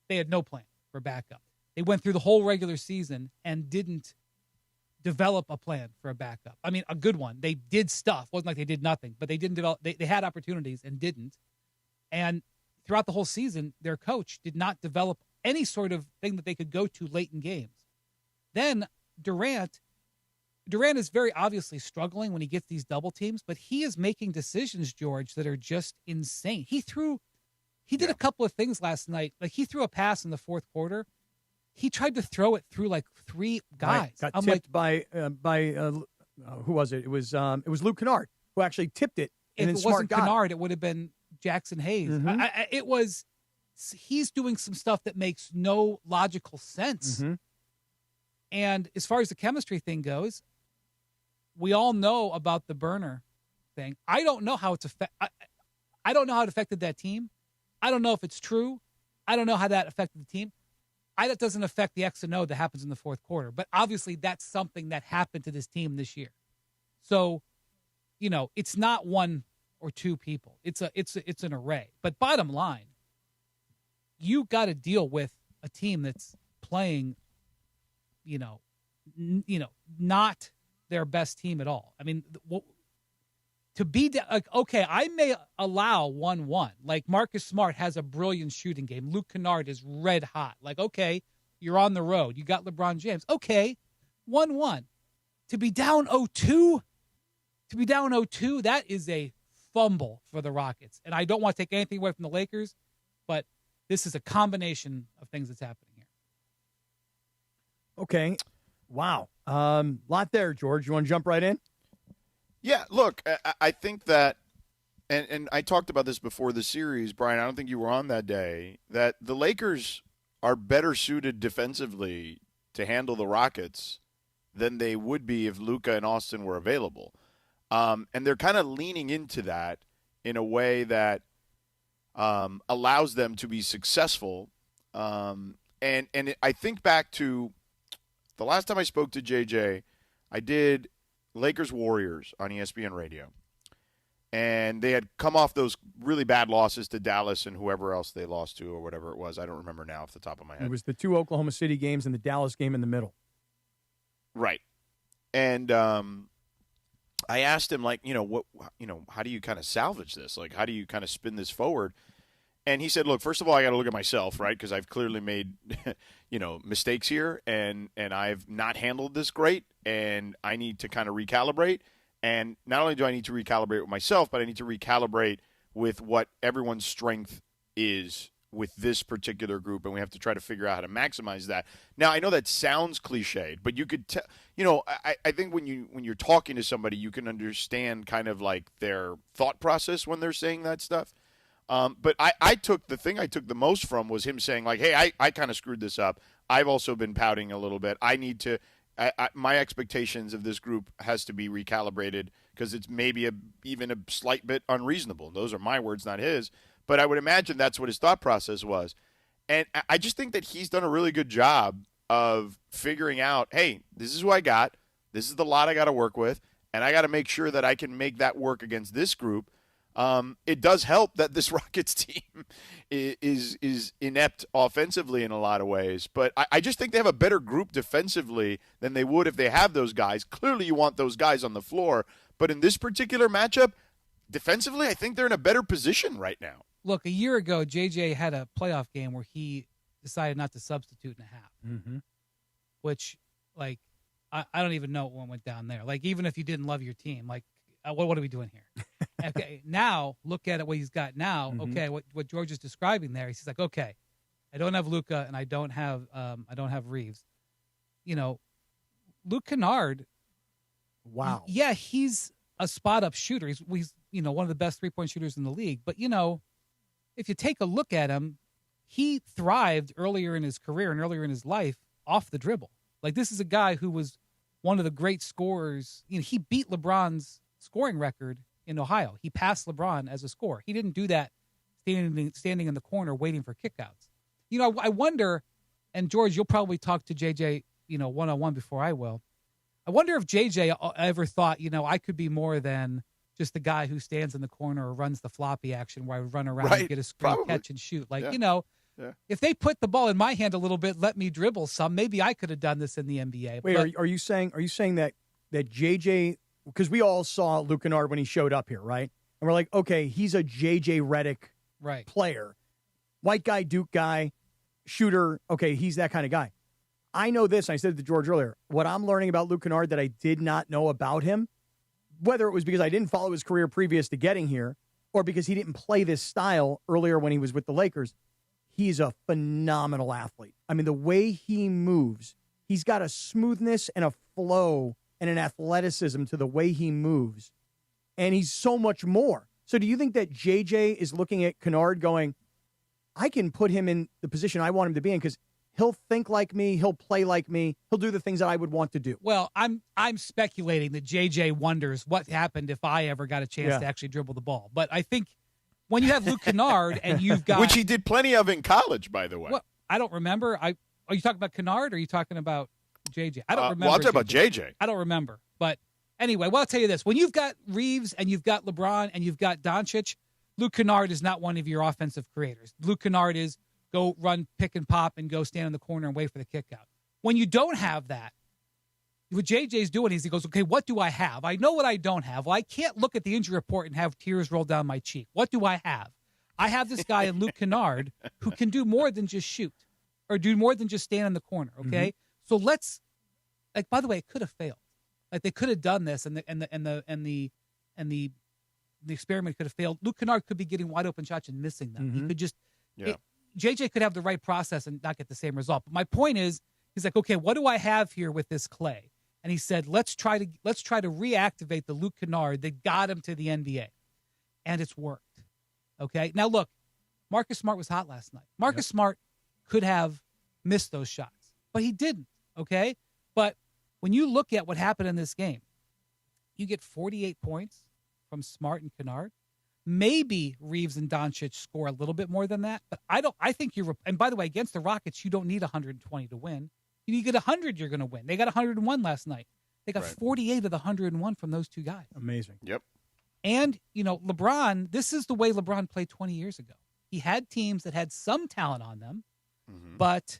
[SPEAKER 2] They had no plan for backup. They went through the whole regular season and didn't develop a plan for a backup. I mean, a good one. They did stuff. It wasn't like they did nothing, but they didn't develop. They had opportunities and didn't. And throughout the whole season, their coach did not develop any sort of thing that they could go to late in games. Then Durant is very obviously struggling when he gets these double teams, but he is making decisions, George, that are just insane. He did a couple of things last night. He threw a pass in the fourth quarter. He tried to throw it through three guys.
[SPEAKER 8] Right. Got tipped by who was it? It was Luke Kennard who actually tipped it. And
[SPEAKER 2] If it wasn't Kennard, it would have been Jackson Hayes.
[SPEAKER 8] Mm-hmm.
[SPEAKER 2] He's doing some stuff that makes no logical sense.
[SPEAKER 8] Mm-hmm.
[SPEAKER 2] And as far as the chemistry thing goes, we all know about the burner thing. I don't know how it's I don't know how it affected that team. I don't know if it's true. I don't know how that affected the team. That doesn't affect the X and O that happens in the fourth quarter. But obviously that's something that happened to this team this year. So, it's not one or two people. It's an array. But bottom line, you got to deal with a team that's playing, not their best team at all. I mean, to be okay, I may allow 1-1. Like Marcus Smart has a brilliant shooting game. Luke Kennard is red hot. Like, okay, you're on the road. You got LeBron James. Okay, 1-1. To be down 0-2, that is a fumble for the Rockets. And I don't want to take anything away from the Lakers, but this is a combination of things that's happening here.
[SPEAKER 8] Okay. Wow. Lot there, George. You want to jump right in?
[SPEAKER 15] Yeah, look, I think that, and I talked about this before the series, Brian, I don't think you were on that day, that the Lakers are better suited defensively to handle the Rockets than they would be if Luka and Austin were available. And they're kind of leaning into that in a way that allows them to be successful. And I think back to the last time I spoke to JJ, I did Lakers Warriors on ESPN radio. And they had come off those really bad losses to Dallas and whoever else they lost to or whatever it was. I don't remember now off the top of my head.
[SPEAKER 8] It was the 2 Oklahoma City games and the Dallas game in the middle.
[SPEAKER 15] Right. And I asked him, like, how do you kind of salvage this? Like, how do you kind of spin this forward? And he said, look, first of all, I got to look at myself, right? Because I've clearly made, mistakes here, and I've not handled this great, and I need to kind of recalibrate. And not only do I need to recalibrate with myself, but I need to recalibrate with what everyone's strength is with this particular group, and we have to try to figure out how to maximize that. Now, I know that sounds cliched, but you could tell, I think when you're talking to somebody, you can understand kind of like their thought process when they're saying that stuff. But I took the most from was him saying, like, hey, I kind of screwed this up. I've also been pouting a little bit. I need to my expectations of this group has to be recalibrated because it's maybe even a slight bit unreasonable. Those are my words, not his. But I would imagine that's what his thought process was. And I just think that he's done a really good job of figuring out, hey, this is who I got. This is the lot I got to work with. And I got to make sure that I can make that work against this group. It does help that this Rockets team is inept offensively in a lot of ways. But I just think they have a better group defensively than they would if they have those guys. Clearly you want those guys on the floor. But in this particular matchup, defensively, I think they're in a better position right now.
[SPEAKER 2] Look, a year ago, JJ had a playoff game where he decided not to substitute in a half, which, like, I don't even know what went down there. Like, even if you didn't love your team, like, what are we doing here? Okay, now look at it. What he's got now. Okay, what George is describing there. He's like, okay, I don't have Luka and I don't have Reeves. Luke Kennard.
[SPEAKER 8] Wow.
[SPEAKER 2] Yeah, he's a spot up shooter. He's one of the best 3-point shooters in the league. But if you take a look at him, he thrived earlier in his career and earlier in his life off the dribble. Like, this is a guy who was one of the great scorers. He beat LeBron's scoring record in Ohio. He passed LeBron as a scorer. He didn't do that standing in the corner waiting for kickouts. I wonder, and George, you'll probably talk to JJ, one-on-one before I will. I wonder if JJ ever thought, I could be more than just the guy who stands in the corner or runs the floppy action where I would run around and get a screen, catch and shoot. Like, if they put the ball in my hand a little bit, let me dribble some, maybe I could have done this in the NBA.
[SPEAKER 8] Wait, are you saying that JJ, because we all saw Luke Kennard when he showed up here, right? And we're like, okay, he's a JJ Redick player. White guy, Duke guy, shooter. Okay, he's that kind of guy. I know this, and I said it to George earlier, what I'm learning about Luke Kennard that I did not know about him, whether it was because I didn't follow his career previous to getting here or because he didn't play this style earlier when he was with the Lakers, he's a phenomenal athlete. I mean, the way he moves, he's got a smoothness and a flow and an athleticism to the way he moves, and he's so much more. So do you think that JJ is looking at Kennard going, I can put him in the position I want him to be in because he'll think like me, he'll play like me, he'll do the things that I would want to do?
[SPEAKER 2] Well, I'm speculating that JJ wonders what happened if I ever got a chance to actually dribble the ball. But I think when you have Luke Kennard and you've got,
[SPEAKER 15] which he did plenty of in college, by the way.
[SPEAKER 2] Well, I don't remember. Are you talking about Kennard or are you talking about JJ? I don't remember.
[SPEAKER 15] Well, I'll talk about JJ.
[SPEAKER 2] I don't remember. But anyway, well, I'll tell you this. When you've got Reeves and you've got LeBron and you've got Doncic, Luke Kennard is not one of your offensive creators. Luke Kennard is go run, pick and pop, and go stand in the corner and wait for the kick out. When you don't have that, what JJ's doing is he goes, okay, what do I have? I know what I don't have. Well, I can't look at the injury report and have tears roll down my cheek. What do I have? I have this guy in Luke Kennard who can do more than just shoot or do more than just stand in the corner, okay? So let's, like, by the way, it could have failed. Like, they could have done this and the experiment could have failed. Luke Kennard could be getting wide open shots and missing them. He could just JJ could have the right process and not get the same result. But my point is, he's like, okay, what do I have here with this Clay? And he said, let's try to reactivate the Luke Kennard that got him to the NBA. And it's worked. Okay. Now look, Marcus Smart was hot last night. Marcus Smart could have missed those shots, but he didn't. Okay. But when you look at what happened in this game, you get 48 points from Smart and Kennard. Maybe Reeves and Doncic score a little bit more than that, but I think and by the way, against the Rockets, you don't need 120 to win. You get 100, you're going to win. They got 101 last night. They got 48 of the 101 from those two guys.
[SPEAKER 8] Amazing.
[SPEAKER 15] Yep.
[SPEAKER 2] And, LeBron, this is the way LeBron played 20 years ago. He had teams that had some talent on them, but,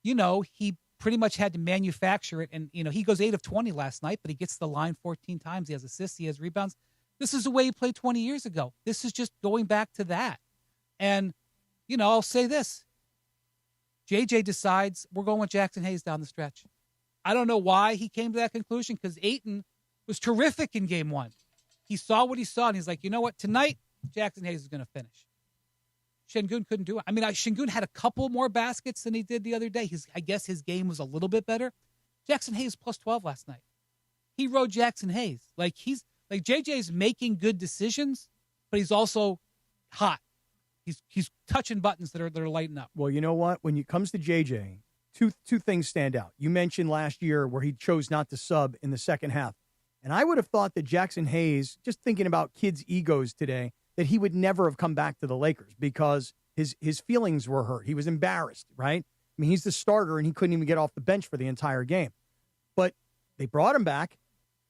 [SPEAKER 2] he pretty much had to manufacture it. And, he goes 8 of 20 last night, but he gets to the line 14 times. He has assists. He has rebounds. This is the way he played 20 years ago. This is just going back to that. And, I'll say this. JJ decides we're going with Jackson Hayes down the stretch. I don't know why he came to that conclusion because Ayton was terrific in game 1. He saw what he saw, and he's like, you know what? Tonight, Jackson Hayes is going to finish. Shenun couldn't do it. I mean, Shenun had a couple more baskets than he did the other day. I guess his game was a little bit better. Jackson Hayes plus 12 last night. He rode Jackson Hayes. JJ's making good decisions, but he's also hot. He's touching buttons that are lighting up.
[SPEAKER 8] Well, you know what? When it comes to JJ, two things stand out. You mentioned last year where he chose not to sub in the second half. And I would have thought that Jackson Hayes, just thinking about kids' egos today, that he would never have come back to the Lakers because his feelings were hurt. He was embarrassed, right? I mean, he's the starter, and he couldn't even get off the bench for the entire game. But they brought him back.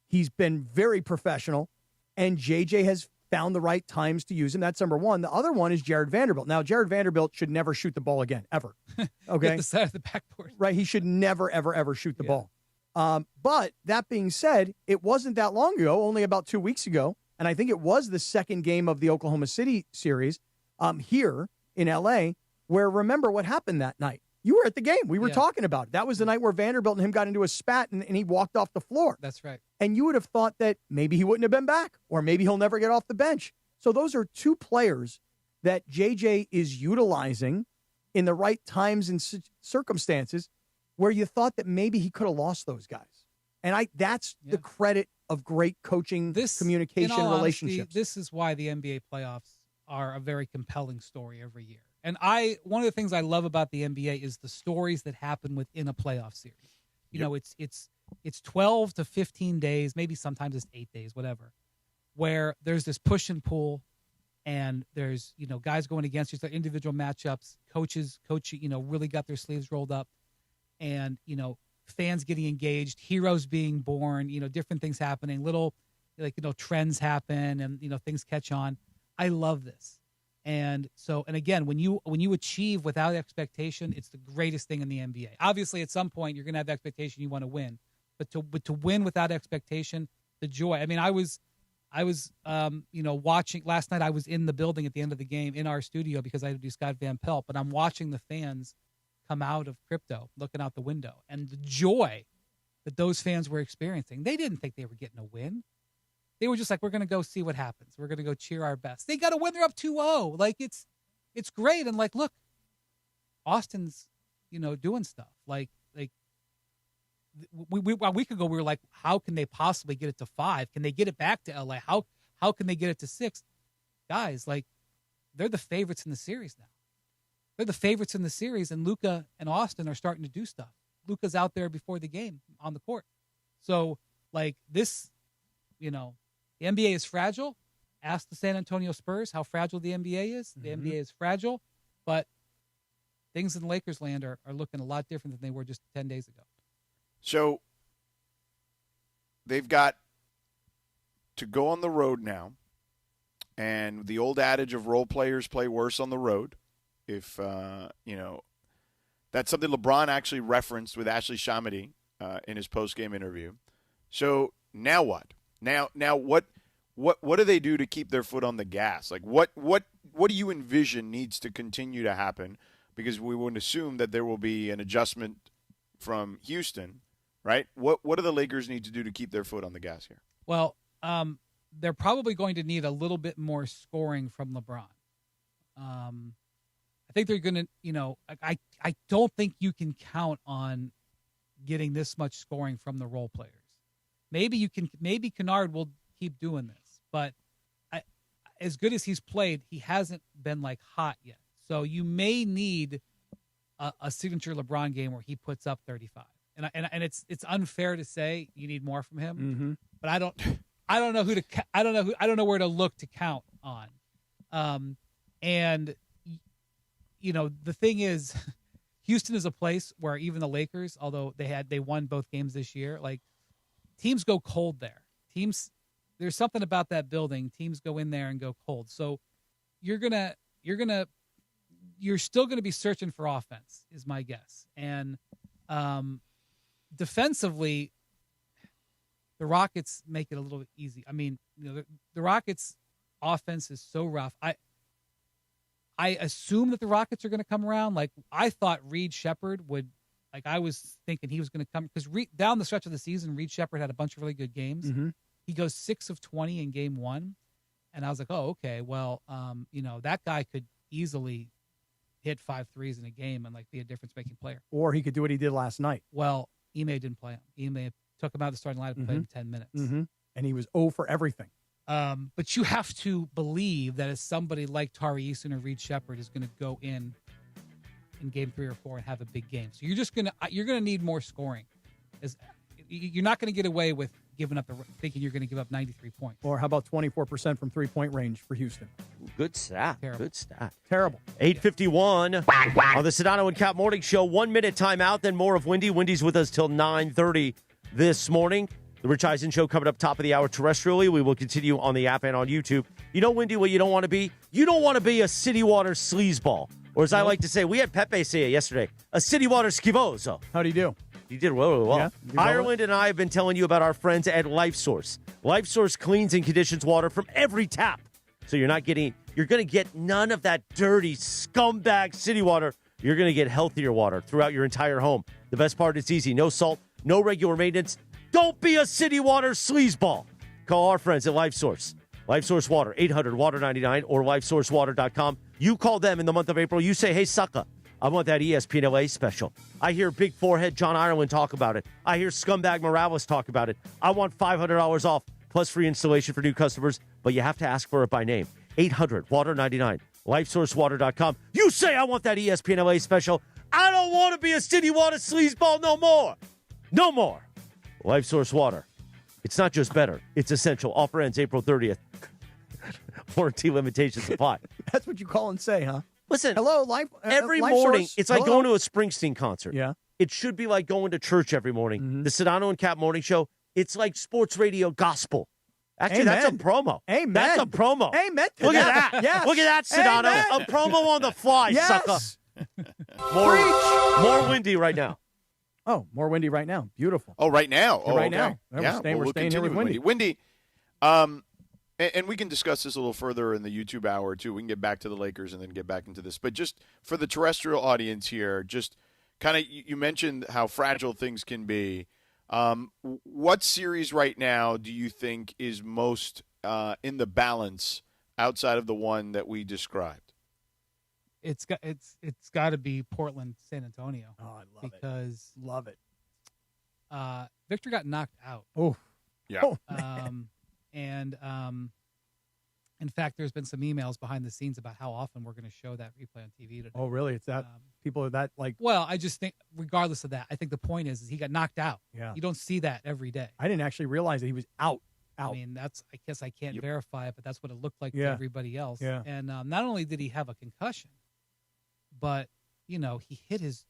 [SPEAKER 8] He's been very professional, and JJ has found the right times to use him. That's number one. The other one is Jared Vanderbilt. Now, Jared Vanderbilt should never shoot the ball again, ever. Okay?
[SPEAKER 2] Get the side of the backboard.
[SPEAKER 8] Right. He should never, ever, ever shoot the ball. But that being said, it wasn't that long ago, only about 2 weeks ago, and I think it was the second game of the Oklahoma City series here in L.A., where remember what happened that night. You were at the game. We were talking about it. That was the night where Vanderbilt and him got into a spat and he walked off the floor.
[SPEAKER 2] That's right.
[SPEAKER 8] And you would have thought that maybe he wouldn't have been back or maybe he'll never get off the bench. So those are two players that JJ is utilizing in the right times and circumstances where you thought that maybe he could have lost those guys. And that's the credit of great coaching, communication,
[SPEAKER 2] in all
[SPEAKER 8] relationships.
[SPEAKER 2] Honesty, this is why the NBA playoffs are a very compelling story every year. And one of the things I love about the NBA is the stories that happen within a playoff series. You know, it's 12 to 15 days, maybe sometimes it's 8 days, whatever, where there's this push and pull, and there's guys going against each other, individual matchups, coaches, really got their sleeves rolled up, and fans getting engaged, heroes being born, different things happening, little trends happen, and things catch on. I love this. And again, when you achieve without expectation, it's the greatest thing in the NBA. Obviously, at some point, you're going to have the expectation you want to win, but to win without expectation, the joy. I mean, I was watching last night. I was in the building at the end of the game in our studio because I had to do Scott Van Pelt, but I'm watching the fans come out of crypto, looking out the window, and the joy that those fans were experiencing. They didn't think they were getting a win. They were just like, we're going to go see what happens. We're going to go cheer our best. They got to win. They're up 2-0. Like, it's great. And, look, Austin's, doing stuff. A week ago, we were like, how can they possibly get it to 5? Can they get it back to L.A.? How can they get it to 6? Guys, they're the favorites in the series now. They're the favorites in the series, and Luka and Austin are starting to do stuff. Luka's out there before the game on the court. So, this, the NBA is fragile, Ask the San Antonio Spurs how fragile the NBA is. The NBA is fragile, but things in Lakers land are looking a lot different than they were just 10 days ago.
[SPEAKER 15] So they've got to go on the road now, and the old adage of role players play worse on the road. If, that's something LeBron actually referenced with Ashley Shamadi in his post-game interview. So now what? Now what do they do to keep their foot on the gas? Like what do you envision needs to continue to happen? Because we would assume that there will be an adjustment from Houston, right? What do the Lakers need to do to keep their foot on the gas here?
[SPEAKER 2] Well, they're probably going to need a little bit more scoring from LeBron. I think they're going to, I don't think you can count on getting this much scoring from the role players. Maybe Kennard will keep doing this, but as good as he's played, he hasn't been like hot yet. So you may need a signature LeBron game where he puts up 35. And it's unfair to say you need more from him, but I don't know where to look to count on. And the thing is, Houston is a place where even the Lakers, although they won both games this year, like teams go cold there. There's something about that building. Teams go in there and go cold. So you're still gonna be searching for offense, is my guess. And defensively, the Rockets make it a little bit easy. I mean, the Rockets' offense is so rough. I assume that the Rockets are going to come around. Like, I thought Reed Shepherd would, I was thinking he was going to come, because down the stretch of the season, Reed Shepherd had a bunch of really good games. He goes 6 of 20 in game 1. And I was like, oh, okay, well, that guy could easily hit 5 threes in a game and be a difference-making player.
[SPEAKER 8] Or he could do what he did last night.
[SPEAKER 2] Well, Ime didn't play him. Ime took him out of the starting lineup and played him 10 minutes.
[SPEAKER 8] And he was 0 for everything.
[SPEAKER 2] But you have to believe that as somebody like Tari Eason or Reed Shepherd is going to go in game 3 or 4 and have a big game. So you're gonna need more scoring. You're not going to get away with giving up thinking you're going to give up 93 points.
[SPEAKER 8] Or how about 24% from 3-point range for Houston?
[SPEAKER 14] Good stat.
[SPEAKER 2] Terrible.
[SPEAKER 14] Good stat.
[SPEAKER 8] Terrible.
[SPEAKER 14] 8:51 on the Sedano and Kap Morning Show. 1 minute timeout, then more of Windy. Windy's with us till 9:30 this morning. The Rich Eisen Show coming up top of the hour terrestrially. We will continue on the app and on YouTube. You know, Windy, what you don't want to be? You don't want to be a City Water sleazeball. Or as I like to say, we had Pepe say it yesterday, a City Water schivoso.
[SPEAKER 8] How'd he do?
[SPEAKER 14] He did really well.
[SPEAKER 8] Yeah,
[SPEAKER 14] Ireland and I have been telling you about our friends at LifeSource. LifeSource cleans and conditions water from every tap. So you're going to get none of that dirty scumbag city water. You're going to get healthier water throughout your entire home. The best part, it's easy. No salt, no regular maintenance. Don't be a City Water sleazeball. Call our friends at LifeSource. LifeSource Water, 800-WATER-99 or LifeSourceWater.com. You call them in the month of April. You say, hey, sucker, I want that ESPN LA special. I hear Big Forehead John Ireland talk about it. I hear Scumbag Morales talk about it. I want $500 off plus free installation for new customers, but you have to ask for it by name. 800-WATER-99, LifeSourceWater.com. You say, I want that ESPN LA special. I don't want to be a City Water sleazeball no more. No more. LifeSource Water. It's not just better. It's essential. Offer ends April 30th. Warranty limitations apply.
[SPEAKER 8] That's what you call and say, huh?
[SPEAKER 14] Listen.
[SPEAKER 8] Hello, Life.
[SPEAKER 14] Every
[SPEAKER 8] Life
[SPEAKER 14] morning,
[SPEAKER 8] Source.
[SPEAKER 14] it's like going to a Springsteen concert.
[SPEAKER 8] Yeah.
[SPEAKER 14] It should be like going to church every morning. The Sedano and Kap Morning Show, it's like sports radio gospel. Actually,
[SPEAKER 8] Amen.
[SPEAKER 14] that's a promo.
[SPEAKER 8] Amen.
[SPEAKER 14] That's a promo.
[SPEAKER 8] Amen.
[SPEAKER 14] Look at that.
[SPEAKER 8] Yes.
[SPEAKER 14] Look at that, Sedano.
[SPEAKER 8] Amen.
[SPEAKER 14] A promo on the fly,
[SPEAKER 8] Yes.
[SPEAKER 14] sucker. More windy right now.
[SPEAKER 8] Oh, more windy right now. Beautiful.
[SPEAKER 15] Oh, right now. Oh,
[SPEAKER 8] right
[SPEAKER 15] okay.
[SPEAKER 8] now.
[SPEAKER 15] Yeah,
[SPEAKER 8] We're staying here with Windy.
[SPEAKER 15] Windy, and we can discuss this a little further in the YouTube hour, too. We can get back to the Lakers and then get back into this. But just for the terrestrial audience here, just kind of, you mentioned how fragile things can be. What series right now do you think is most in the balance outside of the one that we described?
[SPEAKER 2] It's got to be Portland, San Antonio.
[SPEAKER 8] Oh, I love
[SPEAKER 2] because
[SPEAKER 8] it. Love it.
[SPEAKER 2] Victor got knocked out.
[SPEAKER 8] Oh,
[SPEAKER 15] yeah.
[SPEAKER 8] Oh,
[SPEAKER 2] and in fact, there's been some emails behind the scenes about how often we're going to show that replay on TV today.
[SPEAKER 8] oh, really? It's that people are that like.
[SPEAKER 2] Well, I just think, regardless of that, I think the point is he got knocked out.
[SPEAKER 8] Yeah.
[SPEAKER 2] You don't see that every day.
[SPEAKER 8] I didn't actually realize that he was out.
[SPEAKER 2] I mean, I guess I can't verify it, but that's what it looked like to
[SPEAKER 8] Yeah.
[SPEAKER 2] everybody else.
[SPEAKER 8] Yeah.
[SPEAKER 2] And not only did he have a concussion, but, he hit his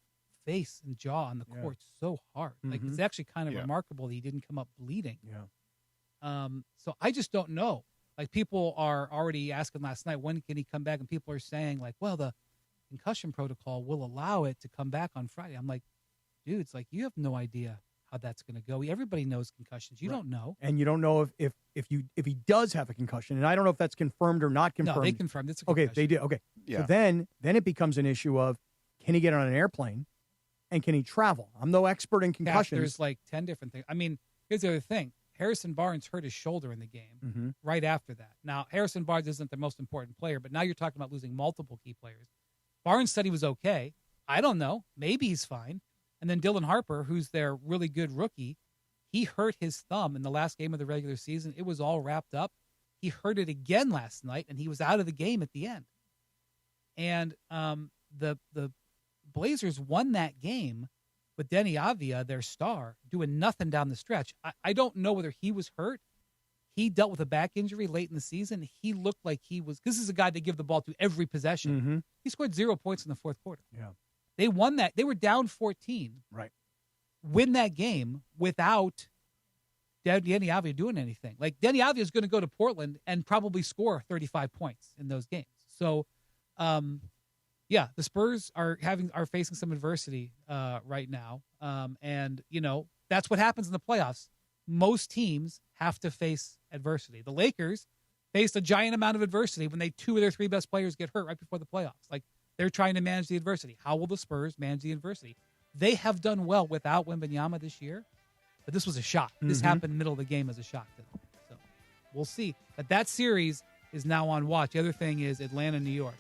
[SPEAKER 2] face and jaw on the court so hard. Like, it's actually kind of remarkable that he didn't come up bleeding.
[SPEAKER 8] Yeah.
[SPEAKER 2] So I just don't know. Like, people are already asking last night, when can he come back? And people are saying, like, well, the concussion protocol will allow it to come back on Friday. I'm like, dude, it's like, you have no idea how that's going to go. Everybody knows concussions. You don't know.
[SPEAKER 8] And you don't know if he does have a concussion. And I don't know if that's confirmed or not confirmed.
[SPEAKER 2] No, they confirmed it's a concussion.
[SPEAKER 8] Okay, they did. Okay.
[SPEAKER 15] Yeah.
[SPEAKER 8] So then it becomes an issue of, can he get on an airplane and can he travel? I'm no expert in concussions.
[SPEAKER 2] There's like 10 different things. I mean, here's the other thing. Harrison Barnes hurt his shoulder in the game right after that. Now, Harrison Barnes isn't the most important player, but now you're talking about losing multiple key players. Barnes said he was okay. I don't know. Maybe he's fine. And then Dylan Harper, who's their really good rookie, he hurt his thumb in the last game of the regular season. It was all wrapped up. He hurt it again last night, and he was out of the game at the end. And the Blazers won that game with Denny Avdia, their star, doing nothing down the stretch. I don't know whether he was hurt. He dealt with a back injury late in the season. He looked like he was – this is a guy they give the ball to every possession. He scored 0 points in the fourth quarter.
[SPEAKER 8] Yeah.
[SPEAKER 2] They won that. They were down 14.
[SPEAKER 8] Right.
[SPEAKER 2] Win that game without Denny Avdia doing anything. Like, Denny Avdia is going to go to Portland and probably score 35 points in those games. So, yeah, the Spurs are facing some adversity right now. And, that's what happens in the playoffs. Most teams have to face adversity. The Lakers faced a giant amount of adversity when two of their three best players get hurt right before the playoffs. Like, they're trying to manage the adversity. How will the Spurs manage the adversity? They have done well without Wembanayama this year, but this was a shock. This happened in the middle of the game as a shock to them. So we'll see. But that series is now on watch. The other thing is Atlanta, New York.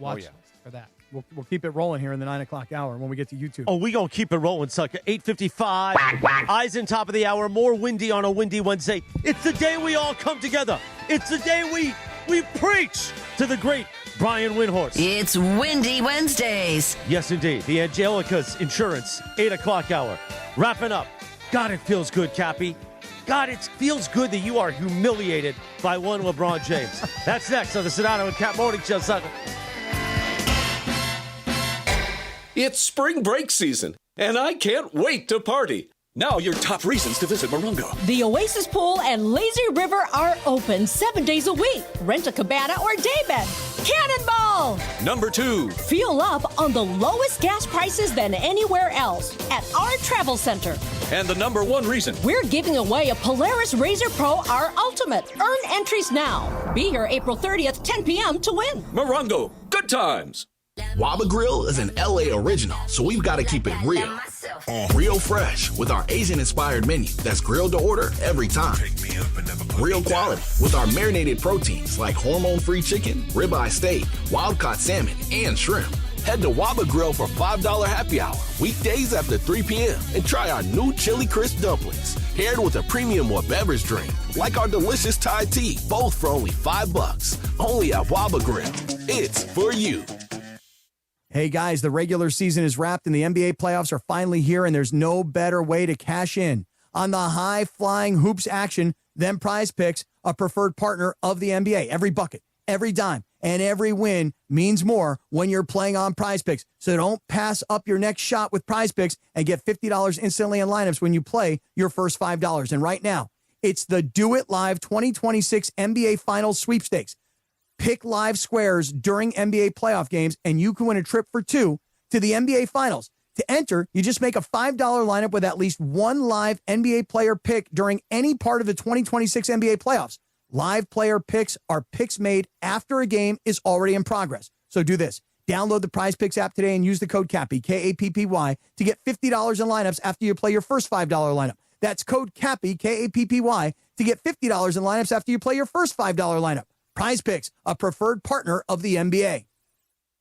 [SPEAKER 2] Watch list for that.
[SPEAKER 8] We'll keep it rolling here in the 9 o'clock hour when we get to YouTube.
[SPEAKER 14] Oh, we going to keep it rolling, sucker. 8:55. Eyes in top of the hour. More windy on a windy Wednesday. It's the day we all come together. It's the day we preach to the great Brian Windhorst.
[SPEAKER 4] It's Windy Wednesdays.
[SPEAKER 14] Yes, indeed. The Angelica's Insurance, 8 o'clock hour. Wrapping up. God, it feels good, Cappy. God, it feels good that you are humiliated by one LeBron James. That's next on the Sedano and Kap Morning Show, sucker.
[SPEAKER 11] It's spring break season, and I can't wait to party. Now your top reasons to visit Morongo.
[SPEAKER 17] The Oasis Pool and Lazy River are open 7 days a week. Rent a cabana or daybed. Cannonball!
[SPEAKER 11] Number 2.
[SPEAKER 17] Fuel up on the lowest gas prices than anywhere else at our travel center.
[SPEAKER 11] And the number 1 reason.
[SPEAKER 17] We're giving away a Polaris RZR Pro R Ultimate. Earn entries now. Be here April 30th, 10 p.m. to win.
[SPEAKER 11] Morongo, good times.
[SPEAKER 18] Waba Grill is an LA original, so we've got to keep it real. Real fresh with our Asian-inspired menu that's grilled to order every time. Real quality with our marinated proteins like hormone-free chicken, ribeye steak, wild-caught salmon, and shrimp. Head to Waba Grill for $5 happy hour weekdays after 3 p.m. and try our new chili crisp dumplings paired with a premium or beverage drink like our delicious Thai tea, both for only $5. Only at Waba Grill. It's for you.
[SPEAKER 8] Hey guys, the regular season is wrapped and the NBA playoffs are finally here, and there's no better way to cash in on the high-flying hoops action than Prize Picks, a preferred partner of the NBA. Every bucket, every dime, and every win means more when you're playing on Prize Picks. So don't pass up your next shot with Prize Picks and get $50 instantly in lineups when you play your first $5. And right now, it's the Do It Live 2026 NBA Finals Sweepstakes. Pick live squares during NBA playoff games, and you can win a trip for 2 to the NBA Finals. To enter, you just make a $5 lineup with at least one live NBA player pick during any part of the 2026 NBA playoffs. Live player picks are picks made after a game is already in progress. So do this. Download the Prize Picks app today and use the code CAPPY, K-A-P-P-Y, to get $50 in lineups after you play your first $5 lineup. That's code CAPPY, K-A-P-P-Y, to get $50 in lineups after you play your first $5 lineup. Prize Picks, a preferred partner of the NBA.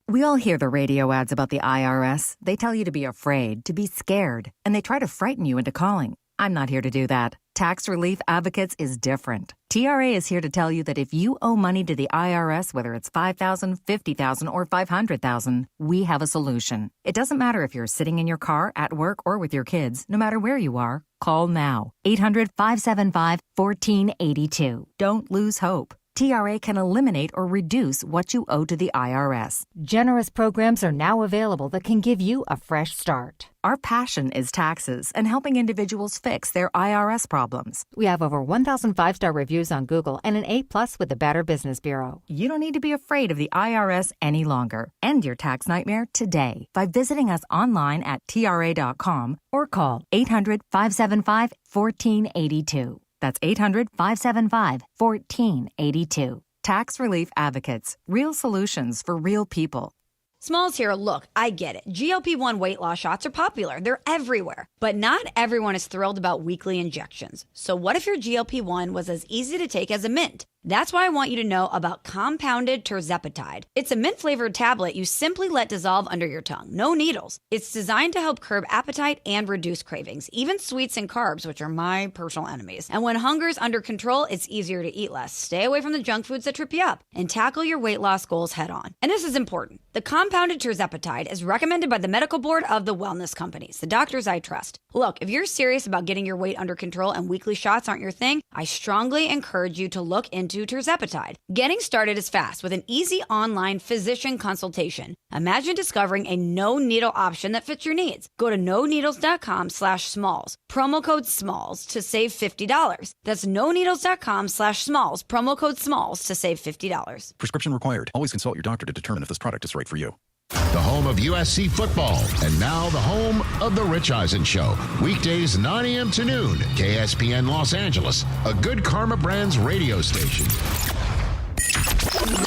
[SPEAKER 1] We all hear the radio ads about the IRS. They tell you to be afraid, to be scared, and they try to frighten you into calling. I'm not here to do that. Tax Relief Advocates is different. TRA is here to tell you that if you owe money to the IRS, whether it's $5,000, $50,000, or $500,000, we have a solution. It doesn't matter if you're sitting in your car, at work, or with your kids. No matter where you are, call now. 800-575-1482. Don't lose hope. TRA can eliminate or reduce what you owe to the IRS. Generous programs are now available that can give you a fresh start. Our passion is taxes and helping individuals fix their IRS problems. We have over 1,000 five-star reviews on Google and an A+ with the Better Business Bureau. You don't need to be afraid of the IRS any longer. End your tax nightmare today by visiting us online at TRA.com or call 800-575-1482. That's 800-575-1482. Tax Relief Advocates. Real solutions for real people.
[SPEAKER 3] Smalls here. Look, I get it. GLP-1 weight loss shots are popular. They're everywhere. But not everyone is thrilled about weekly injections. So what if your GLP-1 was as easy to take as a mint? That's why I want you to know about compounded terzepatide. It's a mint-flavored tablet you simply let dissolve under your tongue. No needles. It's designed to help curb appetite and reduce cravings, even sweets and carbs, which are my personal enemies. And when hunger's under control, it's easier to eat less. Stay away from the junk foods that trip you up and tackle your weight loss goals head on. And this is important. The compounded terzepatide is recommended by the medical board of the wellness companies, the doctors I trust. Look, if you're serious about getting your weight under control and weekly shots aren't your thing, I strongly encourage you to look into terzepatide. Getting started is fast with an easy online physician consultation. Imagine discovering a no-needle option that fits your needs. Go to noneedles.com/smalls. Promo code SMALLS to save $50. That's noneedles.com/smalls. Promo code SMALLS to save $50.
[SPEAKER 6] Prescription required. Always consult your doctor to determine if this product is right for you.
[SPEAKER 5] The home of USC football, and now the home of The Rich Eisen Show. Weekdays 9 a.m. to noon, KSPN Los Angeles, a Good Karma Brands radio station.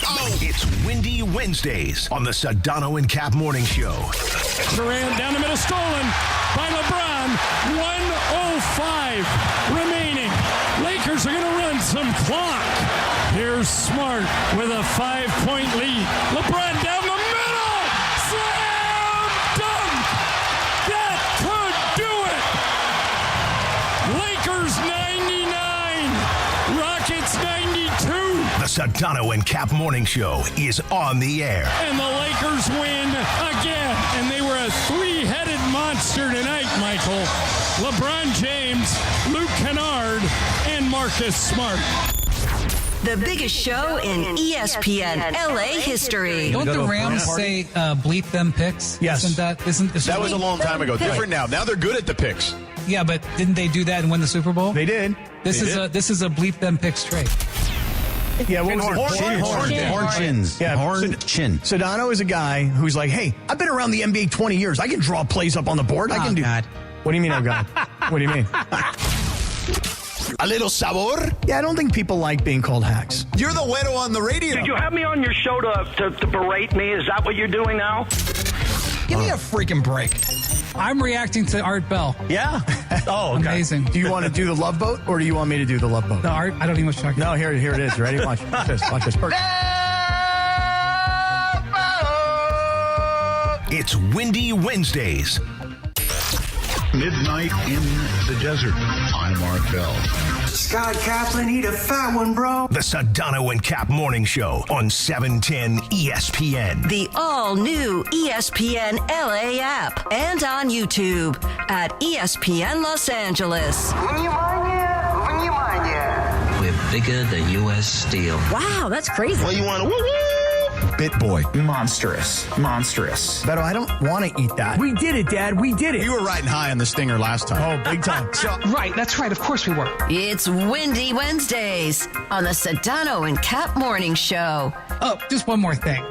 [SPEAKER 5] Oh, it's Windy Wednesdays on the Sedano and Kap Morning Show.
[SPEAKER 19] Durant down the middle, stolen by LeBron. 1:05 remaining. Lakers are going to run some clock. Here's Smart with a 5-point lead. LeBron down the middle. Slam dunk. That could do it. Lakers 99. Rockets 92.
[SPEAKER 5] The Sedano and Kap Morning Show is on the air.
[SPEAKER 19] And the Lakers win again. And they were a three-headed monster tonight, Michael. LeBron James, Luke Kennard, and Marcus Smart.
[SPEAKER 4] The biggest show in ESPN LA history.
[SPEAKER 2] Don't the Rams say bleep them picks?
[SPEAKER 9] Yes.
[SPEAKER 2] That
[SPEAKER 9] was a long time ago. Different now. Now they're good at the picks.
[SPEAKER 2] Yeah, but didn't they do that and win the Super Bowl?
[SPEAKER 9] They did.
[SPEAKER 2] This is a bleep them picks trade.
[SPEAKER 8] Yeah, what was it?
[SPEAKER 9] Horn-chins.
[SPEAKER 8] Yeah,
[SPEAKER 9] Horn-chin.
[SPEAKER 8] Sedano is a guy who's like, hey, I've been around the NBA 20 years. I can draw plays up on the board. I can do that. What do you mean, oh, God? What do you mean?
[SPEAKER 9] A little sabor?
[SPEAKER 8] Yeah, I don't think people like being called hacks.
[SPEAKER 9] You're the widow on the radio.
[SPEAKER 22] Did you have me on your show to berate me? Is that what you're doing now?
[SPEAKER 8] Give me a freaking break.
[SPEAKER 2] I'm reacting to Art Bell.
[SPEAKER 8] Yeah.
[SPEAKER 2] Oh, okay. Amazing.
[SPEAKER 8] Do you want to do the Love Boat, or do you want me to do the Love Boat?
[SPEAKER 2] No, Art, I don't even want to talk.
[SPEAKER 8] No, here it is. You ready? Watch this. Watch this.
[SPEAKER 5] It's Windy Wednesdays.
[SPEAKER 20] Midnight in the desert. I'm Art Bell.
[SPEAKER 22] Scott Kaplan, eat a fat one, bro.
[SPEAKER 5] The Sedano and Kap Morning Show on 710 ESPN.
[SPEAKER 4] The all-new ESPN LA app and on YouTube at ESPN Los Angeles.
[SPEAKER 21] We're bigger than U.S. Steel.
[SPEAKER 3] Wow, that's crazy.
[SPEAKER 21] Well, you want to woo-woo?
[SPEAKER 8] Bit boy.
[SPEAKER 21] Monstrous.
[SPEAKER 8] Beto, I don't want to eat that.
[SPEAKER 9] We did it, Dad. We did it. You were riding high on the stinger last time.
[SPEAKER 8] Oh, big time.
[SPEAKER 2] Right, that's right. Of course we were.
[SPEAKER 4] It's Windy Wednesdays on the Sedano and Kap Morning Show.
[SPEAKER 2] Oh, just one more thing.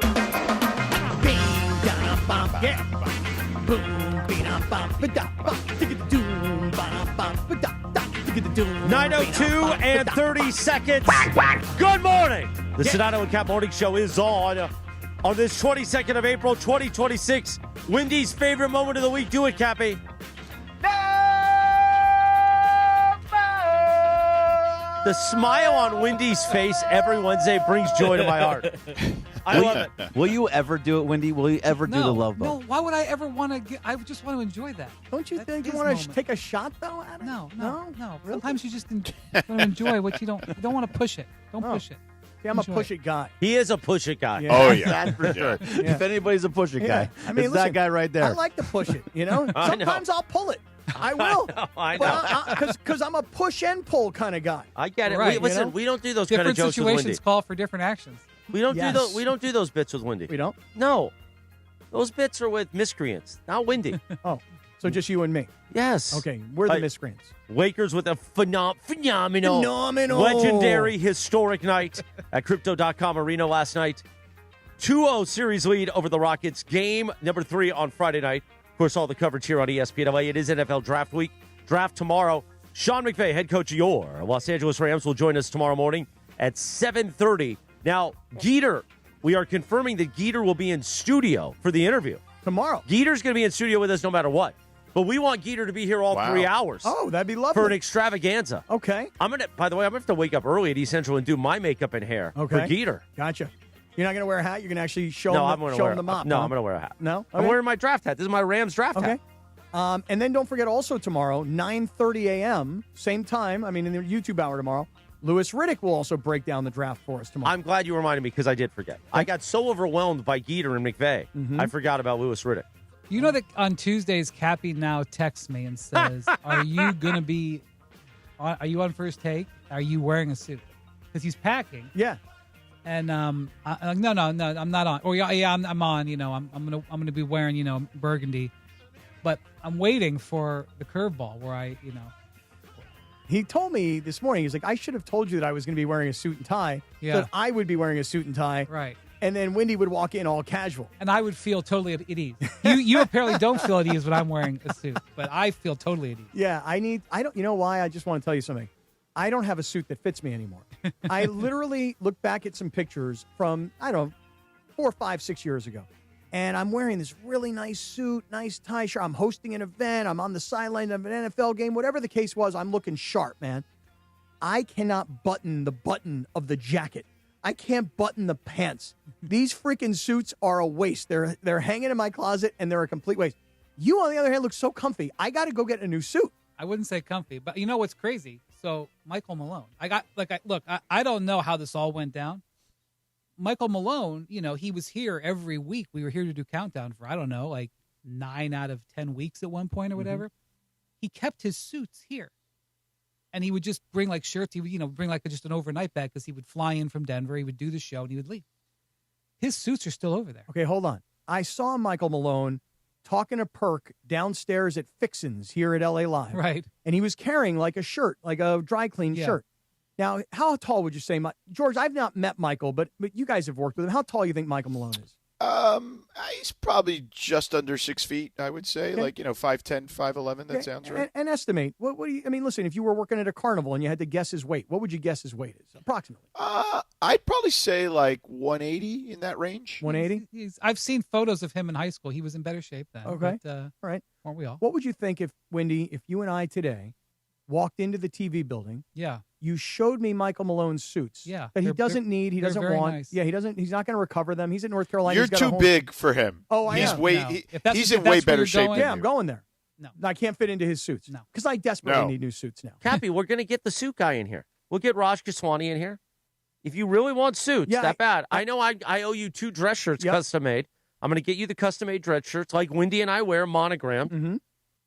[SPEAKER 14] 9:02 and 30 seconds. Good morning. The Sedano and Kap Morning Show is on this 22nd of April, 2026. Wendy's favorite moment of the week. Do it, Cappy. The smile on Wendy's face every Wednesday brings joy to my heart. I love it.
[SPEAKER 7] Will you ever do it, Wendy? Will you ever do the love boat?
[SPEAKER 2] No, why would I ever want to get? I just want to enjoy that.
[SPEAKER 8] Don't you think you want to take a shot, though, Adam?
[SPEAKER 2] No.
[SPEAKER 8] Really?
[SPEAKER 2] Sometimes you just want to enjoy what you don't. You don't want to push it. Don't push it.
[SPEAKER 8] See, I'm a push-it guy.
[SPEAKER 14] He is a push-it guy.
[SPEAKER 8] Yeah.
[SPEAKER 15] Oh, yeah.
[SPEAKER 7] That's for sure.
[SPEAKER 8] Yeah.
[SPEAKER 7] If anybody's a push-it guy,
[SPEAKER 8] I mean,
[SPEAKER 7] it's
[SPEAKER 8] listen,
[SPEAKER 7] that guy right there.
[SPEAKER 8] I like to push it,
[SPEAKER 14] I know.
[SPEAKER 8] Sometimes I'll pull it. I will.
[SPEAKER 14] I know.
[SPEAKER 8] Because I'm a push and pull kind of guy.
[SPEAKER 14] I get it.
[SPEAKER 2] Right,
[SPEAKER 14] Listen, we don't do those
[SPEAKER 2] different
[SPEAKER 14] kind of jokes with
[SPEAKER 2] situations
[SPEAKER 14] Wendy.
[SPEAKER 2] call for different actions.
[SPEAKER 14] We don't
[SPEAKER 8] Yes.
[SPEAKER 14] do we don't do those bits with Wendy.
[SPEAKER 8] We don't?
[SPEAKER 14] No. Those bits are with miscreants, not Wendy.
[SPEAKER 8] Oh, so just you and me.
[SPEAKER 14] Yes.
[SPEAKER 8] Okay, we're the miscreants.
[SPEAKER 14] Wakers with a phenomenal, legendary, historic night at Crypto.com Arena last night. 2-0 series lead over the Rockets. Game number 3 on Friday night. Of course, all the coverage here on ESPN LA. It is NFL Draft Week. Draft tomorrow. Sean McVay, head coach of your Los Angeles Rams, will join us tomorrow morning at 7:30. Now, Geeter, we are confirming that Geeter will be in studio for the interview.
[SPEAKER 8] Tomorrow.
[SPEAKER 14] Geeter's going to be in studio with us no matter what. But we want Geeter to be here all 3 hours.
[SPEAKER 8] Oh, that'd be lovely.
[SPEAKER 14] For an extravaganza.
[SPEAKER 8] Okay.
[SPEAKER 14] By the way, I'm going to have to wake up early at East Central and do my makeup and hair for Geeter.
[SPEAKER 8] Gotcha. You're not going to wear a hat? You're going to actually show
[SPEAKER 14] No,
[SPEAKER 8] him
[SPEAKER 14] I'm going to
[SPEAKER 8] show
[SPEAKER 14] wear
[SPEAKER 8] him the mop?
[SPEAKER 14] No,
[SPEAKER 8] huh?
[SPEAKER 14] I'm going to wear a hat.
[SPEAKER 8] No?
[SPEAKER 14] I'm wearing my draft hat. This is my Rams draft hat.
[SPEAKER 8] Okay. And then don't forget also tomorrow, 9:30 a.m., same time, in the YouTube hour tomorrow, Louis Riddick will also break down the draft for us tomorrow.
[SPEAKER 14] I'm glad you reminded me because I did forget. I got so overwhelmed by Geeter and McVay, I forgot about Louis Riddick.
[SPEAKER 2] You know that on Tuesdays, Cappy now texts me and says, "Are you gonna be? Are you on first take? Are you wearing a suit? Because he's packing."
[SPEAKER 8] Yeah.
[SPEAKER 2] And no, I'm not on. Or yeah, I'm on. I'm gonna be wearing burgundy, but I'm waiting for the curveball where
[SPEAKER 8] He told me this morning, he's like, I should have told you that I was going to be wearing a suit and tie.
[SPEAKER 2] Yeah.
[SPEAKER 8] So that I would be wearing a suit and tie.
[SPEAKER 2] Right.
[SPEAKER 8] And then Wendy would walk in all casual.
[SPEAKER 2] And I would feel totally at ease. You apparently don't feel at ease when I'm wearing a suit, but I feel totally at ease.
[SPEAKER 8] Yeah, you know why? I just want to tell you something. I don't have a suit that fits me anymore. I literally look back at some pictures from, 4, 5, 6 years ago. And I'm wearing this really nice suit, nice tie shirt. I'm hosting an event. I'm on the sideline of an NFL game. Whatever the case was, I'm looking sharp, man. I cannot button the button of the jacket. I can't button the pants. These freaking suits are a waste. They're hanging in my closet, and they're a complete waste. You, on the other hand, look so comfy. I got to go get a new suit.
[SPEAKER 2] I wouldn't say comfy, but you know what's crazy? So Michael Malone, I don't know how this all went down. Michael Malone, he was here every week. We were here to do countdown for, 9 out of 10 weeks at one point or whatever. Mm-hmm. He kept his suits here. And he would just bring shirts. He would, bring just an overnight bag because he would fly in from Denver. He would do the show and he would leave. His suits are still over there.
[SPEAKER 8] Okay, hold on. I saw Michael Malone talking to Perk downstairs at Fixin's here at LA Live.
[SPEAKER 2] Right.
[SPEAKER 8] And he was carrying a shirt, like a dry clean shirt. Now, how tall would you say, George? I've not met Michael, but you guys have worked with him. How tall do you think Michael Malone is?
[SPEAKER 15] He's probably just under 6 feet, I would say.
[SPEAKER 8] Okay.
[SPEAKER 15] 5'10", 5'11", that sounds right.
[SPEAKER 8] And estimate. What do you, listen, if you were working at a carnival and you had to guess his weight, what would you guess his weight is, approximately?
[SPEAKER 15] I'd probably say 180 in that range.
[SPEAKER 8] 180?
[SPEAKER 2] I've seen photos of him in high school. He was in better shape then.
[SPEAKER 8] Okay.
[SPEAKER 2] But,
[SPEAKER 8] all right.
[SPEAKER 2] Weren't we all?
[SPEAKER 8] What would you think if, Wendy, if you and I today walked into the TV building?
[SPEAKER 2] Yeah.
[SPEAKER 8] You showed me Michael Malone's suits.
[SPEAKER 2] Yeah.
[SPEAKER 8] That he doesn't need. He doesn't want.
[SPEAKER 2] Nice.
[SPEAKER 8] Yeah, he doesn't. He's not going to recover them. He's at North Carolina.
[SPEAKER 15] You're too big for him.
[SPEAKER 8] Oh, I
[SPEAKER 15] he's
[SPEAKER 8] am.
[SPEAKER 15] He's in way better shape than you.
[SPEAKER 8] Yeah, I'm going there.
[SPEAKER 2] No.
[SPEAKER 8] I can't fit into his suits.
[SPEAKER 2] No.
[SPEAKER 8] Because I desperately need new suits now.
[SPEAKER 14] Cappy, we're going to get the suit guy in here. We'll get Raj Kaswani in here. If you really want suits that bad, I know I owe you 2 dress shirts custom made. I'm going to get you the custom made dress shirts like Wendy and I wear, monogrammed.
[SPEAKER 8] Mm-hmm.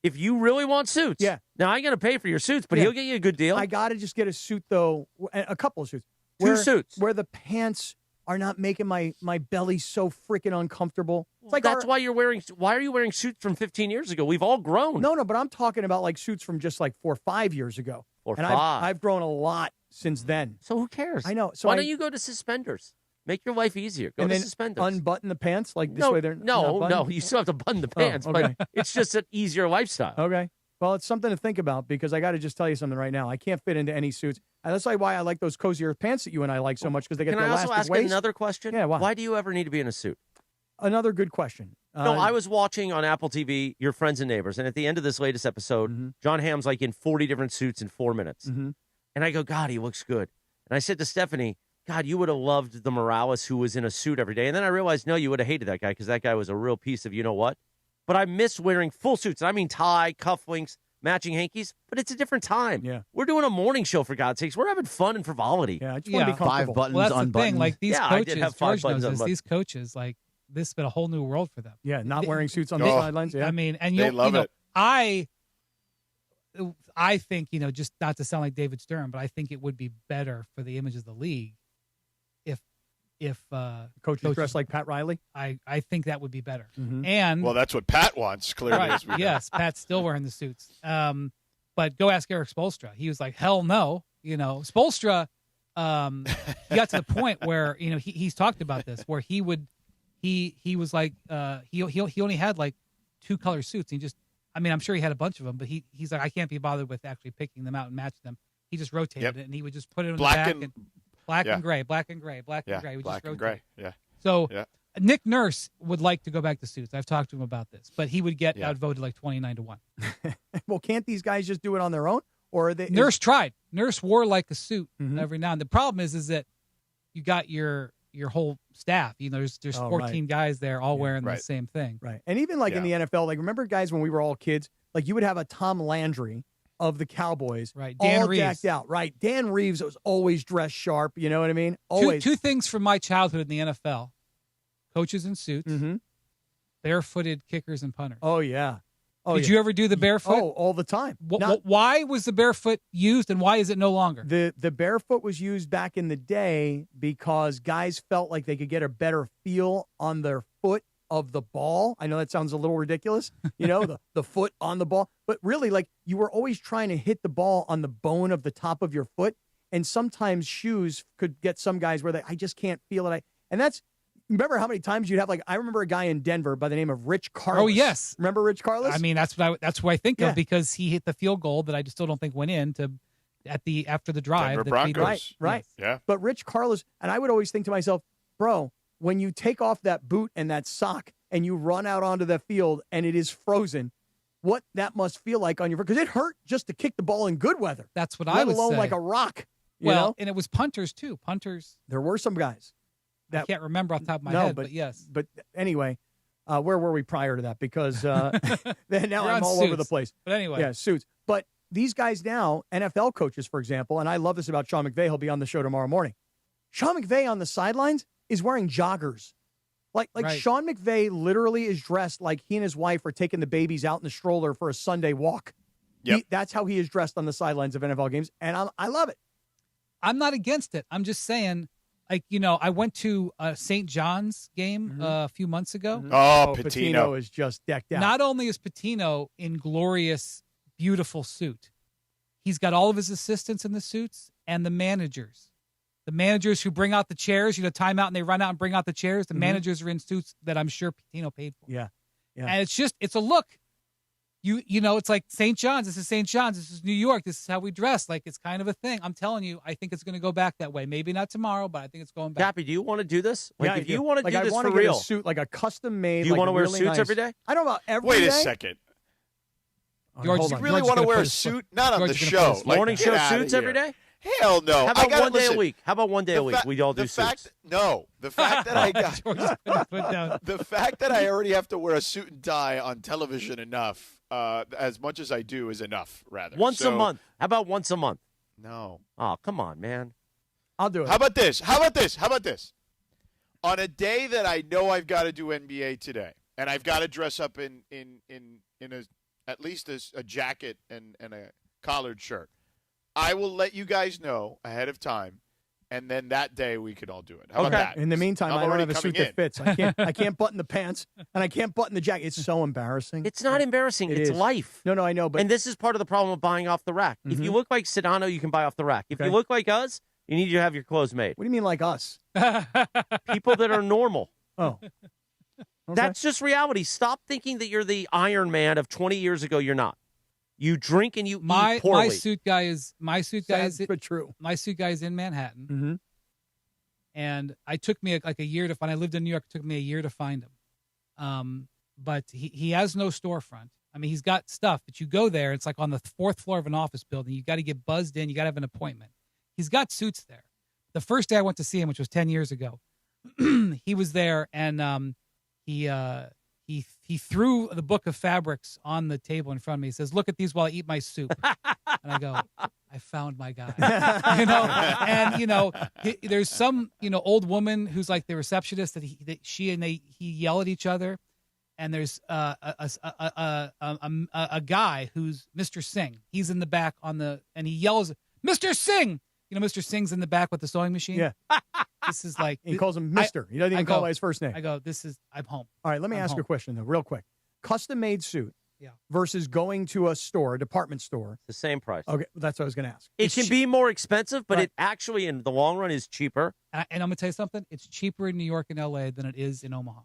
[SPEAKER 14] If you really want suits, now I'm going to pay for your suits, but he'll get you a good deal.
[SPEAKER 8] I got to just get a suit, though, a couple of suits.
[SPEAKER 14] 2 suits.
[SPEAKER 8] Where the pants are not making my belly so freaking uncomfortable.
[SPEAKER 14] It's like that's why you're wearing. Why are you wearing suits from 15 years ago? We've all grown.
[SPEAKER 8] No, but I'm talking about suits from just 4 or 5 years ago. I've grown a lot since then.
[SPEAKER 14] So who cares?
[SPEAKER 8] I know. So
[SPEAKER 14] why don't you go to suspenders? Make your life easier. Go to suspenders.
[SPEAKER 8] Unbutton the pants this way. They're
[SPEAKER 14] no. You still have to button the pants,
[SPEAKER 8] okay.
[SPEAKER 14] but it's just an easier lifestyle.
[SPEAKER 8] Okay. Well, it's something to think about because I got to just tell you something right now. I can't fit into any suits. And that's why I like those cozier pants that you and I like so much because they get the elastic waist.
[SPEAKER 14] Can I also ask another question?
[SPEAKER 8] Yeah,
[SPEAKER 14] why do you ever need to be in a suit?
[SPEAKER 8] Another good question.
[SPEAKER 14] No, I was watching on Apple TV, Your Friends and Neighbors, and at the end of this latest episode, John Hamm's in 40 different suits in 4 minutes.
[SPEAKER 8] Mm-hmm.
[SPEAKER 14] And I go, God, he looks good. And I said to Stephanie, God, you would have loved the Morales who was in a suit every day. And then I realized, no, you would have hated that guy because that guy was a real piece of you-know-what. But I miss wearing full suits. I mean tie, cufflinks, matching hankies, but it's a different time.
[SPEAKER 8] Yeah.
[SPEAKER 14] We're doing a morning show, for God's sakes. We're having fun and frivolity.
[SPEAKER 8] Yeah, I just want to be comfortable.
[SPEAKER 7] 5 buttons
[SPEAKER 2] Well, that's the
[SPEAKER 7] unbuttoned.
[SPEAKER 2] thing. Like these
[SPEAKER 14] Yeah, I did
[SPEAKER 2] coaches,
[SPEAKER 14] have 5
[SPEAKER 2] George
[SPEAKER 14] buttons
[SPEAKER 2] knows this.
[SPEAKER 14] unbuttoned.
[SPEAKER 2] These coaches, like this, has been a whole new world for them.
[SPEAKER 8] Yeah, not wearing suits on the
[SPEAKER 15] Oh.
[SPEAKER 8] sidelines. Yeah.
[SPEAKER 2] I mean, and
[SPEAKER 15] They
[SPEAKER 2] you
[SPEAKER 15] love
[SPEAKER 2] know,
[SPEAKER 15] it.
[SPEAKER 2] I think, just not to sound like David Stern, but I think it would be better for the image of the league if
[SPEAKER 8] coaches dressed like Pat Riley.
[SPEAKER 2] I think that would be better.
[SPEAKER 8] Mhm.
[SPEAKER 2] And
[SPEAKER 15] Well, that's what Pat wants, clearly.
[SPEAKER 2] right,
[SPEAKER 15] As we know.
[SPEAKER 2] yes, Pat's still wearing the suits. But go ask Eric Spoelstra. He was like, hell no. Spoelstra, he got to the point where he's talked about this, where he was like he only had like 2 color suits. I'm sure he had a bunch of them, but he's like, I can't be bothered with actually picking them out and matching them. He just rotated it, and he would just put it in
[SPEAKER 15] Black
[SPEAKER 2] the back
[SPEAKER 15] and-
[SPEAKER 2] black
[SPEAKER 15] yeah.
[SPEAKER 2] and gray, black and gray, black
[SPEAKER 15] Yeah,
[SPEAKER 2] and gray. We
[SPEAKER 15] black
[SPEAKER 2] just
[SPEAKER 15] and
[SPEAKER 2] rotate.
[SPEAKER 15] gray. Yeah.
[SPEAKER 2] So
[SPEAKER 15] Yeah.
[SPEAKER 2] Nick Nurse would like to go back to suits. I've talked to him about this, but he would get
[SPEAKER 15] Yeah.
[SPEAKER 2] outvoted like 29-1.
[SPEAKER 8] Well, can't these guys just do it on their own, or are they?
[SPEAKER 2] Nurse tried. Nurse wore like a suit
[SPEAKER 8] Mhm.
[SPEAKER 2] every now and then. The problem is that you got your whole staff. There's
[SPEAKER 8] Oh,
[SPEAKER 2] 14 guys there all wearing the
[SPEAKER 15] Right.
[SPEAKER 2] same thing.
[SPEAKER 8] Right. And even like in the NFL, like remember guys when we were all kids, like you would have a Tom Landry of the Cowboys,
[SPEAKER 2] Right, Dan
[SPEAKER 8] all
[SPEAKER 2] Reeves.
[SPEAKER 8] decked out. Right. Dan Reeves was always dressed sharp. You know what I mean?
[SPEAKER 2] Two,
[SPEAKER 8] Always.
[SPEAKER 2] two things from my childhood in the NFL: coaches in suits,
[SPEAKER 8] Mm-hmm.
[SPEAKER 2] barefooted kickers and punters.
[SPEAKER 8] Oh yeah. Oh,
[SPEAKER 2] Did
[SPEAKER 8] yeah.
[SPEAKER 2] you ever do the barefoot?
[SPEAKER 8] Oh, all the time.
[SPEAKER 2] Why was the barefoot used, and why is it no longer?
[SPEAKER 8] The barefoot was used back in the day because guys felt like they could get a better feel on their foot of the ball. I know that sounds a little ridiculous, the foot on the ball, but really like you were always trying to hit the ball on the bone of the top of your foot. And sometimes shoes could get some guys where I just can't feel it. Remember how many times you'd have, like, I remember a guy in Denver by the name of Rich Carlos.
[SPEAKER 2] Oh, yes.
[SPEAKER 8] Remember Rich Carlos?
[SPEAKER 2] I mean, that's who I think
[SPEAKER 8] Yeah.
[SPEAKER 2] of, because he hit the field goal that I just still don't think went in after the drive.
[SPEAKER 15] Denver
[SPEAKER 2] that beat us.
[SPEAKER 15] Broncos.
[SPEAKER 8] Right.
[SPEAKER 15] Yeah.
[SPEAKER 8] But Rich Carlos, and I would always think to myself, bro, when you take off that boot and that sock and you run out onto the field and it is frozen, what that must feel like on your foot. Because it hurt just to kick the ball in good weather.
[SPEAKER 2] That's what
[SPEAKER 8] let
[SPEAKER 2] I would
[SPEAKER 8] alone
[SPEAKER 2] say.
[SPEAKER 8] like a rock. you
[SPEAKER 2] Well,
[SPEAKER 8] know?
[SPEAKER 2] and it was punters too. Punters.
[SPEAKER 8] There were some guys.
[SPEAKER 2] I can't remember off the top of my head, but yes.
[SPEAKER 8] But anyway, where were we prior to that? Because then now
[SPEAKER 2] We're
[SPEAKER 8] I'm
[SPEAKER 2] on
[SPEAKER 8] all over
[SPEAKER 2] suits.
[SPEAKER 8] the place.
[SPEAKER 2] But anyway.
[SPEAKER 8] Yeah, suits. But these guys now, NFL coaches, for example, and I love this about Sean McVay. He'll be on the show tomorrow morning. Sean McVay on the sidelines is wearing joggers. Like
[SPEAKER 2] Right.
[SPEAKER 8] Sean McVay literally is dressed like he and his wife are taking the babies out in the stroller for a Sunday walk.
[SPEAKER 15] Yep.
[SPEAKER 8] That's how he is dressed on the sidelines of NFL games, and I love it.
[SPEAKER 2] I'm not against it. I'm just saying, like, I went to a St. John's game a few months ago.
[SPEAKER 15] Oh,
[SPEAKER 8] Patino is just decked out.
[SPEAKER 2] Not only is Patino in glorious, beautiful suit, he's got all of his assistants in the suits and the managers. The managers who bring out the chairs, timeout, and they run out and bring out the chairs. The managers are in suits that I'm sure Patino paid for.
[SPEAKER 8] Yeah.
[SPEAKER 2] And it's a look. It's like St. John's. This is St. John's. This is New York. This is how we dress. Like, it's kind of a thing. I'm telling you, I think it's going to go back that way. Maybe not tomorrow, but I think it's going back.
[SPEAKER 14] Cappy, do you want to do this? Like,
[SPEAKER 8] Yeah,
[SPEAKER 14] if you want to do
[SPEAKER 8] I
[SPEAKER 14] this
[SPEAKER 8] wanna
[SPEAKER 14] for
[SPEAKER 8] get
[SPEAKER 14] real,
[SPEAKER 8] a suit, like a custom made.
[SPEAKER 14] do you
[SPEAKER 8] want to
[SPEAKER 14] wear
[SPEAKER 8] really
[SPEAKER 14] suits
[SPEAKER 8] nice.
[SPEAKER 14] every day?
[SPEAKER 8] I don't know about every
[SPEAKER 15] Wait
[SPEAKER 8] day.
[SPEAKER 15] a second.
[SPEAKER 2] George,
[SPEAKER 8] hold
[SPEAKER 15] You
[SPEAKER 8] on.
[SPEAKER 15] really
[SPEAKER 2] George's
[SPEAKER 15] want to
[SPEAKER 2] gonna
[SPEAKER 15] wear
[SPEAKER 2] put
[SPEAKER 15] a
[SPEAKER 2] his
[SPEAKER 15] suit?
[SPEAKER 2] foot-
[SPEAKER 15] Not on
[SPEAKER 2] George's
[SPEAKER 15] the
[SPEAKER 2] gonna put
[SPEAKER 15] show.
[SPEAKER 2] his
[SPEAKER 15] Like,
[SPEAKER 14] Morning
[SPEAKER 15] get
[SPEAKER 14] show
[SPEAKER 15] outta
[SPEAKER 14] suits
[SPEAKER 15] here.
[SPEAKER 14] every day?
[SPEAKER 15] Hell no.
[SPEAKER 14] How
[SPEAKER 15] I
[SPEAKER 14] about
[SPEAKER 15] gotta
[SPEAKER 14] one day a
[SPEAKER 15] listen.
[SPEAKER 14] week? How about one day a week? We all do
[SPEAKER 15] the
[SPEAKER 14] suits.
[SPEAKER 15] fact, No, the fact that I got
[SPEAKER 2] George's gonna put down.
[SPEAKER 15] the fact that I already have to wear a suit and tie on television enough, as much as I do, is enough. Rather,
[SPEAKER 14] Once a month. How about once a month?
[SPEAKER 15] No.
[SPEAKER 14] Oh, come on, man.
[SPEAKER 8] I'll do it.
[SPEAKER 15] How about this? How about this? How about this? On a day that I know I've got to do NBA today, and I've got to dress up in at least a jacket and a collared shirt, I will let you guys know ahead of time, and then that day we can all do it. How about that?
[SPEAKER 8] In the meantime,
[SPEAKER 15] I'm
[SPEAKER 8] I don't
[SPEAKER 15] already
[SPEAKER 8] have a suit
[SPEAKER 15] coming
[SPEAKER 8] that
[SPEAKER 15] in.
[SPEAKER 8] fits. I can't button the pants, and I can't button the jacket. It's so embarrassing.
[SPEAKER 14] It's not embarrassing.
[SPEAKER 8] It
[SPEAKER 14] It's
[SPEAKER 8] is.
[SPEAKER 14] life.
[SPEAKER 8] No, I know, but
[SPEAKER 14] And this is part of the problem of buying off the rack. If you look like Sedano, you can buy off the rack. If
[SPEAKER 8] Okay.
[SPEAKER 14] you look like us, you need to have your clothes made.
[SPEAKER 8] what do you mean like us?
[SPEAKER 14] People that are normal.
[SPEAKER 8] Oh, okay.
[SPEAKER 14] That's just reality. Stop thinking that you're the Iron Man of 20 years ago. You're not. You drink and you eat poorly.
[SPEAKER 2] My suit guy is
[SPEAKER 8] Sad, but true.
[SPEAKER 2] my suit guy is in Manhattan,
[SPEAKER 8] Mm-hmm.
[SPEAKER 2] and it took me like a year to find. I lived in New York. It took me a year to find him. But he has no storefront. I mean, he's got stuff, but you go there, it's like on the 4th floor of an office building. You got to get buzzed in. You got to have an appointment. He's got suits there, The first day I went to see him, which was 10 years ago, he was there, and he threw the book of fabrics on the table in front of me. He says, "Look at these while I eat my soup." And I go, "I found my guy." And there's some old woman who's like the receptionist that he yell at each other, and there's a guy who's Mr. Singh. He's in the back and he yells, "Mr. Singh!" Mr. Singh's in the back with the sewing machine.
[SPEAKER 8] Yeah.
[SPEAKER 2] This is like
[SPEAKER 8] he calls him Mister. He doesn't even call him by his first name.
[SPEAKER 2] I go, I'm home.
[SPEAKER 8] All right, let me ask you a question though, real quick. Custom-made suit versus going to a store, a department store.
[SPEAKER 14] The same price.
[SPEAKER 8] Okay, that's what I was going to ask.
[SPEAKER 14] It can be more expensive, but it actually, in the long run, is cheaper.
[SPEAKER 2] And I'm going to tell you something. It's cheaper in New York and L.A. than it is in Omaha.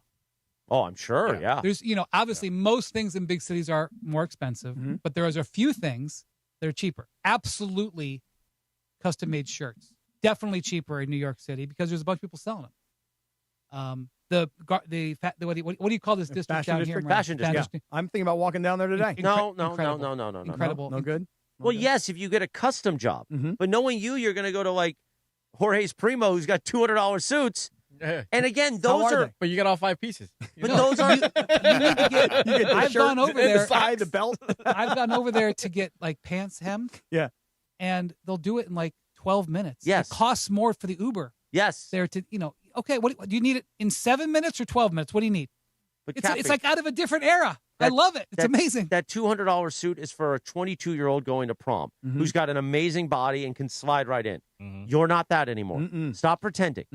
[SPEAKER 14] Oh, I'm sure, yeah.
[SPEAKER 2] There's, obviously most things in big cities are more expensive, but there's a few things that are cheaper. Absolutely custom-made shirts. Definitely cheaper in New York City because there's a bunch of people selling them. What do you call this district
[SPEAKER 8] Fashion
[SPEAKER 2] down
[SPEAKER 8] district?
[SPEAKER 2] here?
[SPEAKER 8] Fashion district. Yeah. I'm thinking about walking down there today.
[SPEAKER 14] No.
[SPEAKER 2] Incredible.
[SPEAKER 8] No good?
[SPEAKER 14] Well, yes, if you get a custom job. But knowing you're going to go to like Jorge's Primo, who's got $200 suits. And again, those are.
[SPEAKER 10] But you get all 5 pieces.
[SPEAKER 14] But those are.
[SPEAKER 2] You need to get. I've gone over there.
[SPEAKER 8] The belt.
[SPEAKER 2] I've gone over there to get like pants hemmed.
[SPEAKER 8] Yeah.
[SPEAKER 2] And they'll do it in like 12 minutes.
[SPEAKER 14] Yes.
[SPEAKER 2] It costs more for the Uber.
[SPEAKER 14] Yes.
[SPEAKER 2] There to okay. What do you need it in 7 minutes or 12 minutes? What do you need?
[SPEAKER 14] But
[SPEAKER 2] it's like out of a different era. I love it. It's amazing.
[SPEAKER 14] That $200 suit is for a 22-year-old going to prom who's got an amazing body and can slide right in. You're not that anymore. Stop pretending.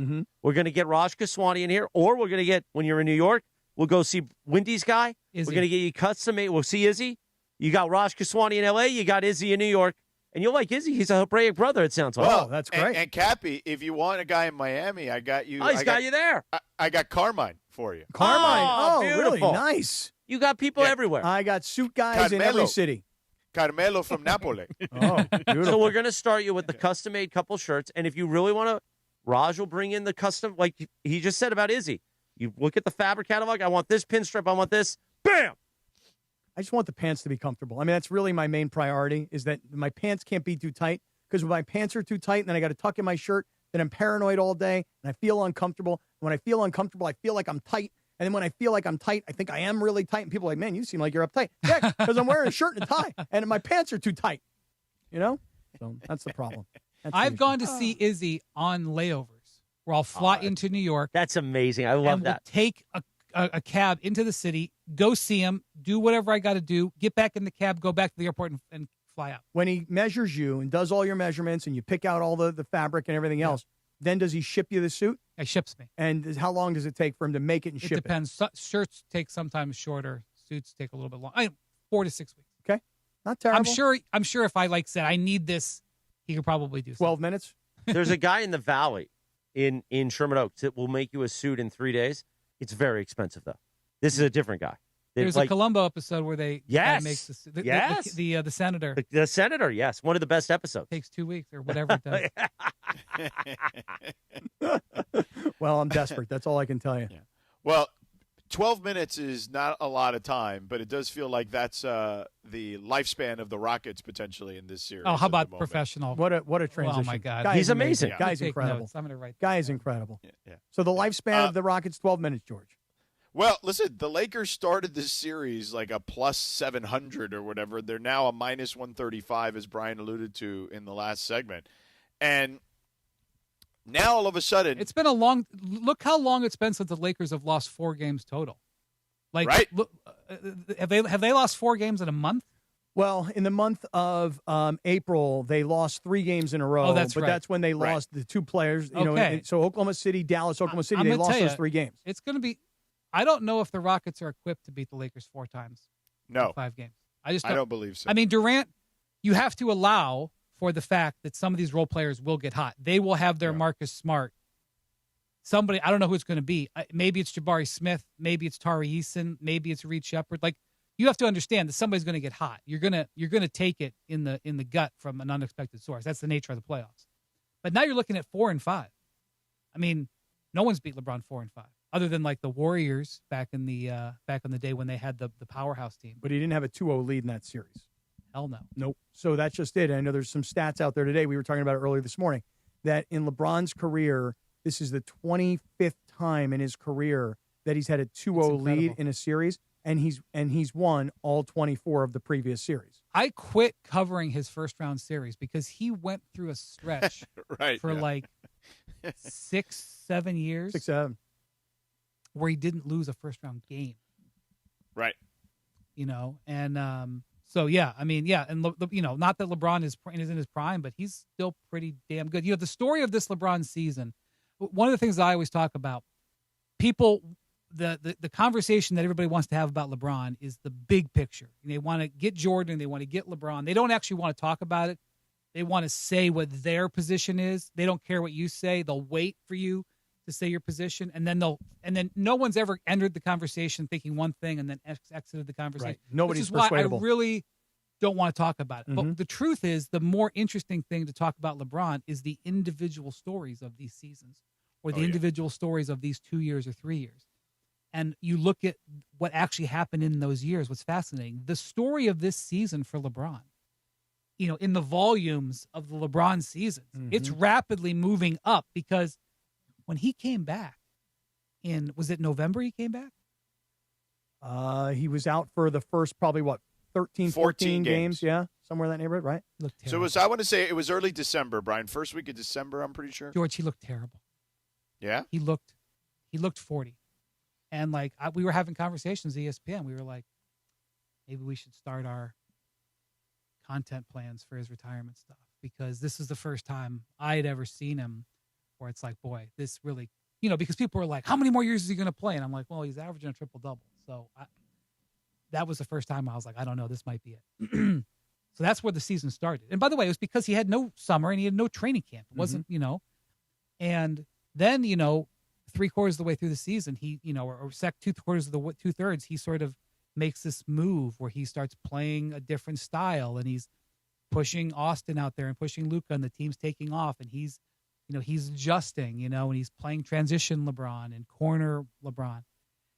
[SPEAKER 14] We're going to get Raj Kaswani in here, or we're going to get, when you're in New York, we'll go see Windy's guy.
[SPEAKER 2] Izzy.
[SPEAKER 14] We're going to get you custom made. We'll see Izzy. You got Raj Kaswani in L.A., you got Izzy in New York. And you'll like Izzy. He's a Hebraic brother, it sounds like.
[SPEAKER 8] Well, that's great.
[SPEAKER 15] And Cappy, if you want a guy in Miami, I got you.
[SPEAKER 14] Oh, he's got you there.
[SPEAKER 15] I got Carmine for you.
[SPEAKER 8] Carmine. Oh,
[SPEAKER 14] beautiful.
[SPEAKER 8] really nice.
[SPEAKER 14] You got people everywhere.
[SPEAKER 8] I got suit guys in every city.
[SPEAKER 15] Carmelo from Napoli.
[SPEAKER 8] Oh, beautiful.
[SPEAKER 14] So we're going to start you with the custom-made couple shirts. And if you really want to, Raj will bring in the custom, like he just said about Izzy. You look at the fabric catalog. I want this pinstripe. I want this. Bam!
[SPEAKER 8] I just want the pants to be comfortable. I mean, that's really my main priority is that my pants can't be too tight because when my pants are too tight and then I got to tuck in my shirt, then I'm paranoid all day and I feel uncomfortable. When I feel uncomfortable, I feel like I'm tight. And then when I feel like I'm tight, I think I am really tight. And people are like, man, you seem like you're uptight. Yeah, because I'm wearing a shirt and a tie and my pants are too tight. So that's the problem.
[SPEAKER 2] I've gone to see Izzy on layovers where I'll fly into New York.
[SPEAKER 14] That's amazing. I love that.
[SPEAKER 2] We'll take a cab into the city, go see him, do whatever I got to do, get back in the cab, go back to the airport and fly out.
[SPEAKER 8] When he measures you and does all your measurements and you pick out all the fabric and everything else, then does he ship you the suit?
[SPEAKER 2] He ships me.
[SPEAKER 8] And how long does it take for him to make it and ship it?
[SPEAKER 2] It depends. Shirts take sometimes shorter. Suits take a little bit longer. 4 to 6 weeks.
[SPEAKER 8] Okay. Not terrible.
[SPEAKER 2] I'm sure if I said I need this, he could probably do
[SPEAKER 8] 12 minutes.
[SPEAKER 14] There's a guy in the Valley in Sherman Oaks that will make you a suit in 3 days. It's very expensive, though. This is a different guy.
[SPEAKER 2] There's a Columbo episode where they makes the senator.
[SPEAKER 14] The senator, yes. One of the best episodes.
[SPEAKER 2] Takes 2 weeks or whatever it does.
[SPEAKER 8] Well, I'm desperate. That's all I can tell you.
[SPEAKER 15] Yeah. Well, 12 minutes is not a lot of time, but it does feel like that's the lifespan of the Rockets potentially in this series.
[SPEAKER 2] Oh, how about professional?
[SPEAKER 8] What a transition.
[SPEAKER 2] Oh, my God.
[SPEAKER 8] Guy's
[SPEAKER 14] He's amazing.
[SPEAKER 8] Guy's incredible.
[SPEAKER 2] Notes. I'm going to write
[SPEAKER 8] Guy is incredible.
[SPEAKER 15] Yeah.
[SPEAKER 8] So the lifespan of the Rockets, 12 minutes, George.
[SPEAKER 15] Well, listen, the Lakers started this series like a plus 700 or whatever. They're now a minus 135, as Brian alluded to in the last segment. And now all of a sudden,
[SPEAKER 2] it's been look how long it's been since the Lakers have lost 4 games total.
[SPEAKER 15] Right?
[SPEAKER 2] Look, have they lost 4 games in a month?
[SPEAKER 8] Well, in the month of April, they lost 3 games in a row.
[SPEAKER 2] Oh, that's right.
[SPEAKER 8] But that's when they lost the 2 players. So Oklahoma City, Dallas, Oklahoma City, they lost those 3 games.
[SPEAKER 2] It's going to be. I don't know if the Rockets are equipped to beat the Lakers 4 times.
[SPEAKER 15] No.
[SPEAKER 2] In 5 games. I
[SPEAKER 15] don't believe so.
[SPEAKER 2] I mean, Durant, you have to allow for the fact that some of these role players will get hot. They will have their Marcus Smart. Somebody, I don't know who it's going to be. Maybe it's Jabari Smith. Maybe it's Tari Eason. Maybe it's Reed Shepard. Like, you have to understand that somebody's going to get hot. You're gonna take it in the gut from an unexpected source. That's the nature of the playoffs. But now you're looking at 4 and 5. I mean, no one's beat LeBron 4 and 5. Other than like the Warriors back in the day when they had the powerhouse team.
[SPEAKER 8] But he didn't have a 2-0 lead in that series.
[SPEAKER 2] Hell no.
[SPEAKER 8] Nope. So that's just it. I know there's some stats out there today. We were talking about it earlier this morning. that in LeBron's career, this is the 25th time in his career that he's had a 2-0 lead in a series, and he's won all 24 of the previous series.
[SPEAKER 2] I quit covering his first round series because he went through a stretch for like 6-7 years.
[SPEAKER 8] 6-7.
[SPEAKER 2] Where he didn't lose a first round game.
[SPEAKER 15] Right.
[SPEAKER 2] You know, and so yeah, I mean, yeah, and you know, not that LeBron is in his prime, but he's still pretty damn good. You know, the story of this LeBron season, one of the things I always talk about, people, the conversation that everybody wants to have about LeBron is the big picture. They want to get Jordan, they want to get LeBron. They don't actually want to talk about it. They want to say what their position is. They don't care what you say. They'll wait for you to say your position, and then no one's ever entered the conversation thinking one thing and then exited the conversation.
[SPEAKER 8] Right. Nobody's
[SPEAKER 2] which is why
[SPEAKER 8] persuadable.
[SPEAKER 2] I really don't want to talk about it.
[SPEAKER 8] Mm-hmm.
[SPEAKER 2] But the truth is, the more interesting thing to talk about LeBron is the individual stories of these seasons, or the individual stories of these 2 years or 3 years. And you look at what actually happened in those years. What's fascinating, the story of this season for LeBron, you know, in the volumes of the LeBron seasons, it's rapidly moving up, because when he came back was it November he came back?
[SPEAKER 8] He was out for the first probably, 13, 14 games. Yeah, somewhere in that neighborhood, right?
[SPEAKER 15] So I want to say it was early December, Brian. First week of December, I'm pretty sure.
[SPEAKER 2] George, he looked terrible.
[SPEAKER 15] Yeah?
[SPEAKER 2] He looked 40. And like we were having conversations at ESPN. We were like, maybe we should start our content plans for his retirement stuff, because this is the first time I had ever seen him where it's like, boy, this really, you know, because people were like, how many more years is he going to play? And I'm like, well, he's averaging a triple-double. So that was the first time I was like, I don't know, this might be it. So that's where the season started. And by the way, it was because he had no summer and he had no training camp. It wasn't, you know, and then, you know, 3/4 of the way through the season, he, you know, or 2/3 of the 2/3, he sort of makes this move where he starts playing a different style, and he's pushing Austin out there and pushing Luka, and the team's taking off, and he's, you know, he's adjusting, you know, and he's playing transition LeBron and corner LeBron.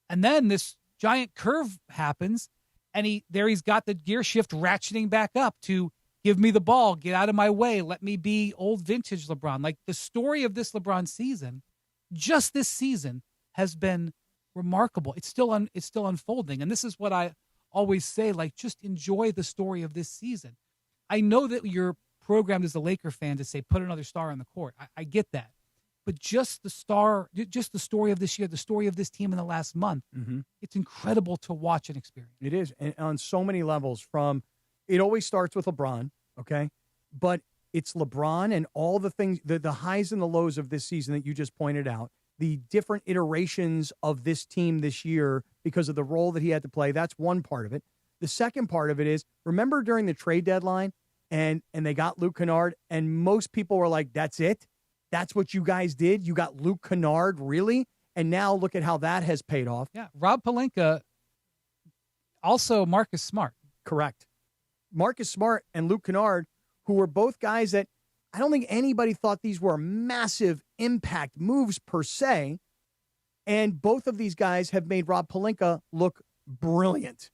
[SPEAKER 2] And then this giant curve happens, and he's got the gear shift ratcheting back up to give me the ball, get out of my way, let me be old vintage LeBron. Like, the story of this LeBron season, just this season, has been remarkable. It's still unfolding. And this is what I always say, like, just enjoy the story of this season. I know that you're programmed as a Laker fan to say, put another star on the court. I get that. But just the story of this year, the story of this team in the last month, it's incredible to watch and experience.
[SPEAKER 8] It is. And on so many levels, it always starts with LeBron, okay? But it's LeBron and all the things, the highs and the lows of this season that you just pointed out, the different iterations of this team this year because of the role that he had to play. That's one part of it. The second part of it is, remember during the trade deadline and they got Luke Kennard, and most people were like, that's it? That's what you guys did? You got Luke Kennard, really? And now look at how that has paid off.
[SPEAKER 2] Yeah, Rob Pelinka, also Marcus Smart.
[SPEAKER 8] Correct. Marcus Smart and Luke Kennard, who were both guys that I don't think anybody thought these were massive impact moves per se. And both of these guys have made Rob Pelinka look brilliant.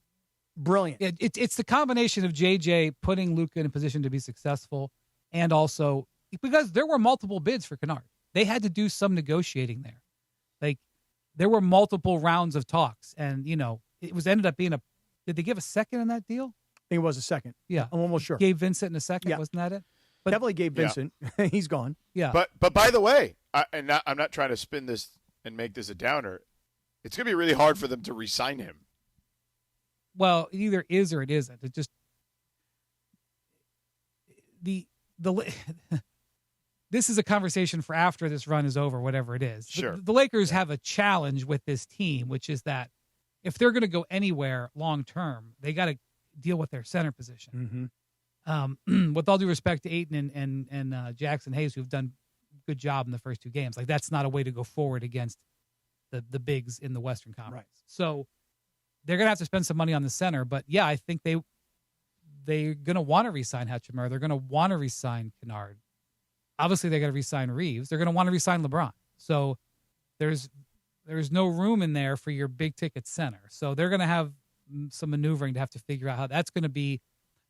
[SPEAKER 8] Brilliant.
[SPEAKER 2] It's the combination of JJ putting Luka in a position to be successful, and also because there were multiple bids for Kennard. They had to do some negotiating there. Like, there were multiple rounds of talks, and, you know, ended up being did they give a second in that deal?
[SPEAKER 8] I think it was a second.
[SPEAKER 2] Yeah.
[SPEAKER 8] I'm almost sure.
[SPEAKER 2] Gabe Vincent in a second, wasn't that it? But
[SPEAKER 8] definitely Gabe Vincent. Yeah. He's gone.
[SPEAKER 2] Yeah.
[SPEAKER 15] But by the way, I'm not trying to spin this and make this a downer. It's going to be really hard for them to re-sign him.
[SPEAKER 2] Well, it either is or it isn't. It just this is a conversation for after this run is over, whatever it is.
[SPEAKER 15] Sure.
[SPEAKER 2] The Lakers have a challenge with this team, which is that if they're going to go anywhere long term, they got to deal with their center position. With all due respect to Ayton and Jackson Hayes, who've done a good job in the first two games, like, that's not a way to go forward against the bigs in the Western Conference. Right. So they're going to have to spend some money on the center. But yeah, I think they're going to want to re-sign Hachimura. They're going to want to re-sign Kennard. Obviously, they're going to re-sign Reeves. They're going to want to re-sign LeBron. So there's no room in there for your big ticket center. So they're going to have some maneuvering to have to figure out how that's going to be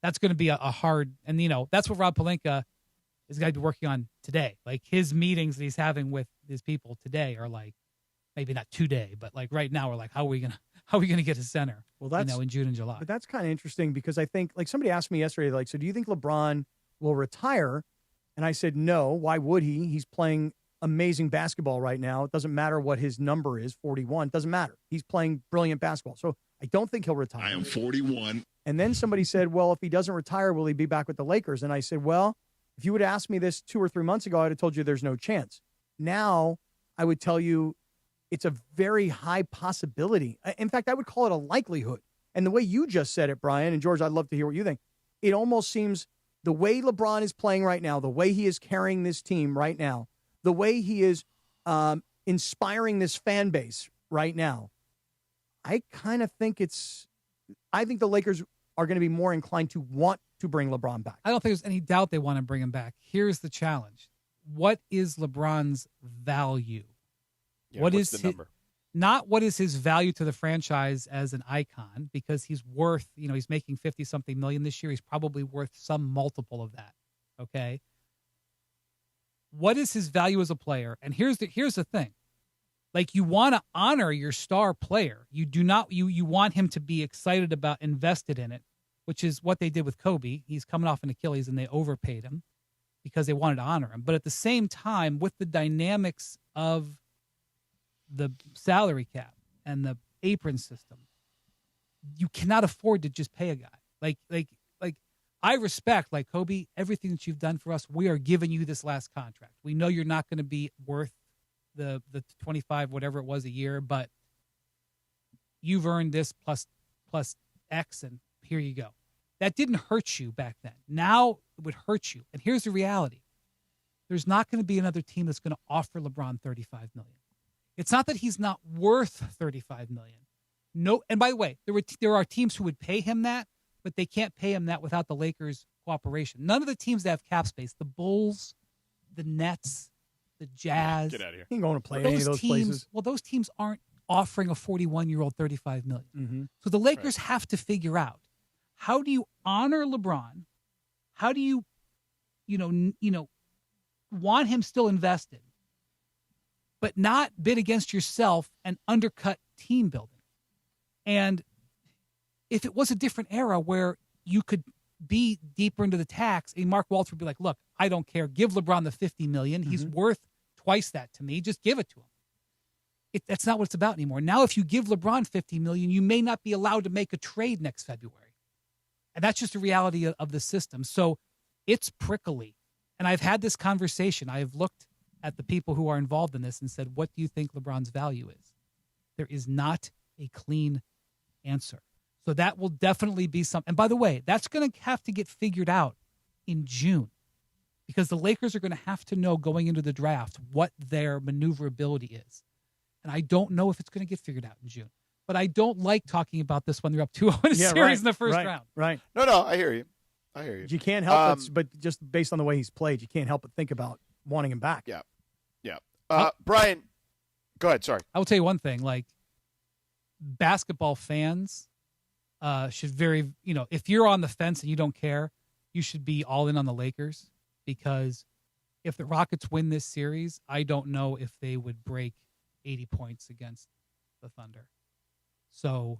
[SPEAKER 2] a hard, and, you know, that's what Rob Pelinka, This guy be working on today. Like his meetings that he's having with his people today are like, maybe not today, but like right now we're like, how are we gonna get a center?
[SPEAKER 8] Well, that's
[SPEAKER 2] in June and July.
[SPEAKER 8] But that's kind of interesting because I think like somebody asked me yesterday, like, so do you think LeBron will retire? And I said no. Why would he? He's playing amazing basketball right now. It doesn't matter what his number is, 41. It doesn't matter. He's playing brilliant basketball. So I don't think he'll retire.
[SPEAKER 20] I am 41.
[SPEAKER 8] And then somebody said, well, if he doesn't retire, will he be back with the Lakers? And I said, well, if you would have asked me this 2 or 3 months ago, I'd have told you there's no chance. Now I would tell you it's a very high possibility. In fact, I would call it a likelihood. And the way you just said it, Brian, and George, I'd love to hear what you think. It almost seems the way LeBron is playing right now, the way he is carrying this team right now, the way he is inspiring this fan base right now, I kind of think I think the Lakers are going to be more inclined to want to bring LeBron back.
[SPEAKER 2] I don't think there's any doubt they want to bring him back. Here's the challenge. What is LeBron's value?
[SPEAKER 15] Yeah,
[SPEAKER 2] what
[SPEAKER 15] what's
[SPEAKER 2] is
[SPEAKER 15] the number?
[SPEAKER 2] Not what is his value to the franchise as an icon, because he's worth, he's making 50-something million this year. He's probably worth some multiple of that. Okay. What is his value as a player? And here's the thing. Like, you want to honor your star player. You do not, you want him to be excited about, invested in it, which is what they did with Kobe. He's coming off an Achilles and they overpaid him because they wanted to honor him. But at the same time, with the dynamics of the salary cap and the apron system, you cannot afford to just pay a guy. Like I respect, like, Kobe, everything that you've done for us. We are giving you this last contract. We know you're not going to be worth the 25, whatever it was a year, but you've earned this plus X, and here you go. That didn't hurt you back then. Now it would hurt you. And here's the reality. There's not going to be another team that's going to offer LeBron $35 million. It's not that he's not worth $35 million. No, and by the way, there are teams who would pay him that, but they can't pay him that without the Lakers' cooperation. None of the teams that have cap space, the Bulls, the Nets, the Jazz.
[SPEAKER 15] Get out of here.
[SPEAKER 8] He ain't going to play any of those places.
[SPEAKER 2] Well, those teams aren't offering a 41-year-old $35 million.
[SPEAKER 8] Mm-hmm.
[SPEAKER 2] So the Lakers have to figure out, how do you honor LeBron? How do you, want him still invested, but not bid against yourself and undercut team building? And if it was a different era where you could be deeper into the tax, Mark Walter would be like, look, I don't care. Give LeBron the $50 million. He's worth twice that to me. Just give it to him. That's not what it's about anymore. Now, if you give LeBron $50 million, you may not be allowed to make a trade next February. And that's just the reality of the system. So it's prickly. And I've had this conversation. I have looked at the people who are involved in this and said, what do you think LeBron's value is? There is not a clean answer. So that will definitely be something. And by the way, that's going to have to get figured out in June, because the Lakers are going to have to know going into the draft what their maneuverability is. And I don't know if it's going to get figured out in June. But I don't like talking about this when they're up 2-0 in a series in the first round.
[SPEAKER 8] Right.
[SPEAKER 15] No, I hear you.
[SPEAKER 8] You can't help it, but just based on the way he's played, you can't help but think about wanting him back.
[SPEAKER 15] Yeah. Brian, go ahead. Sorry.
[SPEAKER 2] I will tell you one thing. Like, basketball fans should if you're on the fence and you don't care, you should be all in on the Lakers, because if the Rockets win this series, I don't know if they would break 80 points against the Thunder. So,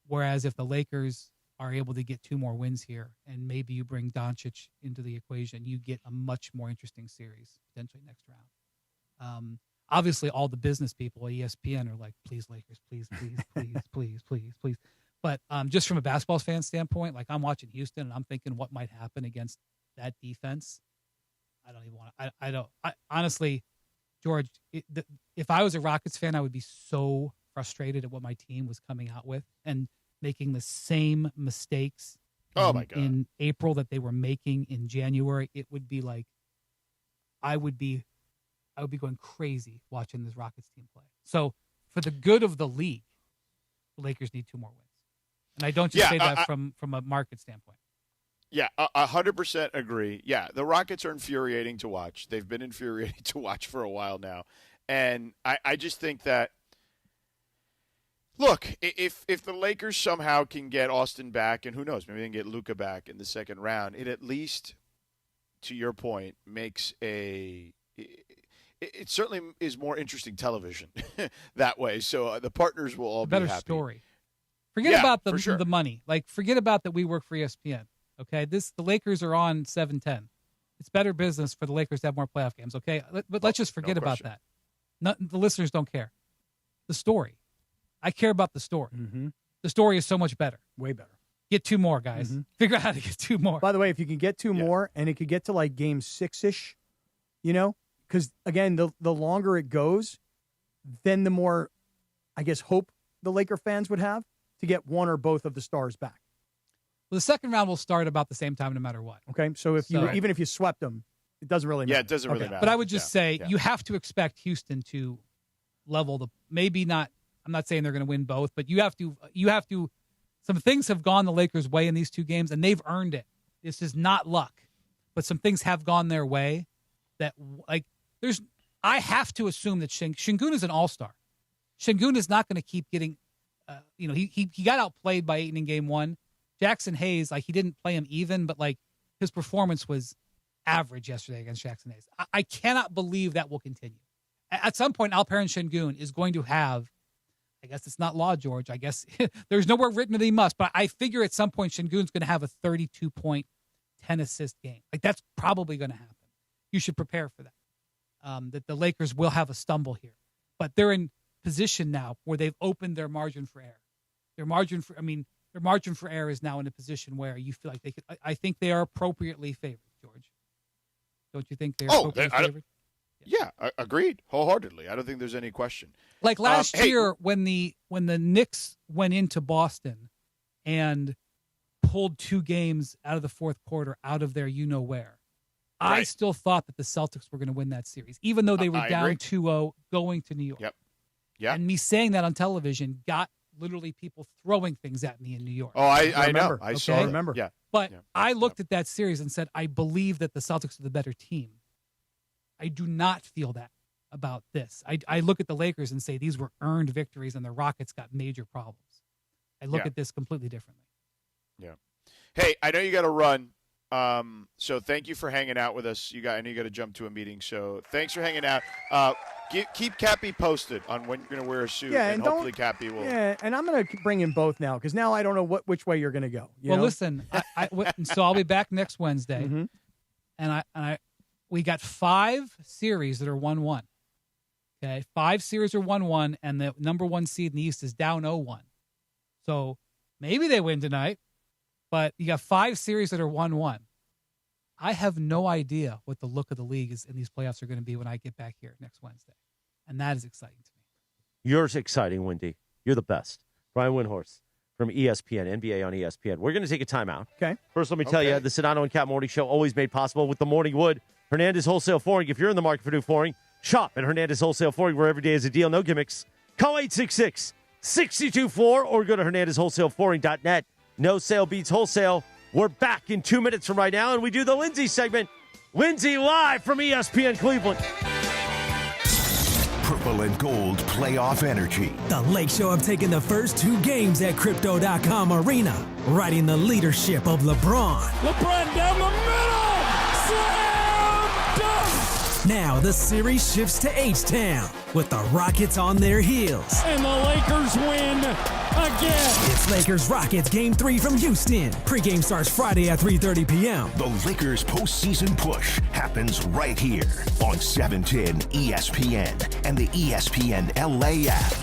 [SPEAKER 2] whereas if the Lakers are able to get 2 more wins here, and maybe you bring Doncic into the equation, you get a much more interesting series potentially next round. Obviously, all the business people at ESPN are like, please, Lakers, please, please, please, please, please, please. But just from a basketball fan standpoint, like, I'm watching Houston and I'm thinking what might happen against that defense. I don't even want to. Honestly, George, if I was a Rockets fan, I would be so frustrated at what my team was coming out with and making the same mistakes in April that they were making in January. It would be like, I would be going crazy watching this Rockets team play. So for the good of the league, the Lakers need 2 more wins. And I don't just say that from a market standpoint.
[SPEAKER 15] Yeah, 100% agree. Yeah, the Rockets are infuriating to watch. They've been infuriating to watch for a while now. And I just think that, look, if the Lakers somehow can get Austin back, and who knows, maybe they can get Luka back in the second round, it at least to your point, makes it certainly is more interesting television that way. So the partners will all be happy.
[SPEAKER 2] Better story. Forget about the money. Like, forget about that we work for ESPN. Okay, the Lakers are on 710. It's better business for the Lakers to have more playoff games. Okay, but let's just forget about that. The listeners don't care. The story. I care about the story.
[SPEAKER 8] Mm-hmm.
[SPEAKER 2] The story is so much better.
[SPEAKER 8] Way better.
[SPEAKER 2] Get 2 more, guys.
[SPEAKER 8] Mm-hmm.
[SPEAKER 2] Figure out how to get 2 more.
[SPEAKER 8] By the way, if you can get 2 more, and it could get to like game 6-ish, because again, the longer it goes, then the more, I guess, hope the Laker fans would have to get one or both of the stars back.
[SPEAKER 2] Well, the second round will start about the same time no matter what.
[SPEAKER 8] Okay, so even if you swept them, it doesn't really matter.
[SPEAKER 15] Yeah, it doesn't really matter.
[SPEAKER 2] But I would just say you have to expect Houston to level maybe not. I'm not saying they're going to win both, but you have to. Some things have gone the Lakers' way in these 2 games, and they've earned it. This is not luck, but some things have gone their way. I have to assume that Shenun is an all-star. Shenun is not going to keep getting. He got outplayed by Ayton in game 1. Jackson Hayes, he didn't play him even, but his performance was average yesterday against Jackson Hayes. I cannot believe that will continue. At some point, Alperen Sengun is going to have, I guess it's not law, George. I guess there's nowhere written that he must, but I figure at some point Sengun's going to have a 32-point, 10-assist game. That's probably going to happen. You should prepare for that. That the Lakers will have a stumble here. But they're in position now where they've opened their margin for error. Their margin for error is now in a position where you feel like they could. I think they are appropriately favored, George. Don't you think they're appropriately favored?
[SPEAKER 15] Yeah, agreed wholeheartedly. I don't think there's any question.
[SPEAKER 2] Like last year when the Knicks went into Boston and pulled 2 games out of the fourth quarter out of their you-know-where, I still thought that the Celtics were going to win that series, even though they were down 2-0 going to New York.
[SPEAKER 15] Yep. Yeah.
[SPEAKER 2] And me saying that on television got literally people throwing things at me in New York.
[SPEAKER 15] Oh, I know. I saw.
[SPEAKER 8] Remember.
[SPEAKER 15] Yeah.
[SPEAKER 2] But I looked at that series and said, I believe that the Celtics are the better team. I do not feel that about this. I look at the Lakers and say these were earned victories and the Rockets got major problems. I look at this completely differently.
[SPEAKER 15] Yeah. Hey, I know you got to run. So thank you for hanging out with us. I know you got to jump to a meeting. So thanks for hanging out. Keep Cappy posted on when you're going to wear a suit.
[SPEAKER 8] Yeah,
[SPEAKER 15] and hopefully Cappy will.
[SPEAKER 8] Yeah, and I'm going to bring in both now because now I don't know which way you're going to go.
[SPEAKER 2] Listen, so I'll be back next Wednesday,
[SPEAKER 8] Mm-hmm.
[SPEAKER 2] and we got 5 series that are 1-1. Okay, 5 series are 1-1, and the number 1 seed in the East is down 0-1. So maybe they win tonight, but you got 5 series that are 1-1. I have no idea what the look of the league is in these playoffs are going to be when I get back here next Wednesday, and that is exciting to me.
[SPEAKER 14] You're exciting, Wendy. You're the best. Brian Windhorst from ESPN, NBA on ESPN. We're going to take a timeout.
[SPEAKER 8] Okay.
[SPEAKER 14] First, let me tell you, the Sedano and Kap Morning Show always made possible with the Morning Wood. Hernandez Wholesale Flooring. If you're in the market for new flooring, shop at Hernandez Wholesale Flooring, where every day is a deal. No gimmicks. Call 866-624 or go to HernandezWholesaleFlooring.net. No sale beats wholesale. We're back in 2 minutes from right now, and we do the Lindsay segment. Lindsay live from ESPN Cleveland.
[SPEAKER 10] Purple and gold playoff energy.
[SPEAKER 12] The Lake Show have taken the first 2 games at Crypto.com Arena, riding the leadership of LeBron.
[SPEAKER 19] LeBron down the middle! Slam dunk!
[SPEAKER 12] Now the series shifts to H-Town with the Rockets on their heels.
[SPEAKER 19] And the Lakers win again.
[SPEAKER 12] It's Lakers-Rockets Game 3 from Houston. Pre-game starts Friday at 3:30 p.m.
[SPEAKER 10] The Lakers postseason push happens right here on 710 ESPN and the ESPN LA app.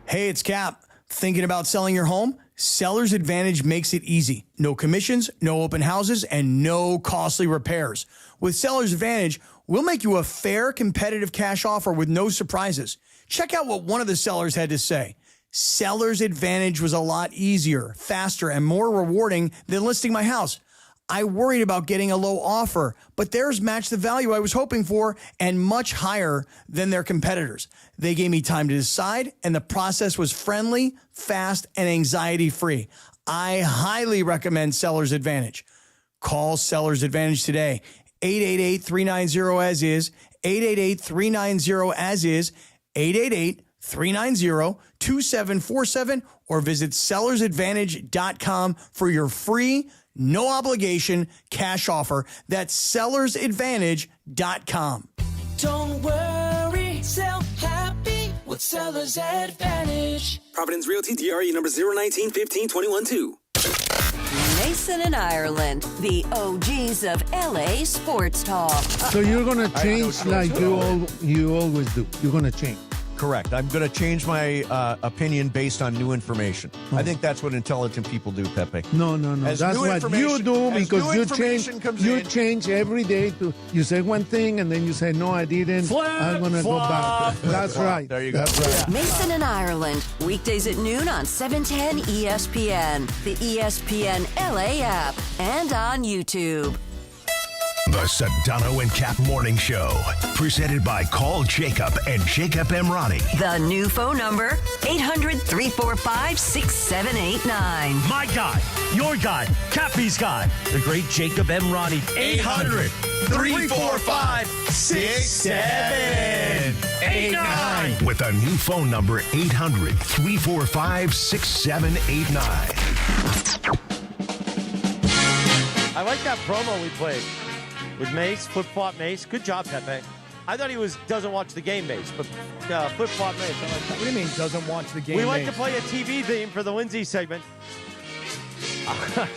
[SPEAKER 8] Hey, it's Cap. Thinking about selling your home? Seller's Advantage makes it easy. No commissions, no open houses, and no costly repairs. With Seller's Advantage, we'll make you a fair, competitive cash offer with no surprises. Check out what one of the sellers had to say. Seller's Advantage was a lot easier, faster, and more rewarding than listing my house. I worried about getting a low offer, but theirs matched the value I was hoping for and much higher than their competitors. They gave me time to decide, and the process was friendly, fast, and anxiety-free. I highly recommend Seller's Advantage. Call Seller's Advantage today. 888-390-AS-IS, 888-390-AS-IS, 888-390-2747, or visit sellersadvantage.com for your free No obligation, cash offer. That's sellersadvantage.com.
[SPEAKER 13] Don't worry, sell happy with Seller's Advantage.
[SPEAKER 16] Providence Realty, DRE number 019-15-21-2.
[SPEAKER 4] Mason and Ireland, the OGs of LA sports talk.
[SPEAKER 23] So you're going to change like you always do. You're going to change.
[SPEAKER 9] Correct. I'm going to change my opinion based on new information. I think that's what intelligent people do, Pepe.
[SPEAKER 23] No. That's what you do because you change every day. You say one thing and then you say, no, I didn't. I'm going to go back. That's right.
[SPEAKER 9] There you go.
[SPEAKER 23] That's right.
[SPEAKER 4] Mason and Ireland, weekdays at noon on 710 ESPN, the ESPN LA app, and on YouTube.
[SPEAKER 10] The Sedano and Kap Morning Show, presented by Call Jacob and Jacob Emrani.
[SPEAKER 4] The new phone number, 800-345-6789.
[SPEAKER 14] My guy, your guy, Cappy's guy, the great Jacob Emrani. 800-345-6789.
[SPEAKER 10] With a new phone number, 800-345-6789.
[SPEAKER 14] I like that promo we played with Mace, flip-flop Mace. Good job, Pepe. I thought he doesn't watch the game, Mace, but flip-flop Mace. I like that.
[SPEAKER 8] What do you mean doesn't watch the game?
[SPEAKER 14] We like to play a TV theme for the Lindsay segment.
[SPEAKER 8] What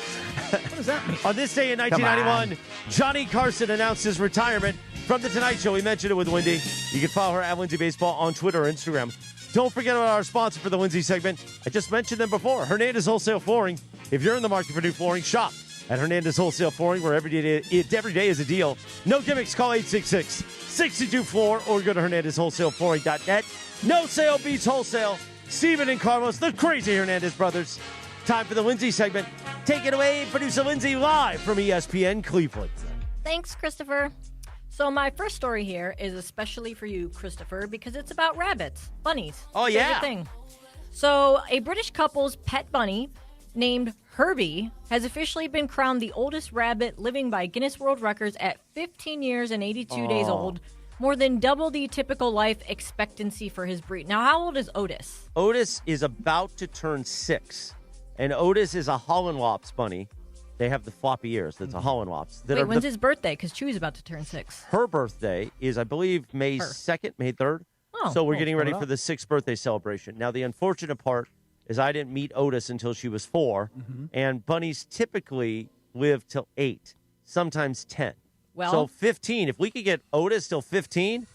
[SPEAKER 8] does that mean?
[SPEAKER 14] On this day in 1991, Johnny Carson announced his retirement from The Tonight Show. We mentioned it with Wendy. You can follow her at Lindsay Baseball on Twitter or Instagram. Don't forget about our sponsor for the Lindsay segment. I just mentioned them before. Hernandez Wholesale Flooring. If you're in the market for new flooring, shop at Hernandez Wholesale Flooring, where every day is a deal. No gimmicks. Call 866-62-FLOOR or go to HernandezWholesaleFlooring.net. No sale beats wholesale. Steven and Carlos, the crazy Hernandez brothers. Time for the Lindsay segment. Take it away, producer Lindsay, live from ESPN Cleveland.
[SPEAKER 24] Thanks, Christopher. So my first story here is especially for you, Christopher, because it's about rabbits, bunnies.
[SPEAKER 14] Oh, yeah.
[SPEAKER 24] Favorite thing. So a British couple's pet bunny named Herbie has officially been crowned the oldest rabbit living by Guinness World Records at 15 years and 82 days old, more than double the typical life expectancy for his breed. Now, how old is Otis?
[SPEAKER 14] Otis is about to turn 6, and Otis is a Hollandlops bunny. They have the floppy ears. That's a Hollandlops.
[SPEAKER 24] Wait, when's his birthday? Because Chew's about to turn 6.
[SPEAKER 14] Her birthday is, I believe, May 2nd, May 3rd.
[SPEAKER 24] Oh,
[SPEAKER 14] so we're getting ready for the 6th birthday celebration. Now, the unfortunate part is I didn't meet Otis until she was 4, and bunnies typically live till 8, sometimes 10.
[SPEAKER 24] Well,
[SPEAKER 14] so 15. If we could get Otis till 15,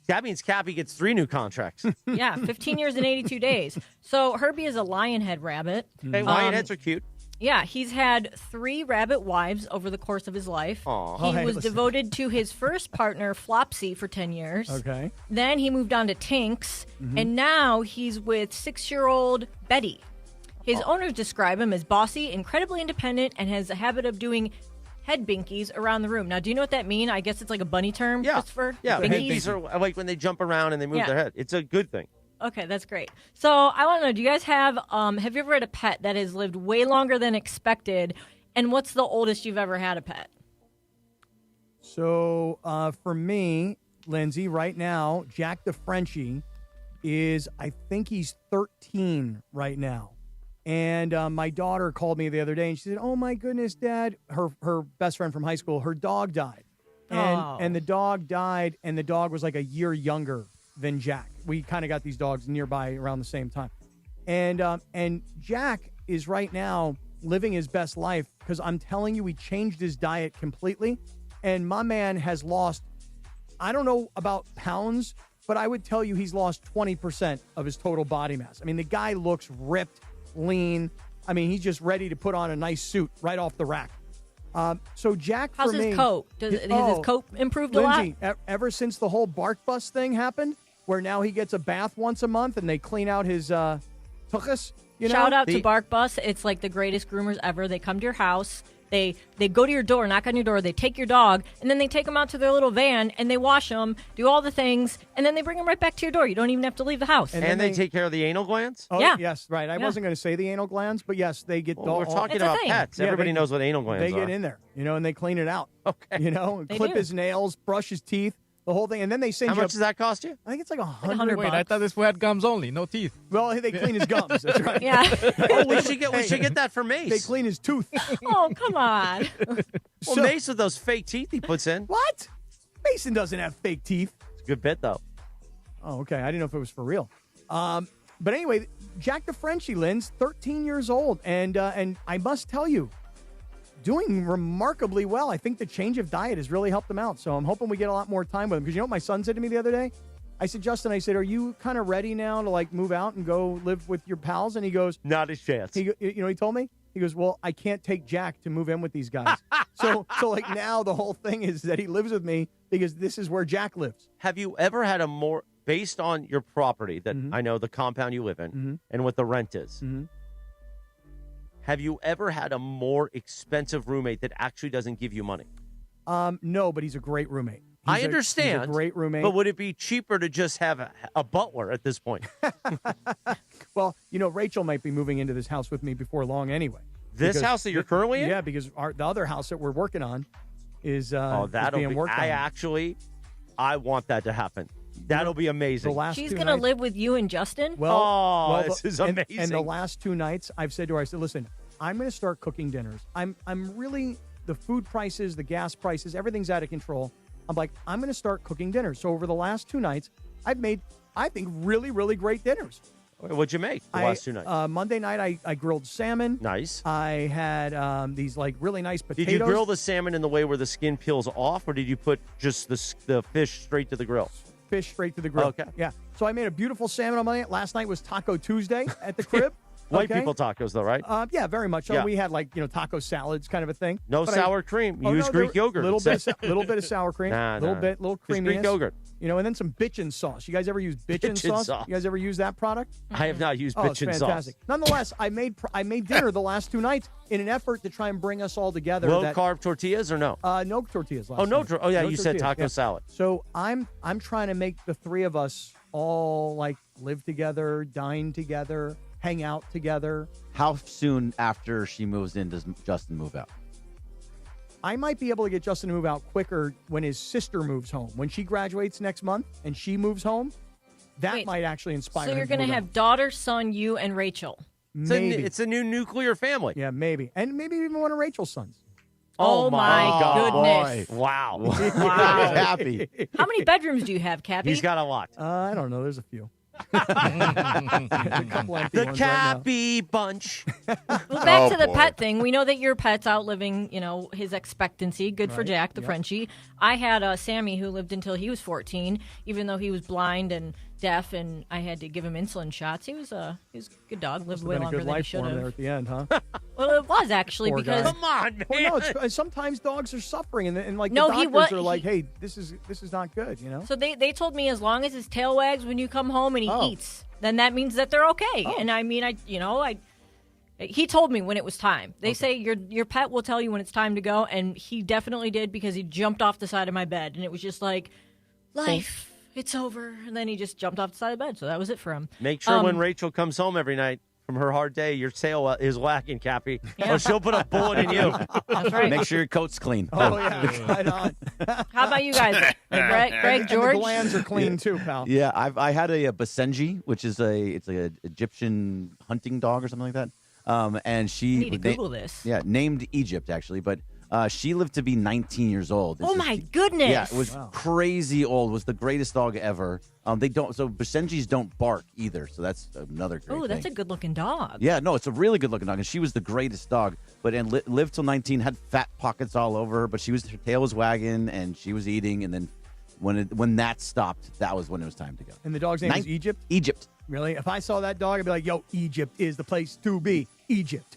[SPEAKER 14] that means Cappy gets 3 new contracts.
[SPEAKER 24] Yeah, 15 years and 82 days. So Herbie is a lionhead rabbit.
[SPEAKER 14] Hey, lionheads are cute.
[SPEAKER 24] Yeah, he's had 3 rabbit wives over the course of his life.
[SPEAKER 14] Aww.
[SPEAKER 24] He was devoted to his first partner, Flopsy, for 10 years.
[SPEAKER 8] Okay.
[SPEAKER 24] Then he moved on to Tinks, and now he's with 6-year-old Betty. His owners describe him as bossy, incredibly independent, and has a habit of doing head binkies around the room. Now, do you know what that means? I guess it's like a bunny term, Christopher?
[SPEAKER 14] Yeah,
[SPEAKER 24] Binkies?
[SPEAKER 14] binkies are like when they jump around and they move their head. It's a good thing.
[SPEAKER 24] Okay, that's great. So I want to know, do you guys have you ever had a pet that has lived way longer than expected? And what's the oldest you've ever had a pet?
[SPEAKER 8] So for me, Lindsay, right now, Jack the Frenchie is, I think he's 13 right now. And my daughter called me the other day and she said, oh my goodness, Dad, her best friend from high school, her dog died. And the dog died, and the dog was like a year younger than Jack. We kind of got these dogs nearby around the same time. And Jack is right now living his best life because I'm telling you, he changed his diet completely. And my man has lost, I don't know about pounds, but I would tell you he's lost 20% of his total body mass. I mean, the guy looks ripped, lean. I mean, he's just ready to put on a nice suit right off the rack. So Jack,
[SPEAKER 24] how's
[SPEAKER 8] for me,
[SPEAKER 24] his coat? Has his coat improved
[SPEAKER 8] Lindsay,
[SPEAKER 24] a lot?
[SPEAKER 8] Ever since the whole bark bus thing happened, where now he gets a bath once a month and they clean out his tuchus,
[SPEAKER 24] Shout out to Bark Bus. It's like the greatest groomers ever. They come to your house. They go to your door, knock on your door. They take your dog, and then they take him out to their little van, and they wash him, do all the things, and then they bring him right back to your door. You don't even have to leave the house.
[SPEAKER 14] And they take care of the anal glands?
[SPEAKER 8] Oh,
[SPEAKER 24] yeah.
[SPEAKER 8] Yes, right. I wasn't going to say the anal glands, but yes, they get...
[SPEAKER 14] We're talking about pets. Everybody knows what anal glands are.
[SPEAKER 8] They get in there, and they clean it out.
[SPEAKER 14] Okay.
[SPEAKER 8] Clip his nails, brush his teeth. The whole thing, and then they send
[SPEAKER 14] How
[SPEAKER 8] you.
[SPEAKER 14] much does that cost you?
[SPEAKER 8] I think it's like $100.
[SPEAKER 1] Wait, I thought this had gums only, no teeth.
[SPEAKER 8] Well, they clean his gums. That's right.
[SPEAKER 24] Yeah.
[SPEAKER 14] Oh, we should get that for Mace.
[SPEAKER 8] They clean his tooth.
[SPEAKER 24] Oh, come on.
[SPEAKER 14] Well, Mace with those fake teeth he puts in.
[SPEAKER 8] What? Mason doesn't have fake teeth.
[SPEAKER 14] It's a good bit though.
[SPEAKER 8] Oh, okay. I didn't know if it was for real. But anyway, Jack the Frenchie, Linz, 13 years old, and I must tell you, doing remarkably well. I think the change of diet has really helped him out. So I'm hoping we get a lot more time with him. Because you know what my son said to me the other day? I said, Justin, are you kind of ready now to like move out and go live with your pals? And he goes,
[SPEAKER 14] not a chance.
[SPEAKER 8] He told me? He goes, well, I can't take Jack to move in with these guys. so like now the whole thing is that he lives with me because this is where Jack lives.
[SPEAKER 14] Have you ever had a more, based on your property that I know the compound you live in and what the rent is, have you ever had a more expensive roommate that actually doesn't give you money?
[SPEAKER 8] No, but he's a great roommate.
[SPEAKER 14] I understand.
[SPEAKER 8] He's a great roommate.
[SPEAKER 14] But would it be cheaper to just have a butler at this point?
[SPEAKER 8] Well, Rachel might be moving into this house with me before long anyway.
[SPEAKER 14] This house that you're currently in?
[SPEAKER 8] Yeah, because the other house that we're working on is
[SPEAKER 14] that'll
[SPEAKER 8] being
[SPEAKER 14] be.
[SPEAKER 8] worked on.
[SPEAKER 14] I want that to happen. That'll be amazing.
[SPEAKER 24] She's going to live with you and Justin?
[SPEAKER 8] Well,
[SPEAKER 14] this is amazing.
[SPEAKER 8] And the last 2 nights, I've said to her, I said, listen, I'm going to start cooking dinners. I'm really, the food prices, the gas prices, everything's out of control. I'm like, I'm going to start cooking dinners. So over the last 2 nights, I've made, I think, really, really great dinners.
[SPEAKER 14] What'd you make the last 2 nights?
[SPEAKER 8] Monday night, I grilled salmon.
[SPEAKER 14] Nice.
[SPEAKER 8] I had these like really nice potatoes.
[SPEAKER 14] Did you grill the salmon in the way where the skin peels off, or did you put just the fish straight to the grill?
[SPEAKER 8] Fish straight to the grill.
[SPEAKER 14] Okay.
[SPEAKER 8] Yeah. So I made a beautiful salmon on Monday. Last night was Taco Tuesday at the crib.
[SPEAKER 14] White people tacos, though, right?
[SPEAKER 8] Yeah, very much so.
[SPEAKER 14] Yeah.
[SPEAKER 8] We had taco salads kind of a thing.
[SPEAKER 14] No sour cream. You use Greek yogurt.
[SPEAKER 8] Little bit of sour cream. Little creaminess.
[SPEAKER 14] Greek yogurt.
[SPEAKER 8] And then some bitchin sauce. You guys ever use bitchin sauce? You guys ever use that product?
[SPEAKER 14] I have not used
[SPEAKER 8] it's
[SPEAKER 14] bitchin
[SPEAKER 8] fantastic.
[SPEAKER 14] sauce.
[SPEAKER 8] Nonetheless, I made dinner the last 2 nights in an effort to try and bring us all together.
[SPEAKER 14] Low carb tortillas or no?
[SPEAKER 8] No tortillas last
[SPEAKER 14] night.
[SPEAKER 8] No
[SPEAKER 14] you
[SPEAKER 8] tortillas,
[SPEAKER 14] said taco salad.
[SPEAKER 8] So I'm trying to make the 3 of us all like live together, dine together, hang out together.
[SPEAKER 7] How soon after she moves in does Justin move out?
[SPEAKER 8] I might be able to get Justin to move out quicker when his sister moves home. When she graduates next month and she moves home, that might actually inspire him.
[SPEAKER 24] So you're going to have daughter, son, you, and Rachel.
[SPEAKER 8] Maybe.
[SPEAKER 14] It's a new nuclear family.
[SPEAKER 8] Yeah, maybe. And maybe even one of Rachel's sons.
[SPEAKER 24] Oh my goodness.
[SPEAKER 14] Boy. Wow.
[SPEAKER 24] Wow.
[SPEAKER 7] Happy.
[SPEAKER 24] How many bedrooms do you have, Cappy?
[SPEAKER 14] He's got a lot.
[SPEAKER 8] I don't know. There's a few.
[SPEAKER 14] The Cappy bunch.
[SPEAKER 24] Well, back to the pet thing. We know that your pet's outliving, his expectancy. Good for Jack, the Frenchie. I had Sammy who lived until he was 14, even though he was blind and deaf, and I had to give him insulin shots. He was a good dog. Lived way longer than he should have.
[SPEAKER 8] There at the end, huh?
[SPEAKER 24] Well, it was actually
[SPEAKER 8] Poor
[SPEAKER 24] because
[SPEAKER 8] guy.
[SPEAKER 14] Come on, man.
[SPEAKER 8] Well, no, sometimes dogs are suffering, and like
[SPEAKER 24] No,
[SPEAKER 8] the
[SPEAKER 24] he
[SPEAKER 8] doctors
[SPEAKER 24] wa-
[SPEAKER 8] are like,
[SPEAKER 24] he-
[SPEAKER 8] "Hey, this is not good,"
[SPEAKER 24] So they told me as long as his tail wags when you come home and he eats, then that means that they're okay. And I mean, he told me when it was time. They say your pet will tell you when it's time to go, and he definitely did because he jumped off the side of my bed, and it was just like, life, it's over, and then he just jumped off the side of the bed. So that was it for him.
[SPEAKER 14] Make sure when Rachel comes home every night from her hard day, your tail is wagging, Cappy, or she'll put a bullet in you.
[SPEAKER 24] That's right.
[SPEAKER 7] Make sure your coat's clean.
[SPEAKER 8] Oh yeah, right on.
[SPEAKER 24] How about you guys, Greg, George?
[SPEAKER 8] And the glands are clean too, pal.
[SPEAKER 7] Yeah, I had a Basenji, which is it's like an Egyptian hunting dog or something like that. And she
[SPEAKER 24] I need to Google this.
[SPEAKER 7] Yeah, named Egypt actually, but she lived to be 19 years old.
[SPEAKER 24] Oh my goodness!
[SPEAKER 7] Yeah, it was crazy old. Was the greatest dog ever. Basenjis don't bark either, so that's another great
[SPEAKER 24] Oh, that's
[SPEAKER 7] thing.
[SPEAKER 24] a good looking dog.
[SPEAKER 7] Yeah, no, it's a really good looking dog, and she was the greatest dog. But lived till 19, had fat pockets all over her, but her tail was wagging and she was eating, and then when that stopped, that was when it was time to go.
[SPEAKER 8] And the dog's name is Egypt?
[SPEAKER 7] Egypt.
[SPEAKER 8] Really? If I saw that dog, I'd be like, yo, Egypt is the place to be. Egypt.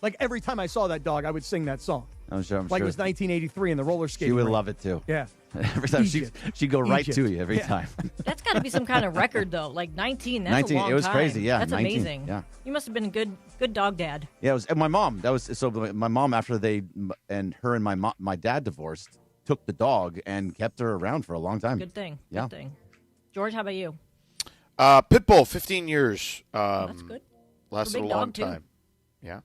[SPEAKER 8] Like every time I saw that dog, I would sing that song.
[SPEAKER 7] I'm sure.
[SPEAKER 8] It was 1983 in the roller skating
[SPEAKER 7] She would
[SPEAKER 8] rink.
[SPEAKER 7] love it too.
[SPEAKER 8] Yeah.
[SPEAKER 7] Every time she'd go right to you every time.
[SPEAKER 24] That's got to be some kind of record, though. Like 19, that's
[SPEAKER 7] 19,
[SPEAKER 24] a long
[SPEAKER 7] it was
[SPEAKER 24] time.
[SPEAKER 7] crazy, yeah,
[SPEAKER 24] That's
[SPEAKER 7] 19,
[SPEAKER 24] amazing.
[SPEAKER 7] yeah.
[SPEAKER 24] You must have been a good dog dad.
[SPEAKER 7] Yeah, it was. And my mom. My mom, after her and my dad divorced, took the dog and kept her around for a long time.
[SPEAKER 24] Good thing.
[SPEAKER 7] Yeah.
[SPEAKER 24] Good thing. George, how about you?
[SPEAKER 15] Pitbull, 15 years.
[SPEAKER 24] That's good.
[SPEAKER 15] Lasted a
[SPEAKER 24] big
[SPEAKER 15] long
[SPEAKER 24] dog, too.
[SPEAKER 15] time. Yeah.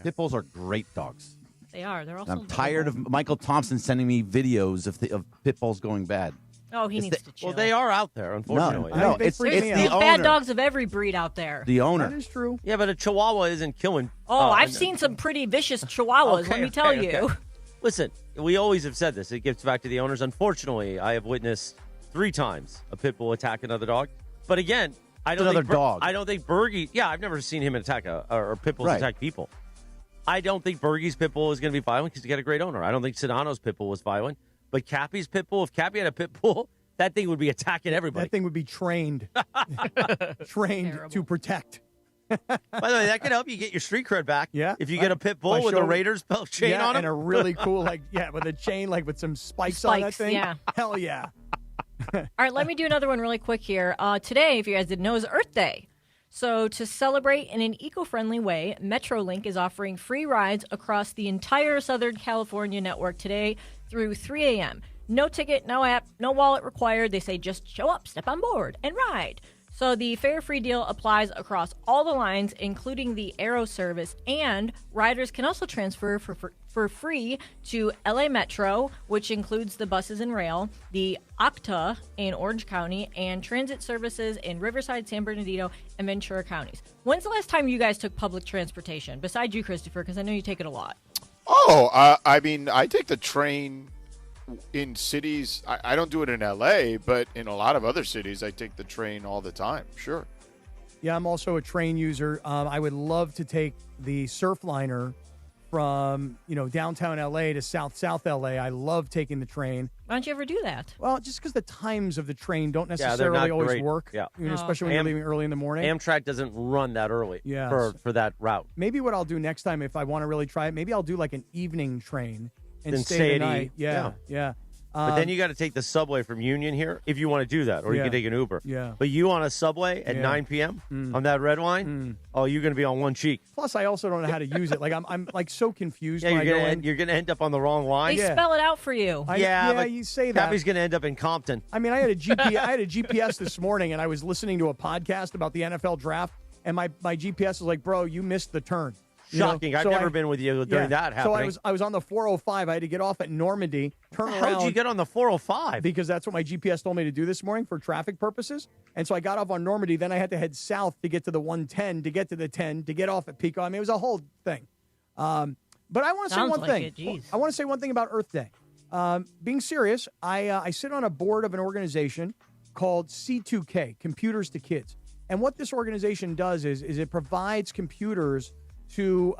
[SPEAKER 7] Pit bulls are great dogs.
[SPEAKER 24] They are. They're also.
[SPEAKER 7] I'm tired of Michael Thompson sending me videos of pit bulls going bad.
[SPEAKER 24] Oh, he needs to chill.
[SPEAKER 14] Well, they are out there, unfortunately.
[SPEAKER 7] No,
[SPEAKER 24] There's
[SPEAKER 7] it's the owner.
[SPEAKER 24] bad dogs of every breed out there.
[SPEAKER 7] The owner.
[SPEAKER 8] That is true.
[SPEAKER 14] Yeah, but a Chihuahua isn't killing.
[SPEAKER 24] Oh, I've seen some pretty vicious Chihuahuas, let me tell you.
[SPEAKER 14] Listen, we always have said this. It gets back to the owners. Unfortunately, I have witnessed 3 times a pit bull attack another dog. But again, I don't think
[SPEAKER 7] dog.
[SPEAKER 14] I don't think Bergie. Yeah, I've never seen him attack or pit bulls attack people. I don't think Bergie's pit bull is going to be violent because he got a great owner. I don't think Sedano's pit bull was violent. But Cappy's pit bull, if Cappy had a pit bull, that thing would be attacking everybody.
[SPEAKER 8] That thing would be trained to protect.
[SPEAKER 14] By the way, that could help you get your street cred back.
[SPEAKER 8] Yeah.
[SPEAKER 14] If you get a pit bull with a Raiders belt chain on it.
[SPEAKER 8] And a really cool, with a chain, with some spikes on that thing.
[SPEAKER 24] Yeah.
[SPEAKER 8] Hell yeah.
[SPEAKER 24] All right, let me do another one really quick here. Today, if you guys didn't know, is Earth Day. So to celebrate in an eco-friendly way, Metrolink is offering free rides across the entire Southern California network today through 3 a.m. No ticket, no app, no wallet required. They say just show up, step on board, and ride. So the fare-free deal applies across all the lines, including the Aero service, and riders can also transfer for free to LA Metro, which includes the buses and rail, the Octa in Orange County, and transit services in Riverside, San Bernardino, and Ventura counties. When's the last time you guys took public transportation, besides you, Christopher, because I know you take it a lot?
[SPEAKER 15] Oh, I mean, I take the train in cities. I don't do it in LA, but in a lot of other cities, I take the train all the time. Sure.
[SPEAKER 8] Yeah, I'm also a train user. I would love to take the Surfliner from downtown LA to South LA. I love taking the train.
[SPEAKER 24] Why don't you ever do that?
[SPEAKER 8] Well, just because the times of the train don't necessarily always
[SPEAKER 14] great.
[SPEAKER 8] work.
[SPEAKER 14] Yeah.
[SPEAKER 8] Especially when you're leaving early in the morning.
[SPEAKER 14] Amtrak doesn't run that early for that route.
[SPEAKER 8] Maybe what I'll do next time, if I want to really try it, maybe I'll do an evening train and
[SPEAKER 14] Then
[SPEAKER 8] stay the
[SPEAKER 14] at
[SPEAKER 8] night.
[SPEAKER 14] E.
[SPEAKER 8] Yeah.
[SPEAKER 14] But then you got to take the subway from Union here if you want to do that, or you can take an Uber.
[SPEAKER 8] Yeah.
[SPEAKER 14] But you on a subway at 9 p.m. on that red line, you're going to be on one cheek.
[SPEAKER 8] Plus, I also don't know how to use it. I'm so confused.
[SPEAKER 14] Yeah,
[SPEAKER 8] when
[SPEAKER 14] you're going to end up on the wrong line.
[SPEAKER 24] They spell it out for you.
[SPEAKER 14] But
[SPEAKER 8] you say that.
[SPEAKER 14] Cappy's going to end up in Compton.
[SPEAKER 8] I mean, I had a GPS this morning, and I was listening to a podcast about the NFL draft, and my GPS was like, "Bro, you missed the turn."
[SPEAKER 14] Shocking. I've never been with you during that happening.
[SPEAKER 8] So I was on the 405. I had to get off at Normandy, turn around.
[SPEAKER 14] How'd you get on the 405?
[SPEAKER 8] Because that's what my GPS told me to do this morning for traffic purposes. And so I got off on Normandy. Then I had to head south to get to the 110, to get to the 10, to get off at Pico. I mean, it was a whole thing. But I want to say one thing. I want to say one thing about Earth Day. Being serious, I sit on a board of an organization called C2K, Computers to Kids. And what this organization does is it provides computers to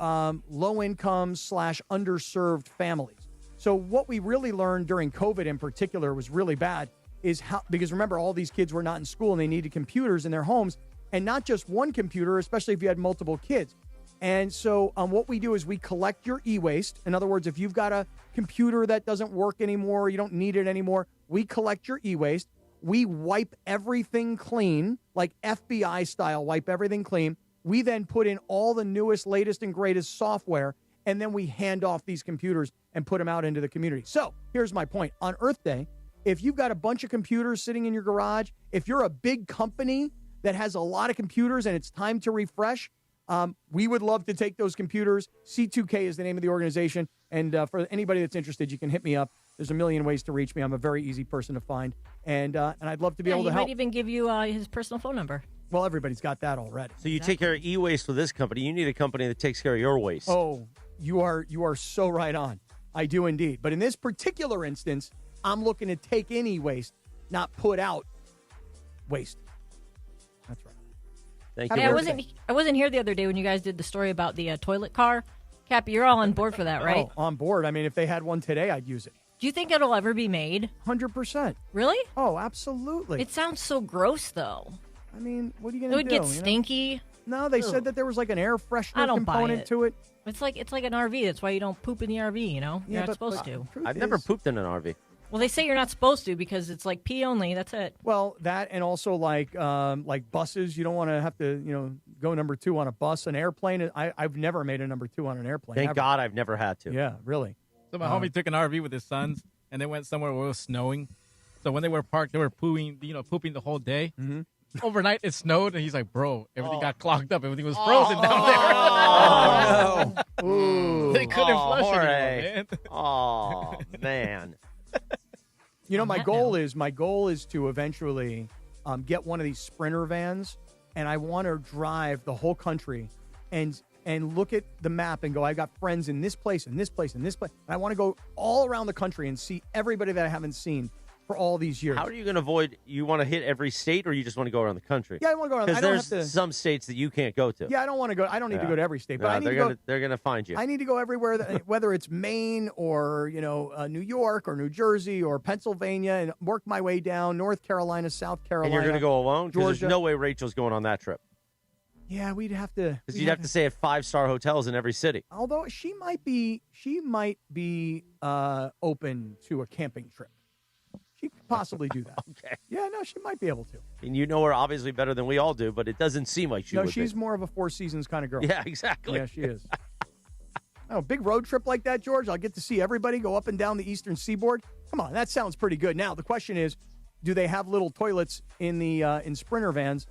[SPEAKER 8] low-income / underserved families. So what we really learned during COVID in particular was really bad is because remember, all these kids were not in school and they needed computers in their homes, and not just one computer, especially if you had multiple kids. And so what we do is we collect your e-waste. In other words, if you've got a computer that doesn't work anymore, you don't need it anymore, we collect your e-waste. We wipe everything clean, like FBI style, wipe everything clean. We then put in all the newest, latest, and greatest software, and then we hand off these computers and put them out into the community. So here's my point. On Earth Day, if you've got a bunch of computers sitting in your garage, if you're a big company that has a lot of computers and it's time to refresh, we would love to take those computers. C2K is the name of the organization. And for anybody that's interested, you can hit me up. There's a million ways to reach me. I'm a very easy person to find. And I'd love to be able to help.
[SPEAKER 24] He might even give you his personal phone number.
[SPEAKER 8] Well, everybody's got that already.
[SPEAKER 14] So you take care of e-waste with this company. You need a company that takes care of your waste.
[SPEAKER 8] Oh, you are so right on. I do indeed. But in this particular instance, I'm looking to take in e-waste, not put out waste. That's right.
[SPEAKER 14] Thank you.
[SPEAKER 24] I wasn't here the other day when you guys did the story about the toilet car. Cappy, you're all on board for that, right?
[SPEAKER 8] Oh, on board. I mean, if they had one today, I'd use it.
[SPEAKER 24] Do you think it'll ever be made?
[SPEAKER 8] 100%.
[SPEAKER 24] Really?
[SPEAKER 8] Oh, absolutely.
[SPEAKER 24] It sounds so gross, though.
[SPEAKER 8] I mean, what are you going to do?
[SPEAKER 24] It would get stinky.
[SPEAKER 8] No, they said that there was like an air freshener component to it.
[SPEAKER 24] It's like an RV. That's why you don't poop in the RV, you know? You're not supposed to.
[SPEAKER 14] I've never pooped in an RV.
[SPEAKER 24] Well, they say you're not supposed to because it's like pee only. That's it.
[SPEAKER 8] Well, that and also like buses. You don't want to have to, go number 2 on a bus. An airplane. I've never made a number 2 on an airplane.
[SPEAKER 14] Thank God I've never had to.
[SPEAKER 8] Yeah, really.
[SPEAKER 1] So my homie took an RV with his sons, and they went somewhere where it was snowing. So when they were parked, they were pooping the whole day. Mm-hmm. Overnight, it snowed, and he's like, bro, everything got clogged up. Everything was frozen down there.
[SPEAKER 14] Oh, no.
[SPEAKER 1] They couldn't flush anymore, man.
[SPEAKER 14] Oh, man.
[SPEAKER 8] You know, my goal is to eventually get one of these Sprinter vans, and I want to drive the whole country and look at the map and go, I got friends in this place and this place and this place. And I want to go all around the country and see everybody that I haven't seen for all these years.
[SPEAKER 14] How are you going to avoid? You want to hit every state, or you just want to go around the country?
[SPEAKER 8] Yeah, I want to go around.
[SPEAKER 14] Because there's some states that you can't go to.
[SPEAKER 8] Yeah, I don't want to go. I don't need to go to every state, but I need to go.
[SPEAKER 14] They're going to find you.
[SPEAKER 8] I need to go everywhere, whether it's Maine or New York or New Jersey or Pennsylvania, and work my way down North Carolina, South Carolina.
[SPEAKER 14] And you're going to go alone? Because
[SPEAKER 8] Georgia.
[SPEAKER 14] there's no way Rachel's going on that trip.
[SPEAKER 8] Yeah, we'd have to.
[SPEAKER 14] Because you'd have to stay at 5-star hotels in every city.
[SPEAKER 8] Although she might be open to a camping trip. She could possibly do that.
[SPEAKER 14] Okay.
[SPEAKER 8] Yeah, no, she might be able to.
[SPEAKER 14] And you know her obviously better than we all do, but it doesn't seem like she would.
[SPEAKER 8] No, she's
[SPEAKER 14] be.
[SPEAKER 8] more of a Four Seasons kind of girl.
[SPEAKER 14] Yeah, exactly.
[SPEAKER 8] Yeah, she is. Oh, big road trip like that, George. I'll get to see everybody go up and down the Eastern Seaboard. Come on, that sounds pretty good. Now the question is, do they have little toilets in the in Sprinter vans?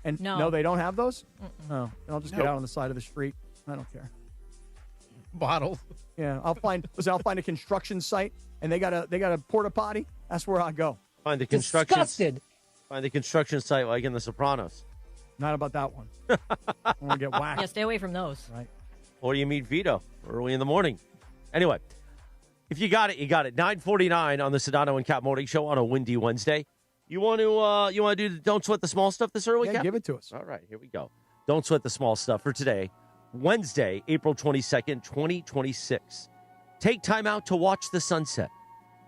[SPEAKER 8] And no, they don't have those. Oh, I'll just get out on the side of the street. I don't care.
[SPEAKER 1] Bottle.
[SPEAKER 8] Yeah, I'll find a construction site, and they got a porta potty. That's where I go.
[SPEAKER 14] Find the construction. Find the construction site like in The Sopranos.
[SPEAKER 8] Not about that one. I want to get whacked.
[SPEAKER 24] Yeah, stay away from those.
[SPEAKER 8] Right.
[SPEAKER 14] Or you meet Vito early in the morning. Anyway, if you got it, you got it. 9:49 on the Sedano and Kap Morning Show on a windy Wednesday. You want to do the Don't Sweat the Small Stuff this early,
[SPEAKER 8] Yeah,
[SPEAKER 14] Kap?
[SPEAKER 8] give it to us.
[SPEAKER 14] All right, here we go. Don't Sweat the Small Stuff for today, Wednesday, April 22nd, 2026. Take time out to watch the sunset.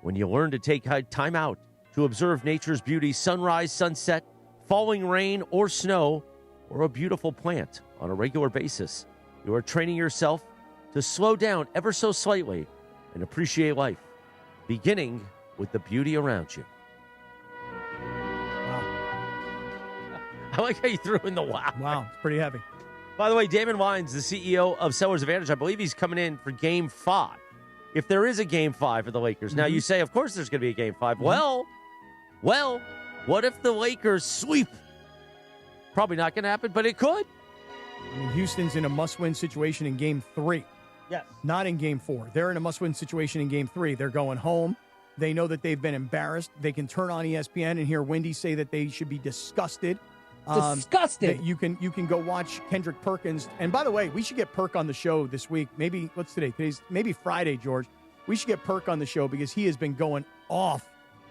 [SPEAKER 14] When you learn to take time out to observe nature's beauty, sunrise, sunset, falling rain or snow, or a beautiful plant on a regular basis, you are training yourself to slow down ever so slightly and appreciate life, beginning with the beauty around you. I like how you threw in the wow.
[SPEAKER 8] Wow, it's pretty heavy.
[SPEAKER 14] By the way, Damon Wines, the CEO of Sellers Advantage, I believe he's coming in for Game 5. If there is a Game 5 for the Lakers. Now, you say, of course there's going to be a Game 5. Well, what if the Lakers sweep? Probably not going to happen, but it could.
[SPEAKER 8] I mean, Houston's in a must-win situation in Game 3.
[SPEAKER 14] Yes.
[SPEAKER 8] Not in Game 4. They're in a must-win situation in Game 3. They're going home. They know that they've been embarrassed. They can turn on ESPN and hear Wendy say that they should be disgusted.
[SPEAKER 2] Disgusted.
[SPEAKER 8] You can go watch Kendrick Perkins. And by the way, we should get Perk on the show this week. Maybe, what's today? Today's maybe Friday, George. We should get Perk on the show because he has been going off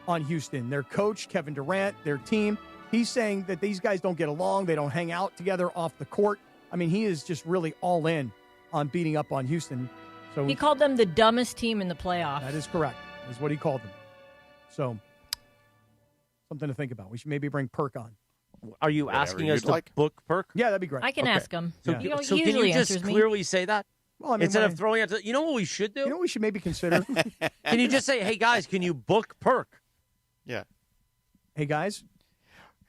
[SPEAKER 8] on Houston. Their coach, Kevin Durant, their team. He's saying that these guys don't get along. They don't hang out together off the court. I mean, he is just really all in on beating up on Houston. So
[SPEAKER 24] He called them the dumbest team in the playoffs.
[SPEAKER 8] that is correct. Is what he called them. So something to think about. We should maybe bring Perk on.
[SPEAKER 14] Are you asking us to book Perk?
[SPEAKER 8] Yeah, that'd be great.
[SPEAKER 24] I can ask him.
[SPEAKER 14] So,
[SPEAKER 24] He
[SPEAKER 14] so can
[SPEAKER 24] usually
[SPEAKER 14] you just
[SPEAKER 24] answers me.
[SPEAKER 14] clearly say that?
[SPEAKER 8] Well, I mean,
[SPEAKER 14] instead of throwing out, you know what we should do?
[SPEAKER 8] You know what we should maybe consider?
[SPEAKER 14] Can you just say, hey, guys, can you book Perk?
[SPEAKER 15] Yeah.
[SPEAKER 8] Hey, guys,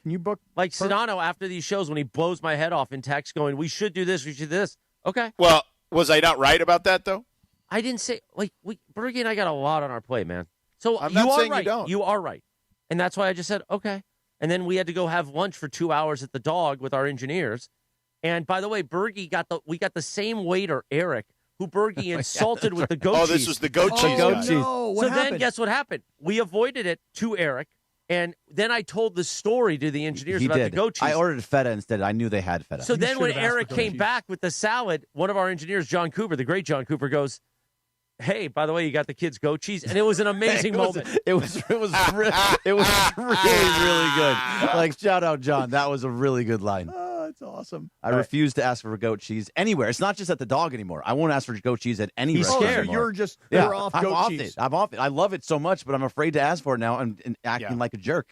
[SPEAKER 8] can you book
[SPEAKER 14] Like Sedano after these shows when he blows my head off in text going, we should do this, we should do this. Okay.
[SPEAKER 15] Well, was I not right about that, though?
[SPEAKER 14] I didn't say, Bergie and I got a lot on our plate, man. So
[SPEAKER 15] I'm
[SPEAKER 14] you
[SPEAKER 15] not
[SPEAKER 14] are
[SPEAKER 15] saying you
[SPEAKER 14] right.
[SPEAKER 15] don't.
[SPEAKER 14] You are right. And that's why I just said, okay. And then we had to go have lunch for 2 hours at the Dog with our engineers. And by the way, we got the same waiter, Eric, who Bergie insulted with the goat cheese.
[SPEAKER 15] Oh, this was the goat cheese.
[SPEAKER 8] No, what
[SPEAKER 14] so
[SPEAKER 8] happened?
[SPEAKER 14] then guess what happened? We avoided it to Eric. And then I told the story to the engineers
[SPEAKER 7] He
[SPEAKER 14] about
[SPEAKER 7] did.
[SPEAKER 14] the goat cheese.
[SPEAKER 7] I ordered feta instead. I knew they had feta.
[SPEAKER 14] So then when Eric came back with the salad, one of our engineers, John Cooper, the great John Cooper, goes, hey, by the way, you got the kids' goat cheese? And it was an amazing moment.
[SPEAKER 7] It was really good. Like, shout out, John. That was a really good line.
[SPEAKER 8] Oh, it's awesome.
[SPEAKER 7] I refuse to ask for goat cheese anywhere. It's not just at the Dog anymore. I won't ask for goat cheese at any
[SPEAKER 14] He's
[SPEAKER 7] restaurant
[SPEAKER 14] scared.
[SPEAKER 7] anymore.
[SPEAKER 8] You're off
[SPEAKER 7] I'm
[SPEAKER 8] goat
[SPEAKER 7] off
[SPEAKER 8] cheese.
[SPEAKER 7] it. I'm off it. I love it so much, but I'm afraid to ask for it now and acting like a jerk.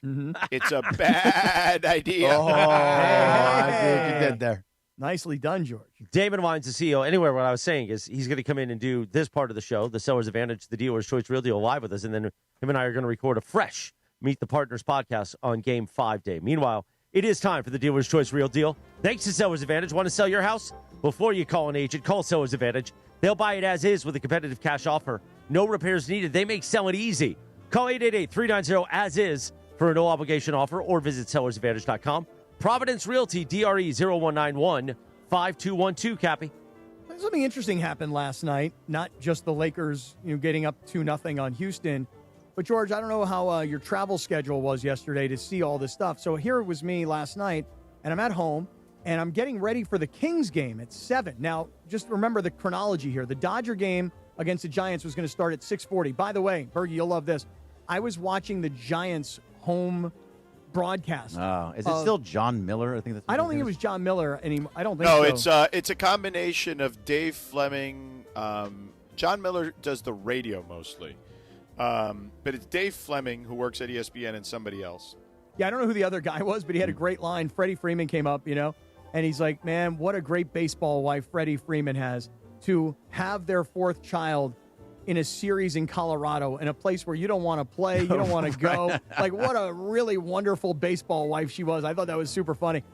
[SPEAKER 15] It's a bad idea.
[SPEAKER 7] Oh, I see what you did there.
[SPEAKER 8] Nicely done, George.
[SPEAKER 14] Damon Wines, the CEO. Anyway, what I was saying is he's going to come in and do this part of the show, the Seller's Advantage, the Dealer's Choice Real Deal, live with us. And then him and I are going to record a fresh Meet the Partners podcast on Game 5 day. Meanwhile, it is time for the Dealer's Choice Real Deal. Thanks to Seller's Advantage. Want to sell your house? Before you call an agent, call Seller's Advantage. They'll buy it as is with a competitive cash offer. No repairs needed. They make selling easy. Call 888-390-AS-IS for a no-obligation offer or visit sellersadvantage.com. Providence Realty, DRE 0191-5212, Cappy.
[SPEAKER 8] Something interesting happened last night. Not just the Lakers, getting up 2-0 on Houston. But, George, I don't know how your travel schedule was yesterday to see all this stuff. So here it was me last night, and I'm at home, and I'm getting ready for the Kings game at 7. Now, just remember the chronology here. The Dodger game against the Giants was going to start at 6:40. By the way, Bergie, you'll love this. I was watching the Giants home broadcast.
[SPEAKER 7] Oh, is it still John Miller?
[SPEAKER 8] I don't think it was John Miller anymore. I don't think so.
[SPEAKER 15] No, it's a combination of Dave Fleming. John Miller does the radio mostly. But it's Dave Fleming, who works at ESPN, and somebody else.
[SPEAKER 8] Yeah, I don't know who the other guy was, but he had a great line. Freddie Freeman came up, and he's like, man, what a great baseball wife Freddie Freeman has to have their fourth child in a series in Colorado, in a place where you don't want to play, you don't want to go. Like, what a really wonderful baseball wife she was. I thought that was super funny.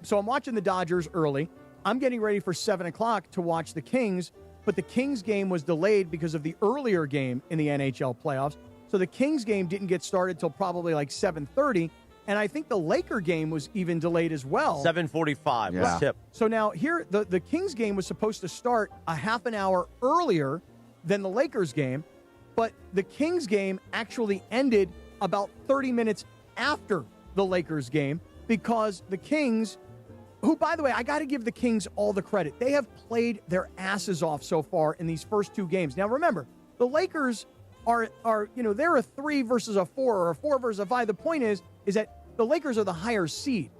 [SPEAKER 8] So I'm watching the Dodgers early. I'm getting ready for 7 o'clock to watch the Kings, but the Kings game was delayed because of the earlier game in the NHL playoffs. So the Kings game didn't get started till probably like 7:30, and I think the Laker game was even delayed as well.
[SPEAKER 14] 7:45 was tip.
[SPEAKER 8] So now here, the Kings game was supposed to start a half an hour earlier than the Lakers game, but the Kings game actually ended about 30 minutes after the Lakers game because the Kings, who, by the way, I got to give the Kings all the credit. They have played their asses off so far in these first two games. Now, remember, the Lakers are they're a 3 versus a 4 or a 4 versus a 5. The point is that the Lakers are the higher seed.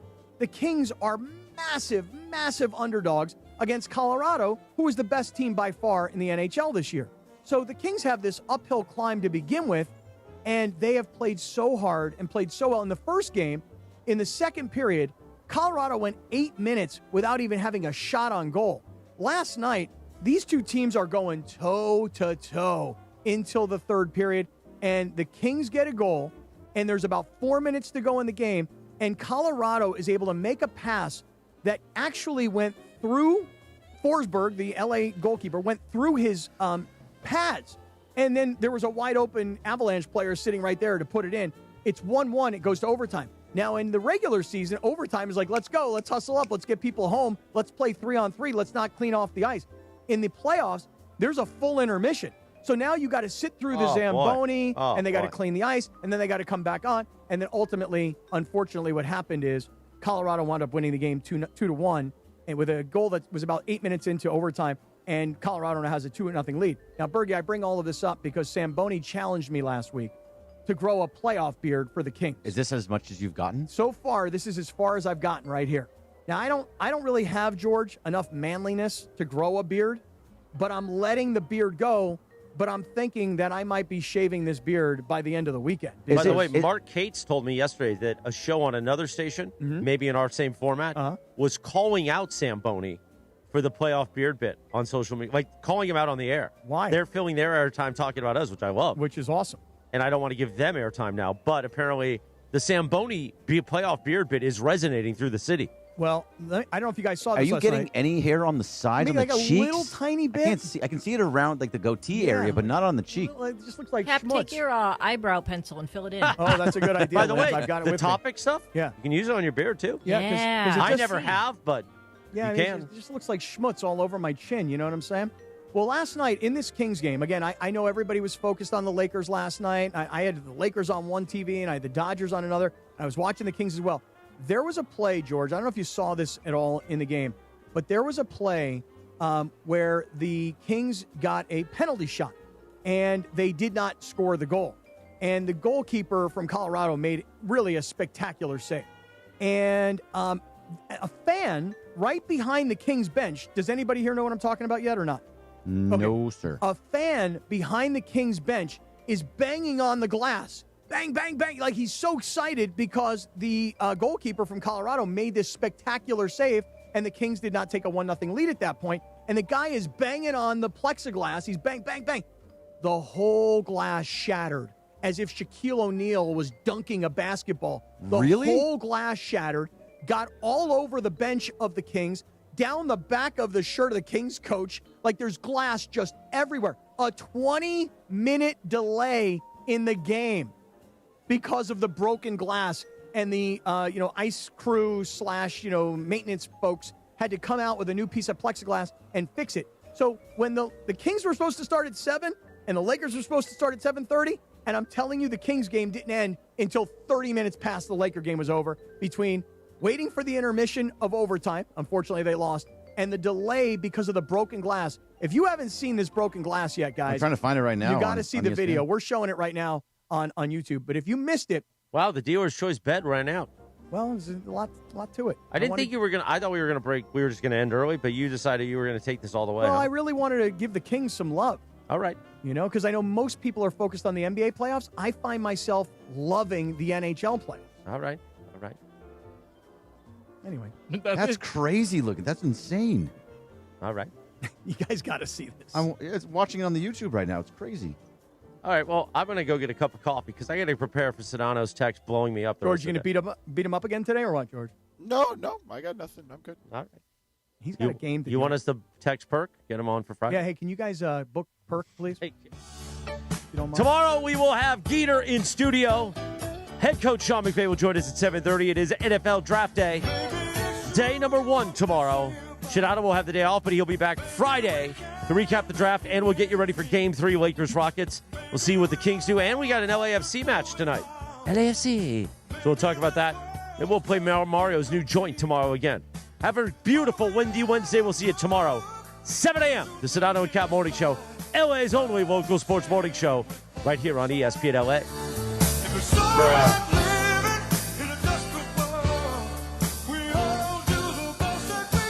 [SPEAKER 8] The Kings are massive, massive underdogs against Colorado, who is the best team by far in the NHL this year. So the Kings have this uphill climb to begin with, and they have played so hard and played so well in the first game. In the second period, Colorado went 8 minutes without even having a shot on goal. Last night, these two teams are going toe-to-toe until the third period, and the Kings get a goal, and there's about 4 minutes to go in the game, and Colorado is able to make a pass that actually went through Forsberg, the LA goalkeeper, went through his pads. And then there was a wide open Avalanche player sitting right there to put it in. It's 1-1. It goes to overtime. Now, in the regular season, overtime is like, let's go. Let's hustle up. Let's get people home. Let's play 3-on-3. Let's not clean off the ice. In the playoffs, there's a full intermission. So now you got to sit through the Zamboni, and they got to clean the ice, and then they got to come back on. And then ultimately, unfortunately, what happened is Colorado wound up winning the game 2-1, and with a goal that was about 8 minutes into overtime, and Colorado now has a 2-0 lead. Now, Bergie, I bring all of this up because Zamboni challenged me last week to grow a playoff beard for the Kings.
[SPEAKER 7] Is this as much as you've gotten?
[SPEAKER 8] So far, this is as far as I've gotten right here. Now, I don't really have, George, enough manliness to grow a beard, but I'm letting the beard go. But I'm thinking that I might be shaving this beard by the end of the weekend.
[SPEAKER 14] By the way, Mark Cates told me yesterday that a show on another station, maybe in our same format, was calling out Zamboni for the playoff beard bit on social media, like calling him out on the air.
[SPEAKER 8] Why?
[SPEAKER 14] They're filling their airtime talking about us, which I love.
[SPEAKER 8] Which is awesome.
[SPEAKER 14] And I don't want to give them airtime now, but apparently the Zamboni playoff beard bit is resonating through the city.
[SPEAKER 8] Well, I don't know if you guys saw this.
[SPEAKER 7] Are you
[SPEAKER 8] last
[SPEAKER 7] getting
[SPEAKER 8] night.
[SPEAKER 7] any hair on the sides, on
[SPEAKER 8] like
[SPEAKER 7] the
[SPEAKER 8] a
[SPEAKER 7] cheeks?
[SPEAKER 8] little tiny bit.
[SPEAKER 7] I can see it around like the goatee area, but not on the cheek.
[SPEAKER 8] It just looks like
[SPEAKER 24] Cap,
[SPEAKER 8] schmutz.
[SPEAKER 24] take your eyebrow pencil and fill it in.
[SPEAKER 8] Oh, that's a good idea.
[SPEAKER 14] By the way,
[SPEAKER 8] I've got it
[SPEAKER 14] the
[SPEAKER 8] with me.
[SPEAKER 14] topic stuff,
[SPEAKER 8] Yeah.
[SPEAKER 14] you can use it on your beard too.
[SPEAKER 8] Yeah, 'cause it
[SPEAKER 14] I
[SPEAKER 8] just-
[SPEAKER 14] never have, but
[SPEAKER 8] Yeah,
[SPEAKER 14] you can.
[SPEAKER 8] It just looks like schmutz all over my chin. You know what I'm saying? Well, last night in this Kings game, again, I know everybody was focused on the Lakers last night. I had the Lakers on one TV and I had the Dodgers on another. I was watching the Kings as well. There was a play, George. I don't know if you saw this at all in the game, but there was a play where the Kings got a penalty shot and they did not score the goal. And the goalkeeper from Colorado made really a spectacular save. And a fan right behind the Kings bench, does anybody here know what I'm talking about yet or not?
[SPEAKER 7] No, sir.
[SPEAKER 8] A fan behind the Kings bench is banging on the glass. Bang, bang, bang. Like he's so excited because the goalkeeper from Colorado made this spectacular save and the Kings did not take a 1-0 lead at that point. And the guy is banging on the plexiglass. He's bang, bang, bang. The whole glass shattered as if Shaquille O'Neal was dunking a basketball. The whole glass shattered, got all over the bench of the Kings, down the back of the shirt of the Kings coach. Like there's glass just everywhere. A 20-minute delay in the game because of the broken glass. And the ice crew / maintenance folks had to come out with a new piece of plexiglass and fix it. So when the Kings were supposed to start at 7, and the Lakers were supposed to start at 7:30, and I'm telling you the Kings game didn't end until 30 minutes past the Laker game was over, between waiting for the intermission of overtime, unfortunately they lost, and the delay because of the broken glass. If you haven't seen this broken glass yet, guys.
[SPEAKER 7] I'm trying to find it right now.
[SPEAKER 8] You got to see the
[SPEAKER 7] ESPN.
[SPEAKER 8] video. We're showing it right now on YouTube. But if you missed it.
[SPEAKER 14] Wow, the dealer's choice bet ran out.
[SPEAKER 8] Well, there's a lot to it.
[SPEAKER 14] I didn't think you were going to. I thought we were going to break. We were just going to end early, but you decided you were going to take this all the way.
[SPEAKER 8] Well,
[SPEAKER 14] huh?
[SPEAKER 8] I really wanted to give the Kings some love.
[SPEAKER 14] All right.
[SPEAKER 8] Because I know most people are focused on the NBA playoffs. I find myself loving the NHL playoffs.
[SPEAKER 14] All right.
[SPEAKER 8] Anyway.
[SPEAKER 7] That's crazy looking. That's insane.
[SPEAKER 14] All right.
[SPEAKER 8] You guys got to see this.
[SPEAKER 7] It's watching it on the YouTube right now. It's crazy.
[SPEAKER 14] All right, well, I'm going to go get a cup of coffee because I got to prepare for Sedano's text blowing me up.
[SPEAKER 8] George, you going to beat him up again today or what, George?
[SPEAKER 15] No, I got nothing. I'm good.
[SPEAKER 14] All right.
[SPEAKER 8] He's got a game to
[SPEAKER 14] You want us to text Perk? Get him on for Friday?
[SPEAKER 8] Yeah, hey, can you guys book Perk, please?
[SPEAKER 14] Hey.
[SPEAKER 8] If you don't mind.
[SPEAKER 14] Tomorrow we will have Geeter in studio. Head coach Sean McVay will join us at 7:30. It is NFL Draft Day. Day number 1 tomorrow. Sedano will have the day off, but he'll be back Friday to recap the draft, and we'll get you ready for Game 3, Lakers-Rockets. We'll see what the Kings do, and we got an LAFC match tonight. LAFC. So we'll talk about that, and we'll play Mario's new joint tomorrow again. Have a beautiful, windy Wednesday. We'll see you tomorrow, 7 a.m., the Sedano and Kap Morning Show, LA's only local sports morning show, right here on ESPN LA.